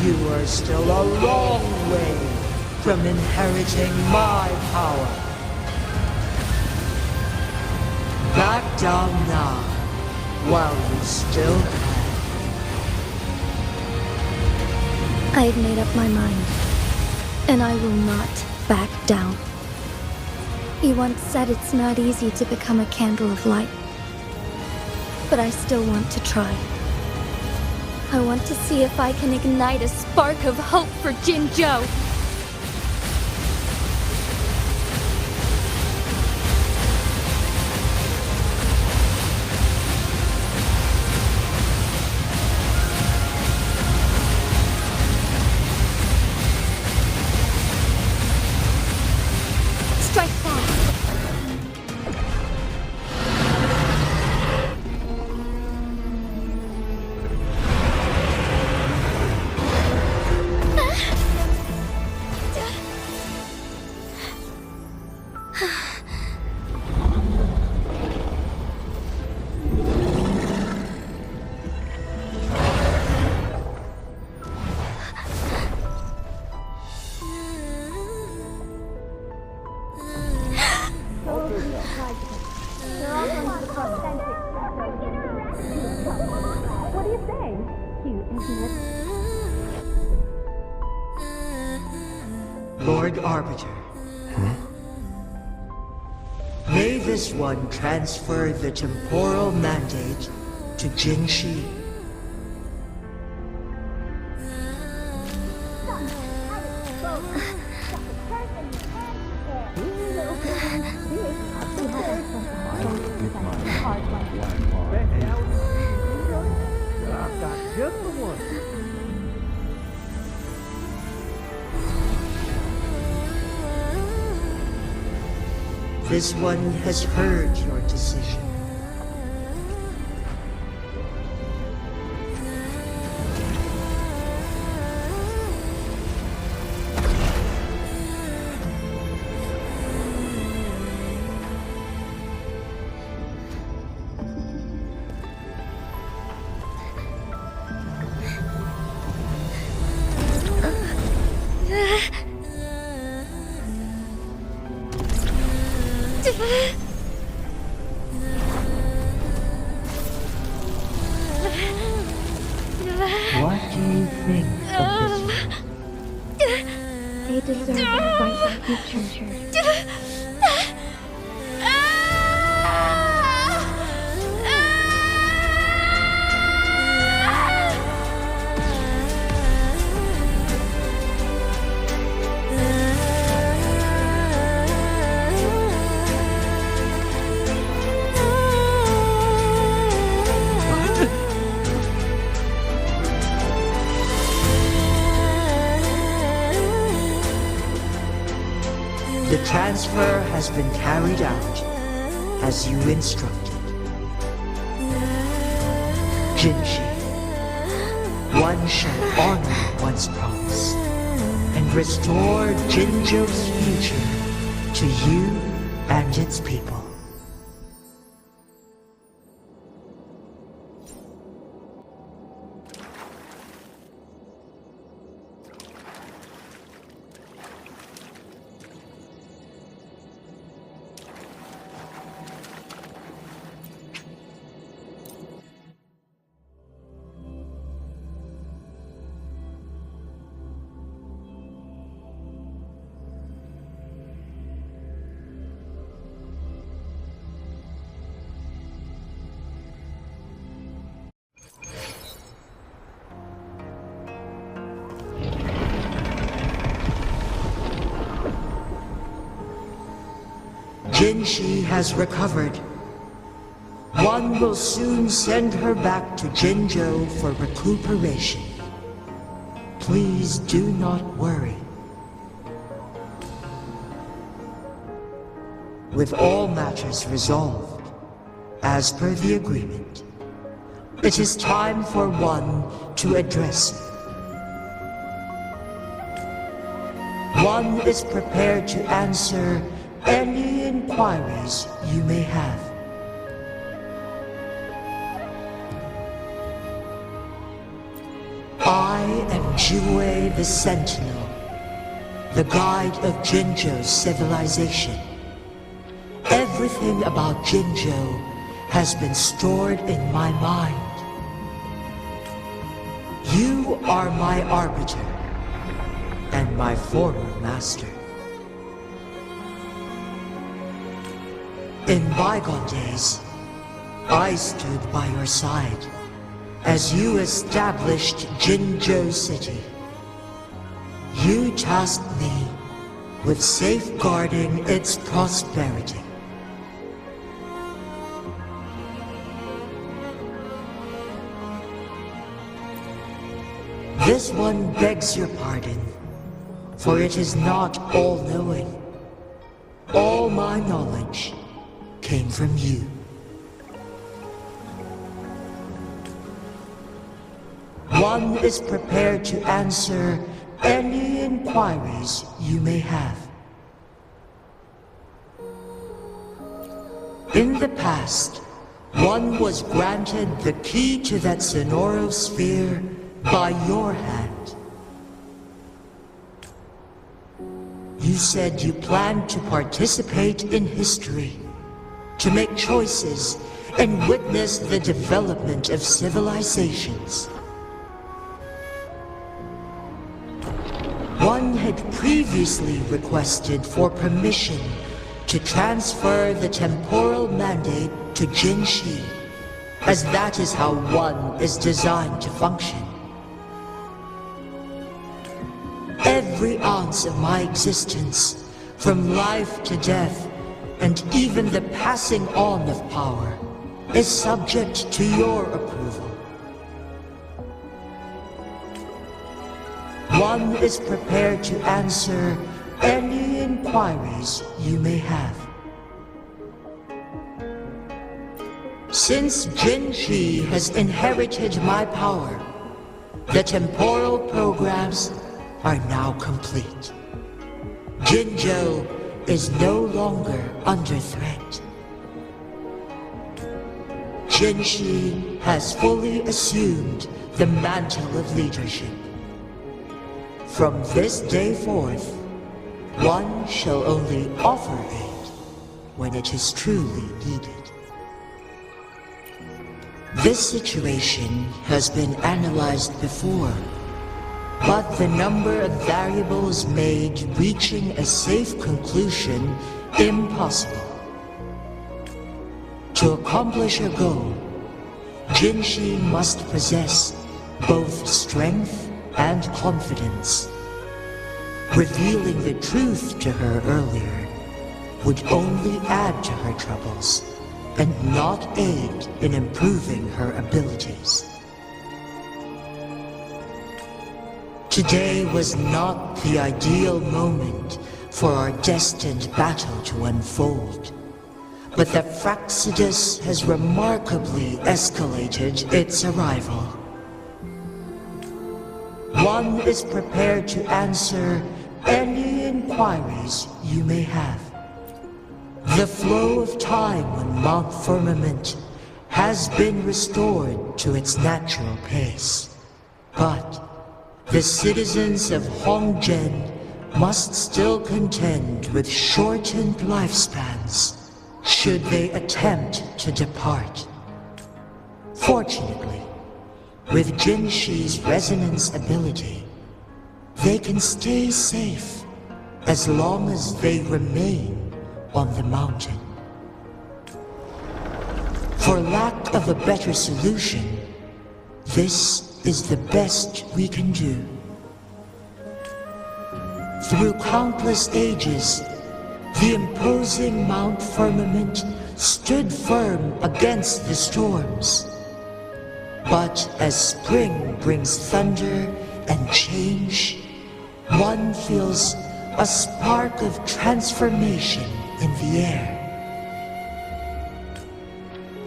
you are still a long way from inheriting my power. Back down now, while you still can. I've made up my mind, and I will not back down. You once said it's not easy to become a candle of light, but I still want to try. I want to see if I can ignite a spark of hope for Jinzhou. Strike fast. What do you say? Cute, isn't it? Lord Arbiter. May this one transfer the temporal mandate to Jinshi. Just the one. This one has heard your decision. What do you think of this? They deserve a bright future. The transfer has been carried out as you instructed. Jinshi, one shall honor one's promise and restore Jinzhou's future to you and its people. Jinshi has recovered. One will soon send her back to Jinzhou for recuperation. Please do not worry. With all matters resolved, as per the agreement, it is time for one to address you. One is prepared to answer any inquiries you may have. I am Jue the Sentinel, the guide of Jinzhou's civilization. Everything about Jinzhou has been stored in my mind. You are my arbiter, and my former master. In bygone days, I stood by your side as you established Jinzhou City. You tasked me with safeguarding its prosperity. This one begs your pardon, for it is not all-knowing. All my knowledge came from you. One is prepared to answer any inquiries you may have. In the past, one was granted the key to that Sonoro sphere by your hand. You said you planned to participate in history, to make choices and witness the development of civilizations. One had previously requested for permission to transfer the temporal mandate to Jinshi, as that is how one is designed to function. Every ounce of my existence, from life to death, and even the passing on of power, is subject to your approval. One is prepared to answer any inquiries you may have. Since Jinshi has inherited my power, the temporal programs are now complete. Jinzhou is no longer under threat. Jinshi has fully assumed the mantle of leadership. From this day forth, one shall only offer aid when it is truly needed. This situation has been analyzed before, but the number of variables made reaching a safe conclusion impossible. To accomplish her goal, Jinshi must possess both strength and confidence. Revealing the truth to her earlier would only add to her troubles and not aid in improving her abilities. Today was not the ideal moment for our destined battle to unfold, but the Fraxidus has remarkably escalated its arrival. One is prepared to answer any inquiries you may have. The flow of time on Mount Firmament has been restored to its natural pace, but the citizens of Hongzhen must still contend with shortened lifespans should they attempt to depart. Fortunately, with Jinshi's resonance ability, they can stay safe as long as they remain on the mountain. For lack of a better solution, this is the best we can do. Through countless ages, The imposing Mount Firmament stood firm against the storms. But as spring brings thunder and change, one feels a spark of transformation in the air.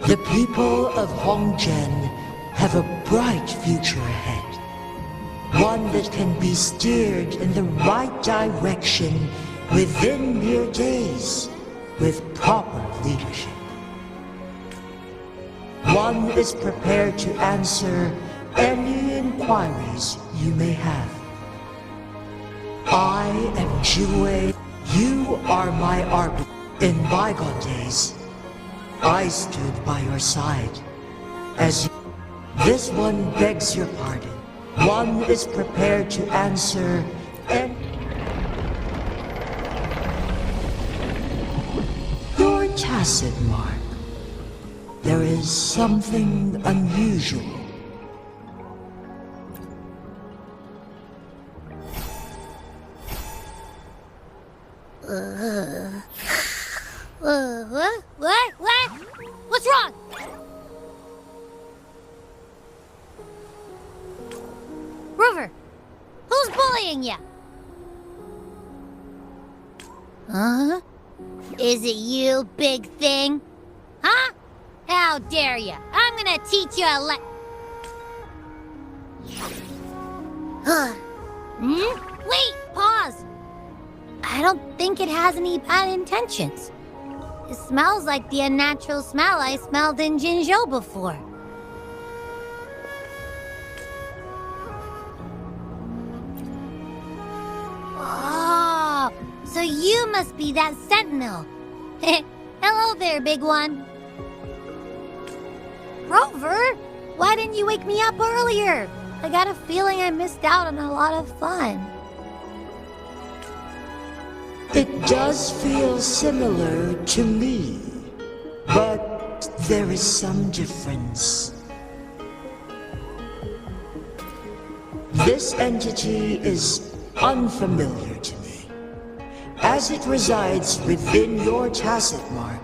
The people of Hongzhen have a bright future ahead. One that can be steered in the right direction within mere days with proper leadership. One is prepared to answer any inquiries you may have. I am Jue. You are my arbiter. In bygone days, I stood by your side. As you... This one begs your pardon. One is prepared to answer any... Your tacit mark. There is something unusual. What? What's wrong? Rover, who's bullying you? Huh? Is it you, big thing? Huh? How dare you? I'm gonna teach you a Wait, pause! I don't think it has any bad intentions. It smells like the unnatural smell I smelled in Jinzhou before. Oh, so you must be that sentinel. Hello there, big one. Rover, why didn't you wake me up earlier? I got a feeling I missed out on a lot of fun. It does feel similar to me, but there is some difference. This entity is unfamiliar to me. As it resides within your tacit mark,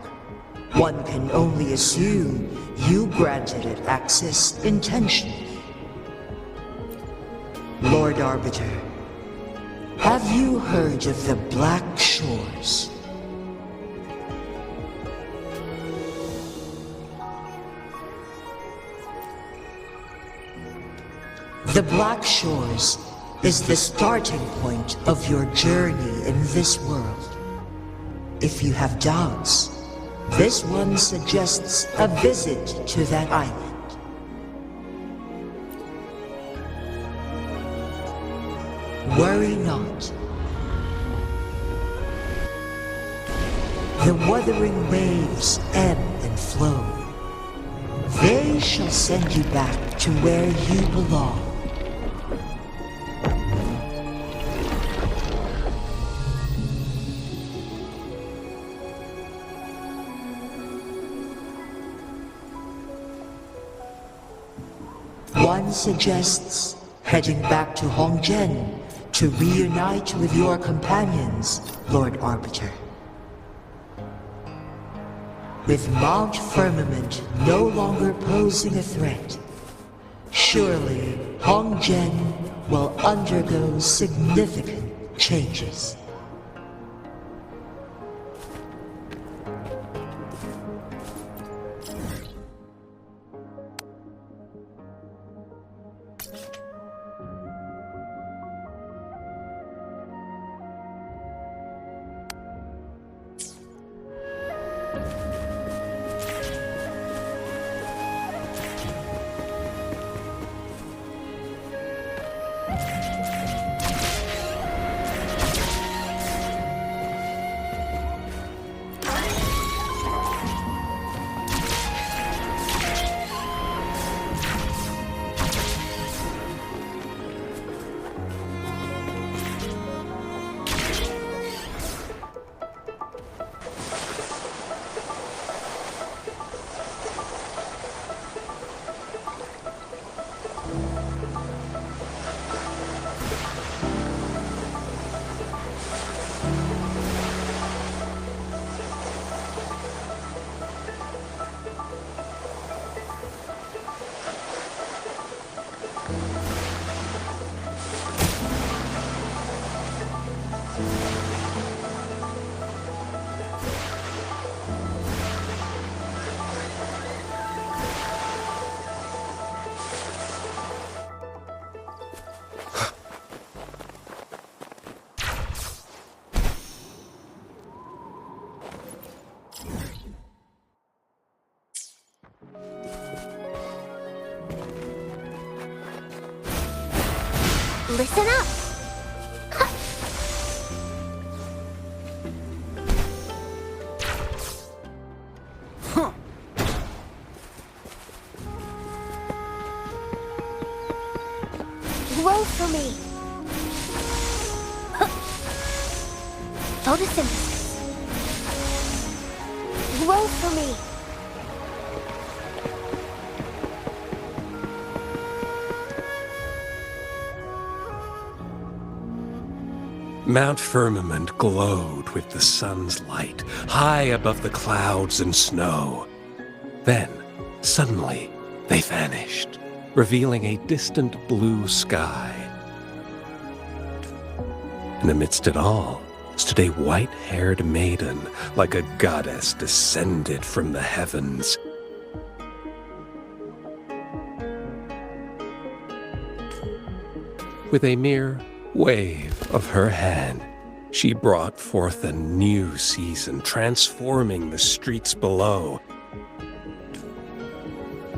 one can only assume you granted it access intentionally. Lord Arbiter, have you heard of the Black Shores? The Black Shores is the starting point of your journey in this world. If you have doubts, this one suggests a visit to that island. Worry not. The Wuthering Waves ebb and flow. They shall send you back to where you belong. One suggests heading back to Hongzhen to reunite with your companions, Lord Arbiter. With Mount Firmament no longer posing a threat, surely Hongzhen will undergo significant changes. Listen up! Roll for me! Photosynthesis. Roll for me! Mount Firmament glowed with the sun's light, high above the clouds and snow. Then, suddenly, they vanished, revealing a distant blue sky. And amidst it all stood a white-haired maiden, like a goddess descended from the heavens. With a mere wave of her hand, she brought forth a new season, transforming the streets below.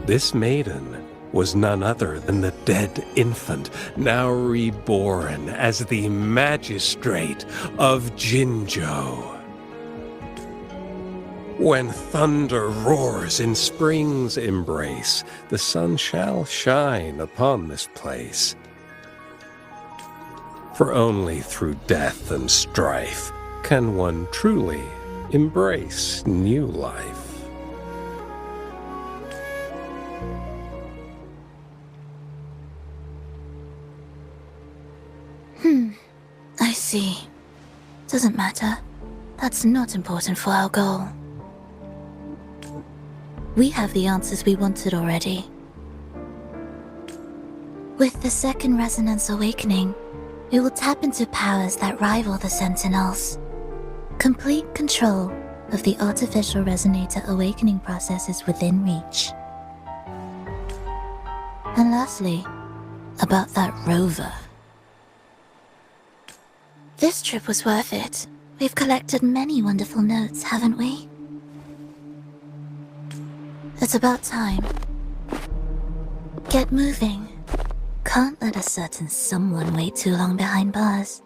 This maiden was none other than the dead infant, now reborn as the magistrate of Jinzhou. When thunder roars in spring's embrace, the sun shall shine upon this place. For only through death and strife can one truly embrace new life. I see. Doesn't matter. That's not important for our goal. We have the answers we wanted already. With the second resonance awakening, we will tap into powers that rival the Sentinels. Complete control of the artificial resonator awakening process is within reach. And lastly, about that rover. This trip was worth it. We've collected many wonderful notes, haven't we? It's about time. Get moving. Can't let a certain someone wait too long behind bars.